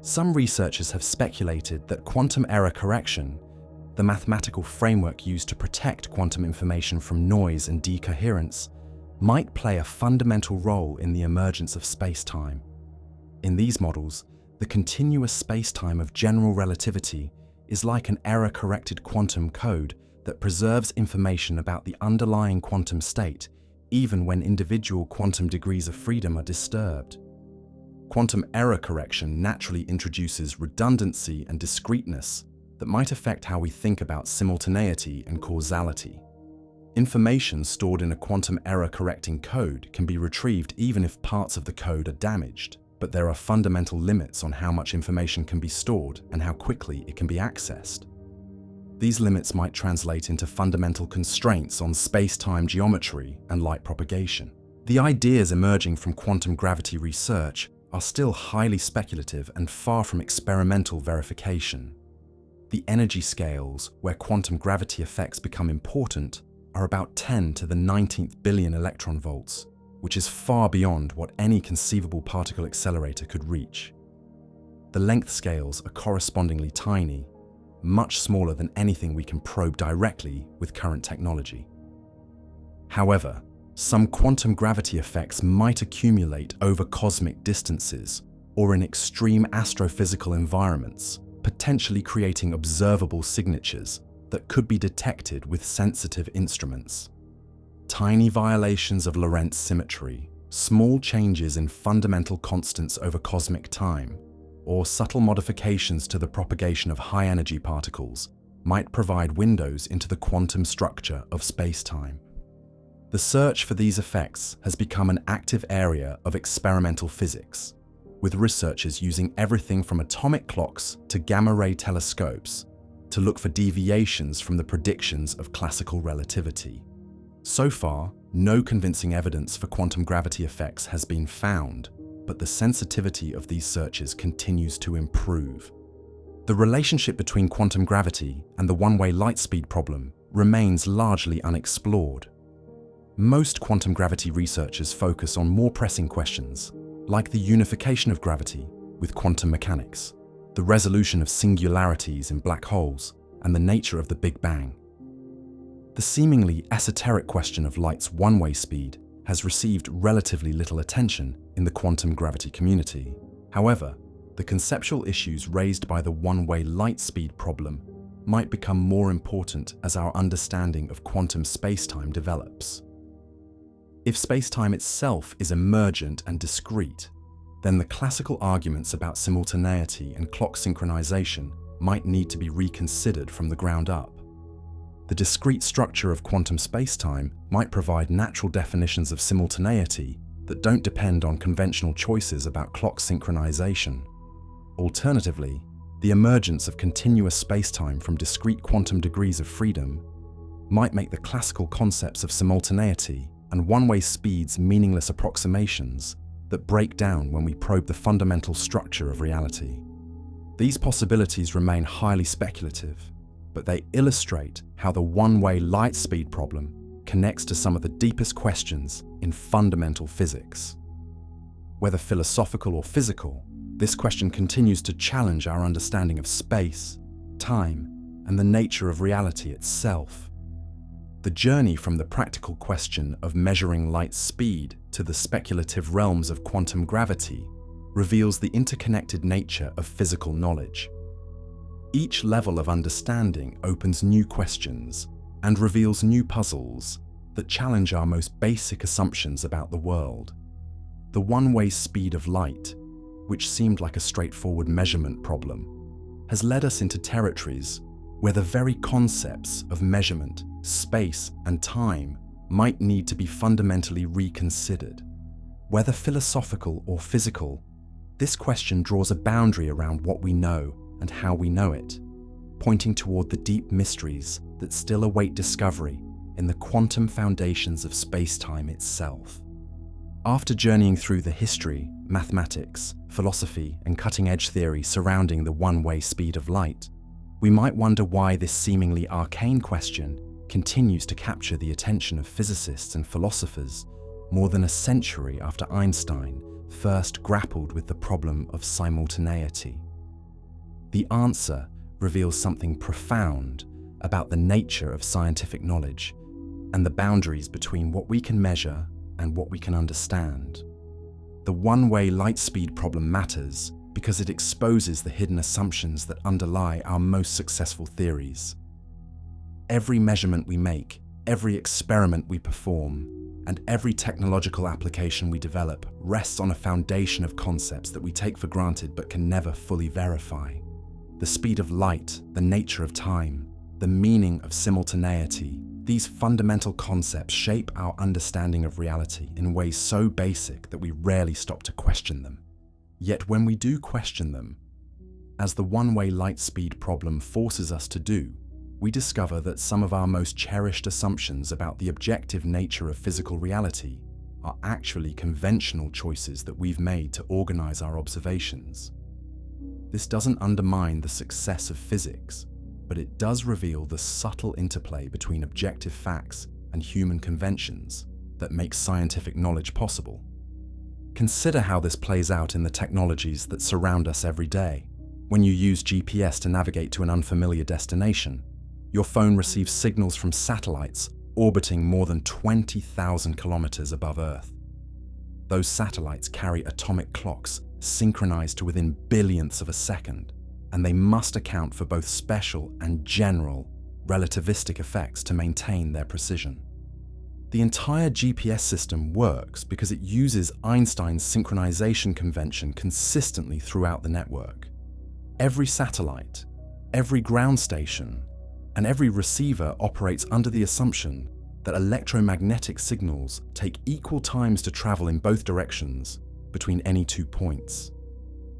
Some researchers have speculated that quantum error correction, the mathematical framework used to protect quantum information from noise and decoherence, might play a fundamental role in the emergence of space-time. In these models, the continuous space-time of general relativity is like an error-corrected quantum code that preserves information about the underlying quantum state even when individual quantum degrees of freedom are disturbed. Quantum error correction naturally introduces redundancy and discreteness that might affect how we think about simultaneity and causality. Information stored in a quantum error-correcting code can be retrieved even if parts of the code are damaged, but there are fundamental limits on how much information can be stored and how quickly it can be accessed. These limits might translate into fundamental constraints on space-time geometry and light propagation. The ideas emerging from quantum gravity research are still highly speculative and far from experimental verification. The energy scales where quantum gravity effects become important are about 10 to the 19th billion electron volts, which is far beyond what any conceivable particle accelerator could reach. The length scales are correspondingly tiny, much smaller than anything we can probe directly with current technology. However, some quantum gravity effects might accumulate over cosmic distances or in extreme astrophysical environments, potentially creating observable signatures that could be detected with sensitive instruments. Tiny violations of Lorentz symmetry, small changes in fundamental constants over cosmic time, or subtle modifications to the propagation of high-energy particles might provide windows into the quantum structure of space-time. The search for these effects has become an active area of experimental physics. with researchers using everything from atomic clocks to gamma-ray telescopes to look for deviations from the predictions of classical relativity. So far, no convincing evidence for quantum gravity effects has been found, but the sensitivity of these searches continues to improve. The relationship between quantum gravity and the one-way light speed problem remains largely unexplored. Most quantum gravity researchers focus on more pressing questions, like the unification of gravity with quantum mechanics, the resolution of singularities in black holes, and the nature of the Big Bang. The seemingly esoteric question of light's one-way speed has received relatively little attention in the quantum gravity community. However, the conceptual issues raised by the one-way light speed problem might become more important as our understanding of quantum spacetime develops. If spacetime itself is emergent and discrete, then the classical arguments about simultaneity and clock synchronization might need to be reconsidered from the ground up. The discrete structure of quantum spacetime might provide natural definitions of simultaneity that don't depend on conventional choices about clock synchronization. Alternatively, the emergence of continuous spacetime from discrete quantum degrees of freedom might make the classical concepts of simultaneity and one-way speeds meaningless approximations that break down when we probe the fundamental structure of reality. These possibilities remain highly speculative, but they illustrate how the one-way light speed problem connects to some of the deepest questions in fundamental physics. Whether philosophical or physical, this question continues to challenge our understanding of space, time, and the nature of reality itself. The journey from the practical question of measuring light speed to the speculative realms of quantum gravity reveals the interconnected nature of physical knowledge. Each level of understanding opens new questions and reveals new puzzles that challenge our most basic assumptions about the world. The one-way speed of light, which seemed like a straightforward measurement problem, has led us into territories where the very concepts of measurement, space, and time might need to be fundamentally reconsidered. Whether philosophical or physical, this question draws a boundary around what we know and how we know it, pointing toward the deep mysteries that still await discovery in the quantum foundations of space-time itself. After journeying through the history, mathematics, philosophy, and cutting-edge theory surrounding the one-way speed of light, we might wonder why this seemingly arcane question continues to capture the attention of physicists and philosophers more than a century after Einstein first grappled with the problem of simultaneity. The answer reveals something profound about the nature of scientific knowledge and the boundaries between what we can measure and what we can understand. The one-way light speed problem matters because it exposes the hidden assumptions that underlie our most successful theories. Every measurement we make, every experiment we perform, and every technological application we develop rests on a foundation of concepts that we take for granted but can never fully verify. The speed of light, the nature of time, the meaning of simultaneity, these fundamental concepts shape our understanding of reality in ways so basic that we rarely stop to question them. Yet when we do question them, as the one-way light speed problem forces us to do, we discover that some of our most cherished assumptions about the objective nature of physical reality are actually conventional choices that we've made to organize our observations. This doesn't undermine the success of physics, but it does reveal the subtle interplay between objective facts and human conventions that makes scientific knowledge possible. Consider how this plays out in the technologies that surround us every day. When you use GPS to navigate to an unfamiliar destination, your phone receives signals from satellites orbiting more than 20,000 kilometers above Earth. Those satellites carry atomic clocks synchronized to within billionths of a second, and they must account for both special and general relativistic effects to maintain their precision. The entire GPS system works because it uses Einstein's synchronization convention consistently throughout the network. Every satellite, every ground station, and every receiver operates under the assumption that electromagnetic signals take equal times to travel in both directions between any 2 points.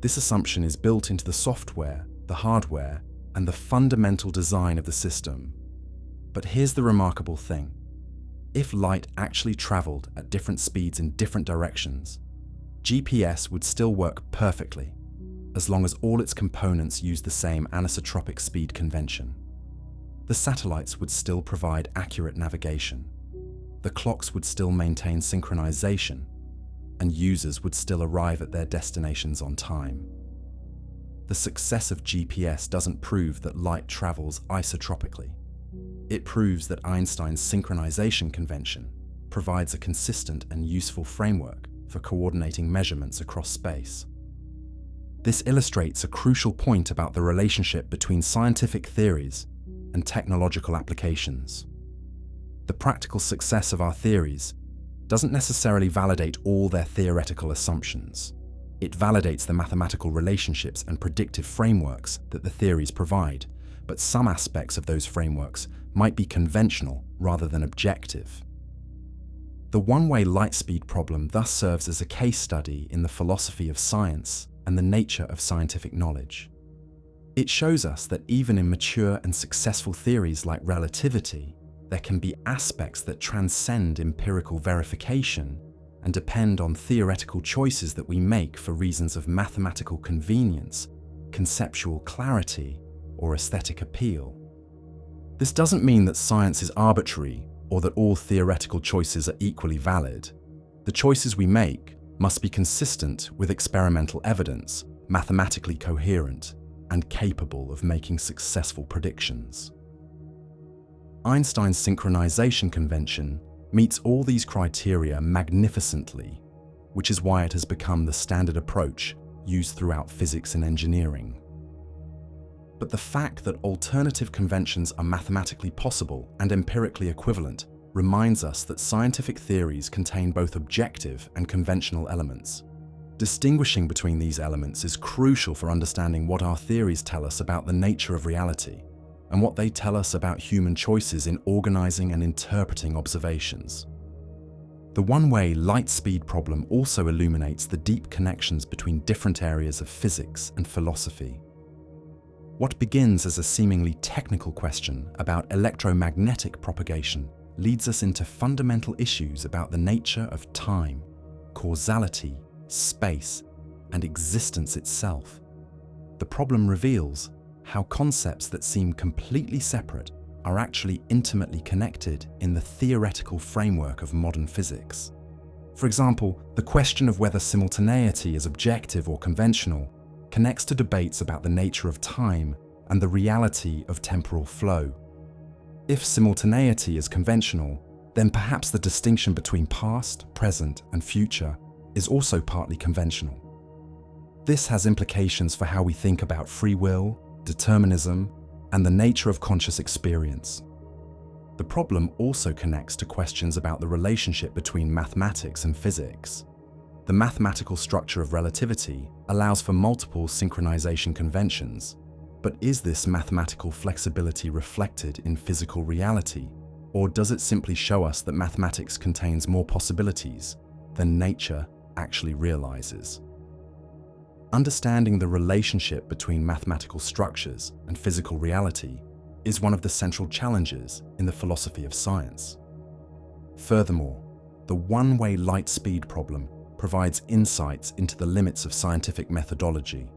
This assumption is built into the software, the hardware, and the fundamental design of the system. But here's the remarkable thing. If light actually traveled at different speeds in different directions, GPS would still work perfectly, as long as all its components use the same anisotropic speed convention. The satellites would still provide accurate navigation, the clocks would still maintain synchronization, and users would still arrive at their destinations on time. The success of GPS doesn't prove that light travels isotropically. It proves that Einstein's synchronization convention provides a consistent and useful framework for coordinating measurements across space. This illustrates a crucial point about the relationship between scientific theories and technological applications. The practical success of our theories doesn't necessarily validate all their theoretical assumptions. It validates the mathematical relationships and predictive frameworks that the theories provide, but some aspects of those frameworks might be conventional rather than objective. The one-way light speed problem thus serves as a case study in the philosophy of science and the nature of scientific knowledge. It shows us that even in mature and successful theories like relativity, there can be aspects that transcend empirical verification and depend on theoretical choices that we make for reasons of mathematical convenience, conceptual clarity, or aesthetic appeal. This doesn't mean that science is arbitrary or that all theoretical choices are equally valid. The choices we make must be consistent with experimental evidence, mathematically coherent, and capable of making successful predictions. Einstein's synchronization convention meets all these criteria magnificently, which is why it has become the standard approach used throughout physics and engineering. But the fact that alternative conventions are mathematically possible and empirically equivalent reminds us that scientific theories contain both objective and conventional elements. Distinguishing between these elements is crucial for understanding what our theories tell us about the nature of reality and what they tell us about human choices in organizing and interpreting observations. The one-way light speed problem also illuminates the deep connections between different areas of physics and philosophy. What begins as a seemingly technical question about electromagnetic propagation leads us into fundamental issues about the nature of time, causality, space, and existence itself. The problem reveals how concepts that seem completely separate are actually intimately connected in the theoretical framework of modern physics. For example, the question of whether simultaneity is objective or conventional connects to debates about the nature of time and the reality of temporal flow. If simultaneity is conventional, then perhaps the distinction between past, present, and future is also partly conventional. This has implications for how we think about free will, determinism, and the nature of conscious experience. The problem also connects to questions about the relationship between mathematics and physics. The mathematical structure of relativity allows for multiple synchronization conventions, but is this mathematical flexibility reflected in physical reality, or does it simply show us that mathematics contains more possibilities than nature actually realizes? Understanding the relationship between mathematical structures and physical reality is one of the central challenges in the philosophy of science. Furthermore, the one-way light speed problem provides insights into the limits of scientific methodology.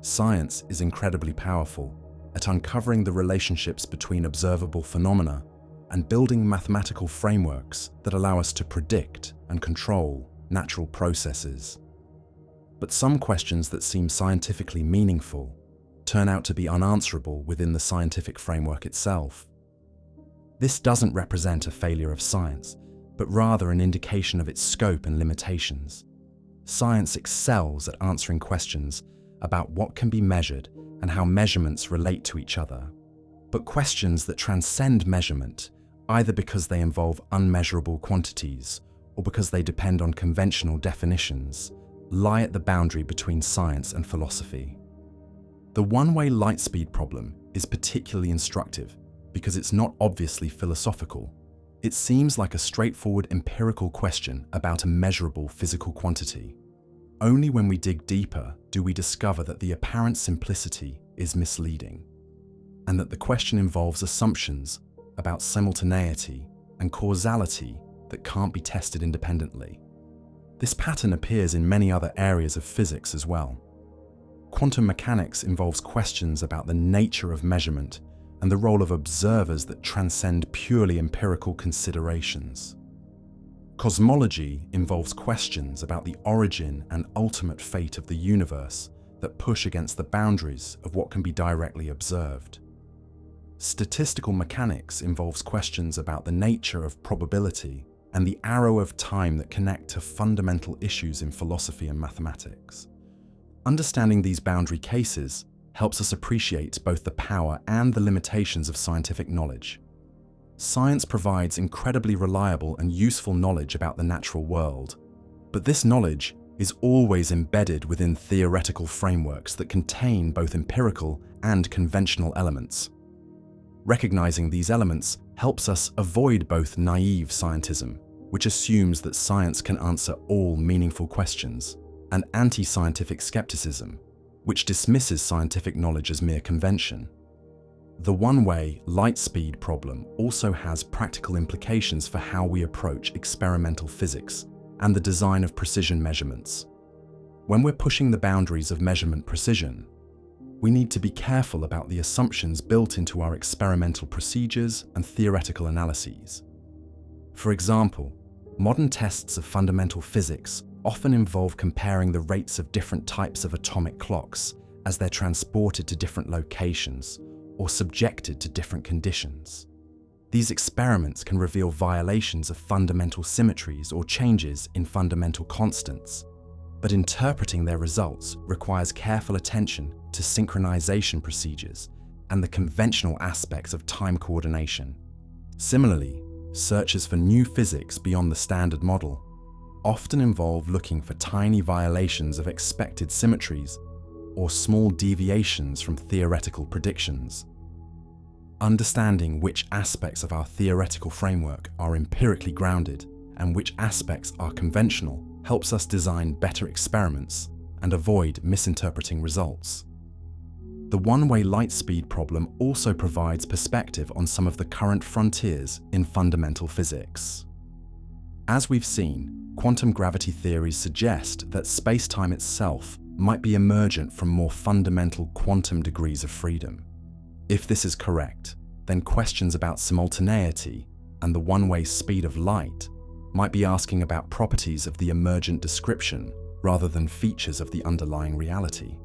Science is incredibly powerful at uncovering the relationships between observable phenomena and building mathematical frameworks that allow us to predict and control natural processes. But some questions that seem scientifically meaningful turn out to be unanswerable within the scientific framework itself. This doesn't represent a failure of science, but rather an indication of its scope and limitations. Science excels at answering questions about what can be measured and how measurements relate to each other. But questions that transcend measurement, either because they involve unmeasurable quantities or because they depend on conventional definitions, lie at the boundary between science and philosophy. The one-way light speed problem is particularly instructive because it's not obviously philosophical. It seems like a straightforward empirical question about a measurable physical quantity. only when we dig deeper do we discover that the apparent simplicity is misleading, and that the question involves assumptions about simultaneity and causality that can't be tested independently. This pattern appears in many other areas of physics as well. Quantum mechanics involves questions about the nature of measurement and the role of observers that transcend purely empirical considerations. Cosmology involves questions about the origin and ultimate fate of the universe that push against the boundaries of what can be directly observed. Statistical mechanics involves questions about the nature of probability and the arrow of time that connect to fundamental issues in philosophy and mathematics. Understanding these boundary cases helps us appreciate both the power and the limitations of scientific knowledge. Science provides incredibly reliable and useful knowledge about the natural world, but this knowledge is always embedded within theoretical frameworks that contain both empirical and conventional elements. Recognizing these elements helps us avoid both naive scientism, which assumes that science can answer all meaningful questions, and anti-scientific skepticism, which dismisses scientific knowledge as mere convention. The one-way light speed problem also has practical implications for how we approach experimental physics and the design of precision measurements. When we're pushing the boundaries of measurement precision, we need to be careful about the assumptions built into our experimental procedures and theoretical analyses. For example, modern tests of fundamental physics often involve comparing the rates of different types of atomic clocks as they're transported to different locations or subjected to different conditions. These experiments can reveal violations of fundamental symmetries or changes in fundamental constants, but interpreting their results requires careful attention to synchronization procedures and the conventional aspects of time coordination. Similarly, searches for new physics beyond the standard model often involve looking for tiny violations of expected symmetries or small deviations from theoretical predictions. Understanding which aspects of our theoretical framework are empirically grounded and which aspects are conventional helps us design better experiments and avoid misinterpreting results. The one-way light speed problem also provides perspective on some of the current frontiers in fundamental physics. As we've seen, quantum gravity theories suggest that space-time itself might be emergent from more fundamental quantum degrees of freedom. If this is correct, then questions about simultaneity and the one-way speed of light might be asking about properties of the emergent description rather than features of the underlying reality.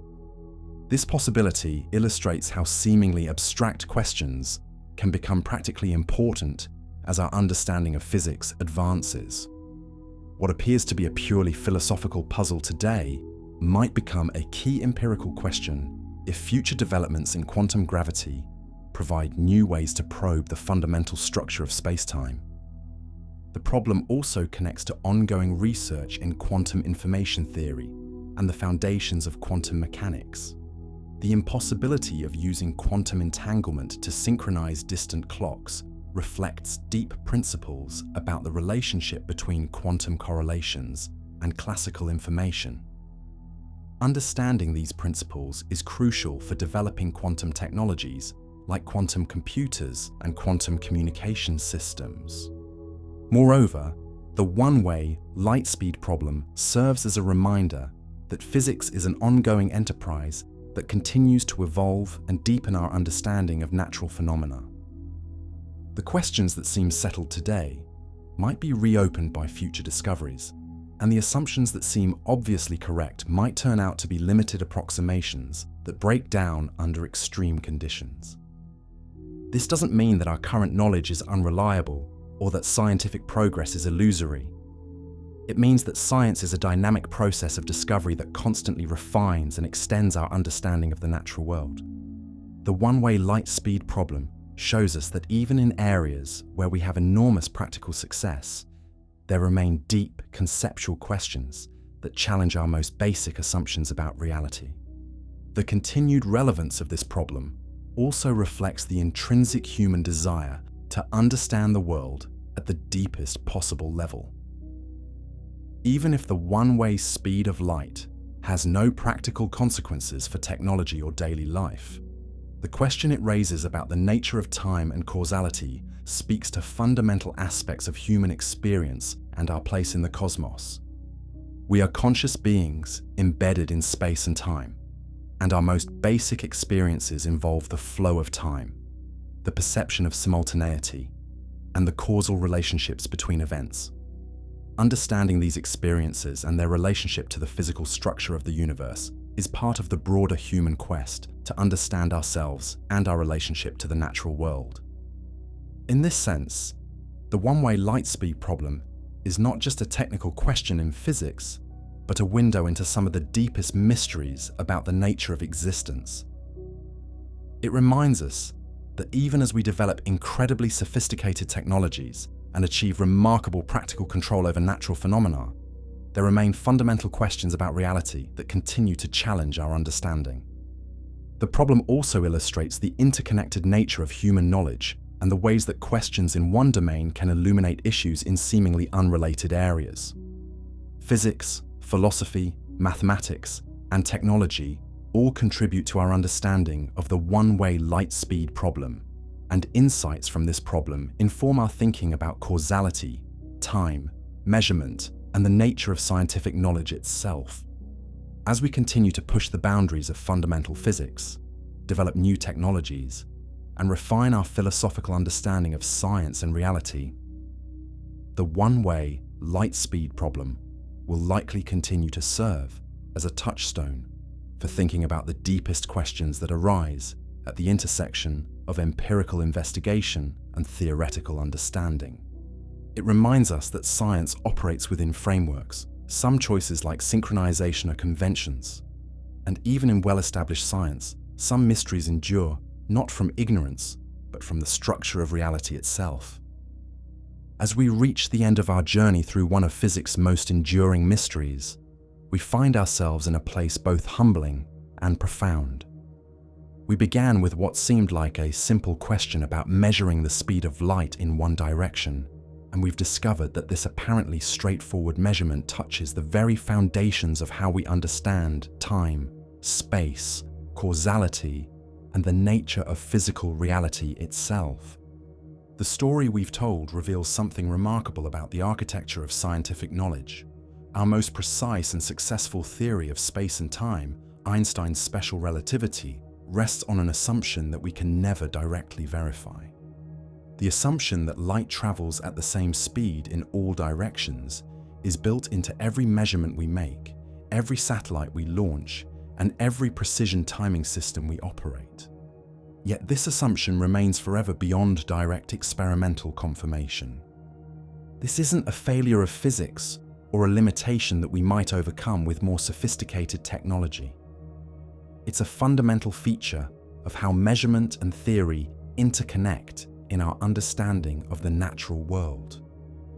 This possibility illustrates how seemingly abstract questions can become practically important as our understanding of physics advances. What appears to be a purely philosophical puzzle today might become a key empirical question if future developments in quantum gravity provide new ways to probe the fundamental structure of space-time. The problem also connects to ongoing research in quantum information theory and the foundations of quantum mechanics. The impossibility of using quantum entanglement to synchronize distant clocks reflects deep principles about the relationship between quantum correlations and classical information. Understanding these principles is crucial for developing quantum technologies like quantum computers and quantum communication systems. Moreover, the one-way light speed problem serves as a reminder that physics is an ongoing enterprise that continues to evolve and deepen our understanding of natural phenomena. The questions that seem settled today might be reopened by future discoveries, and the assumptions that seem obviously correct might turn out to be limited approximations that break down under extreme conditions. This doesn't mean that our current knowledge is unreliable or that scientific progress is illusory. It means that science is a dynamic process of discovery that constantly refines and extends our understanding of the natural world. The one-way light speed problem shows us that even in areas where we have enormous practical success, there remain deep conceptual questions that challenge our most basic assumptions about reality. The continued relevance of this problem also reflects the intrinsic human desire to understand the world at the deepest possible level. Even if the one-way speed of light has no practical consequences for technology or daily life, the question it raises about the nature of time and causality speaks to fundamental aspects of human experience and our place in the cosmos. We are conscious beings embedded in space and time, and our most basic experiences involve the flow of time, the perception of simultaneity, and the causal relationships between events. Understanding these experiences and their relationship to the physical structure of the universe is part of the broader human quest to understand ourselves and our relationship to the natural world. In this sense, the one-way light speed problem is not just a technical question in physics, but a window into some of the deepest mysteries about the nature of existence. It reminds us that even as we develop incredibly sophisticated technologies and achieve remarkable practical control over natural phenomena, there remain fundamental questions about reality that continue to challenge our understanding. The problem also illustrates the interconnected nature of human knowledge and the ways that questions in one domain can illuminate issues in seemingly unrelated areas. Physics, philosophy, mathematics, and technology all contribute to our understanding of the one-way light speed problem, and insights from this problem inform our thinking about causality, time, measurement, and the nature of scientific knowledge itself. As we continue to push the boundaries of fundamental physics, develop new technologies, and refine our philosophical understanding of science and reality, the one-way light speed problem will likely continue to serve as a touchstone for thinking about the deepest questions that arise at the intersection of empirical investigation and theoretical understanding. It reminds us that science operates within frameworks. Some choices like synchronization are conventions, and even in well-established science, some mysteries endure not from ignorance, but from the structure of reality itself. As we reach the end of our journey through one of physics' most enduring mysteries, we find ourselves in a place both humbling and profound. We began with what seemed like a simple question about measuring the speed of light in one direction, and we've discovered that this apparently straightforward measurement touches the very foundations of how we understand time, space, causality, and the nature of physical reality itself. The story we've told reveals something remarkable about the architecture of scientific knowledge. Our most precise and successful theory of space and time, Einstein's special relativity, rests on an assumption that we can never directly verify. The assumption that light travels at the same speed in all directions is built into every measurement we make, every satellite we launch, and every precision timing system we operate. Yet this assumption remains forever beyond direct experimental confirmation. This isn't a failure of physics or a limitation that we might overcome with more sophisticated technology. It's a fundamental feature of how measurement and theory interconnect in our understanding of the natural world.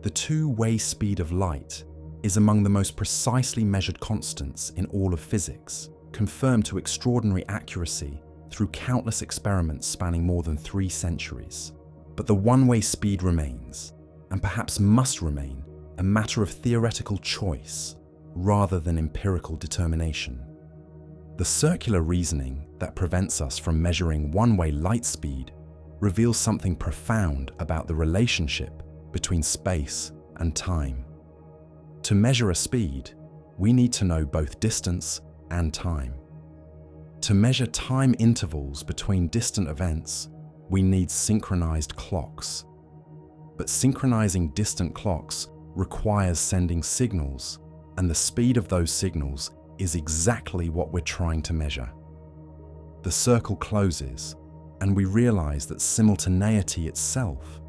The two-way speed of light is among the most precisely measured constants in all of physics, confirmed to extraordinary accuracy through countless experiments spanning more than 3 centuries. But the one-way speed remains, and perhaps must remain, a matter of theoretical choice rather than empirical determination. The circular reasoning that prevents us from measuring one-way light speed reveals something profound about the relationship between space and time. To measure a speed, we need to know both distance and time. To measure time intervals between distant events, we need synchronized clocks. But synchronizing distant clocks requires sending signals, and the speed of those signals is exactly what we're trying to measure. The circle closes, and we realize that simultaneity itself,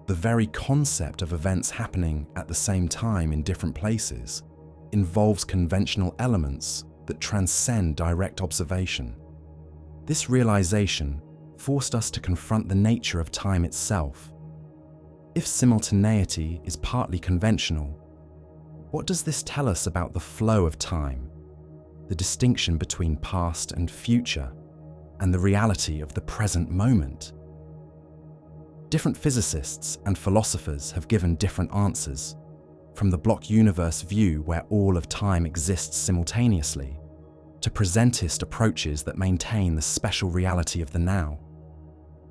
the very concept of events happening at the same time in different places, involves conventional elements that transcend direct observation. This realization forced us to confront the nature of time itself. If simultaneity is partly conventional, what does this tell us about the flow of time, the distinction between past and future, and the reality of the present moment? Different physicists and philosophers have given different answers. from the block universe view where all of time exists simultaneously, to presentist approaches that maintain the special reality of the now,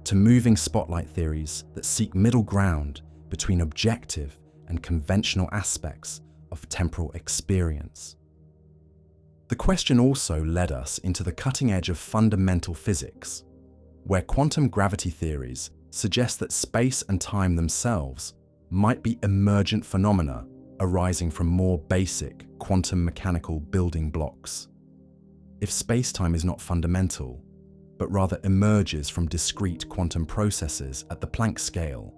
to moving spotlight theories that seek middle ground between objective and conventional aspects of temporal experience. The question also led us into the cutting edge of fundamental physics, where quantum gravity theories suggest that space and time themselves might be emergent phenomena arising from more basic quantum mechanical building blocks. If space-time is not fundamental, but rather emerges from discrete quantum processes at the Planck scale,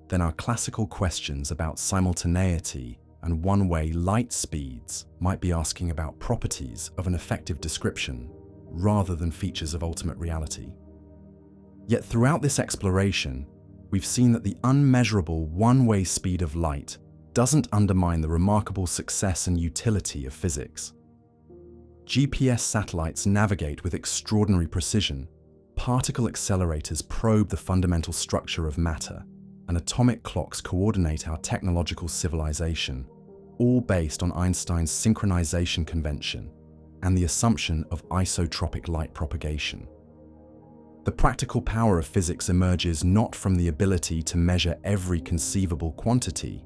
then our classical questions about simultaneity and one-way light speeds might be asking about properties of an effective description rather than features of ultimate reality. Yet throughout this exploration, we've seen that the unmeasurable one-way speed of light doesn't undermine the remarkable success and utility of physics. GPS satellites navigate with extraordinary precision, particle accelerators probe the fundamental structure of matter, and atomic clocks coordinate our technological civilization, all based on Einstein's synchronization convention and the assumption of isotropic light propagation. The practical power of physics emerges not from the ability to measure every conceivable quantity,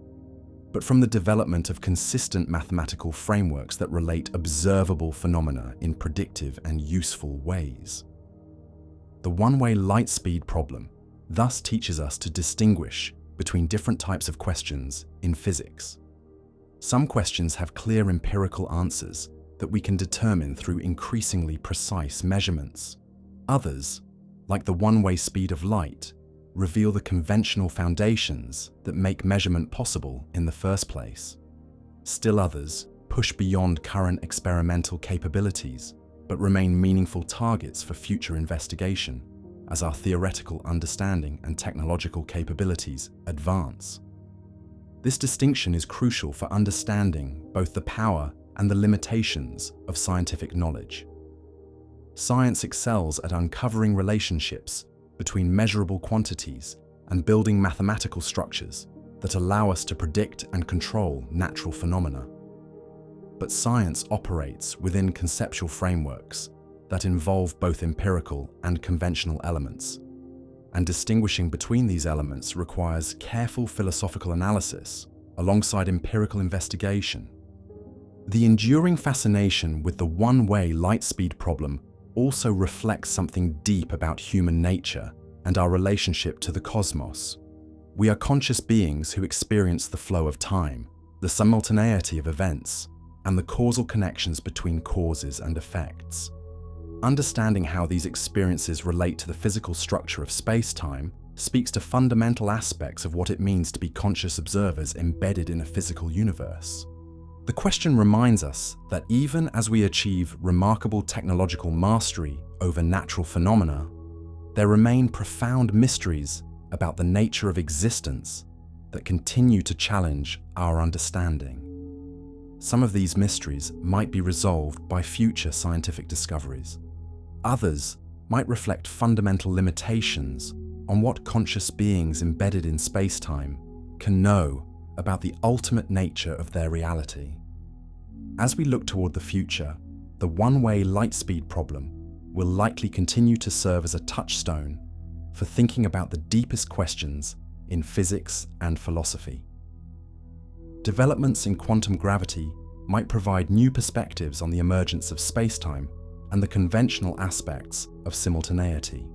but from the development of consistent mathematical frameworks that relate observable phenomena in predictive and useful ways. The one-way light speed problem thus teaches us to distinguish between different types of questions in physics. Some questions have clear empirical answers that we can determine through increasingly precise measurements. Others, like the one-way speed of light, reveal the conventional foundations that make measurement possible in the first place. Still others push beyond current experimental capabilities, but remain meaningful targets for future investigation as our theoretical understanding and technological capabilities advance. This distinction is crucial for understanding both the power and the limitations of scientific knowledge. Science excels at uncovering relationships between measurable quantities and building mathematical structures that allow us to predict and control natural phenomena. But science operates within conceptual frameworks that involve both empirical and conventional elements, and distinguishing between these elements requires careful philosophical analysis alongside empirical investigation. The enduring fascination with the one-way light speed problem also reflects something deep about human nature and our relationship to the cosmos. We are conscious beings who experience the flow of time, the simultaneity of events, and the causal connections between causes and effects. Understanding how these experiences relate to the physical structure of space-time speaks to fundamental aspects of what it means to be conscious observers embedded in a physical universe. The question reminds us that even as we achieve remarkable technological mastery over natural phenomena, there remain profound mysteries about the nature of existence that continue to challenge our understanding. Some of these mysteries might be resolved by future scientific discoveries. Others might reflect fundamental limitations on what conscious beings embedded in space-time can know about the ultimate nature of their reality. As we look toward the future, the one-way light speed problem will likely continue to serve as a touchstone for thinking about the deepest questions in physics and philosophy. Developments in quantum gravity might provide new perspectives on the emergence of space-time and the conventional aspects of simultaneity.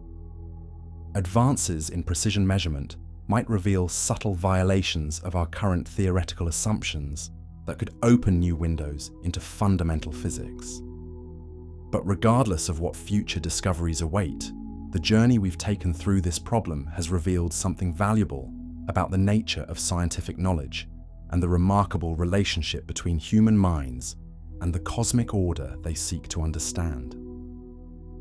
Advances in precision measurement might reveal subtle violations of our current theoretical assumptions that could open new windows into fundamental physics. But regardless of what future discoveries await, the journey we've taken through this problem has revealed something valuable about the nature of scientific knowledge and the remarkable relationship between human minds and the cosmic order they seek to understand.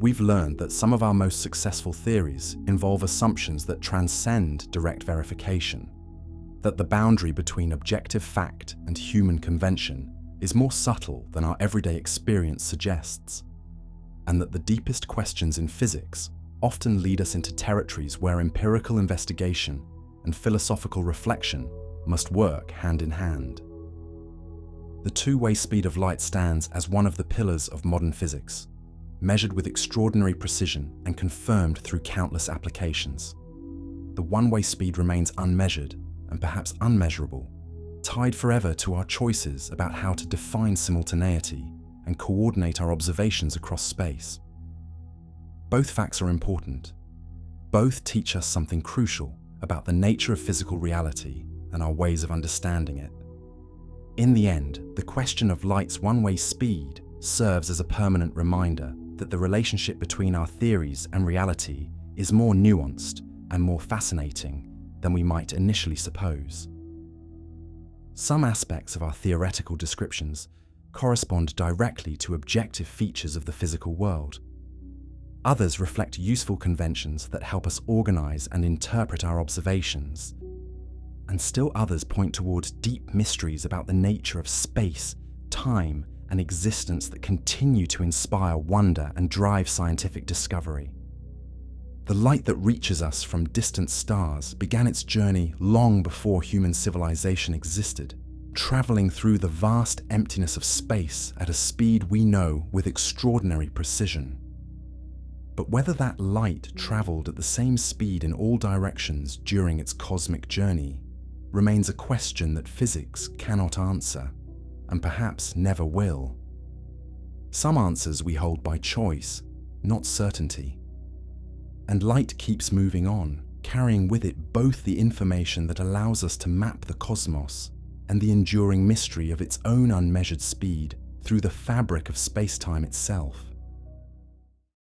We've learned that some of our most successful theories involve assumptions that transcend direct verification, that the boundary between objective fact and human convention is more subtle than our everyday experience suggests, and that the deepest questions in physics often lead us into territories where empirical investigation and philosophical reflection must work hand in hand. The two-way speed of light stands as one of the pillars of modern physics, measured with extraordinary precision and confirmed through countless applications. The one-way speed remains unmeasured and perhaps unmeasurable, tied forever to our choices about how to define simultaneity and coordinate our observations across space. Both facts are important. Both teach us something crucial about the nature of physical reality and our ways of understanding it. In the end, the question of light's one-way speed serves as a permanent reminder that the relationship between our theories and reality is more nuanced and more fascinating than we might initially suppose. Some aspects of our theoretical descriptions correspond directly to objective features of the physical world. Others reflect useful conventions that help us organize and interpret our observations. And still others point towards deep mysteries about the nature of space, time, and existence that continue to inspire wonder and drive scientific discovery. The light that reaches us from distant stars began its journey long before human civilization existed, traveling through the vast emptiness of space at a speed we know with extraordinary precision. But whether that light traveled at the same speed in all directions during its cosmic journey remains a question that physics cannot answer, and perhaps never will. Some answers we hold by choice, not certainty. And light keeps moving on, carrying with it both the information that allows us to map the cosmos and the enduring mystery of its own unmeasured speed through the fabric of space-time itself.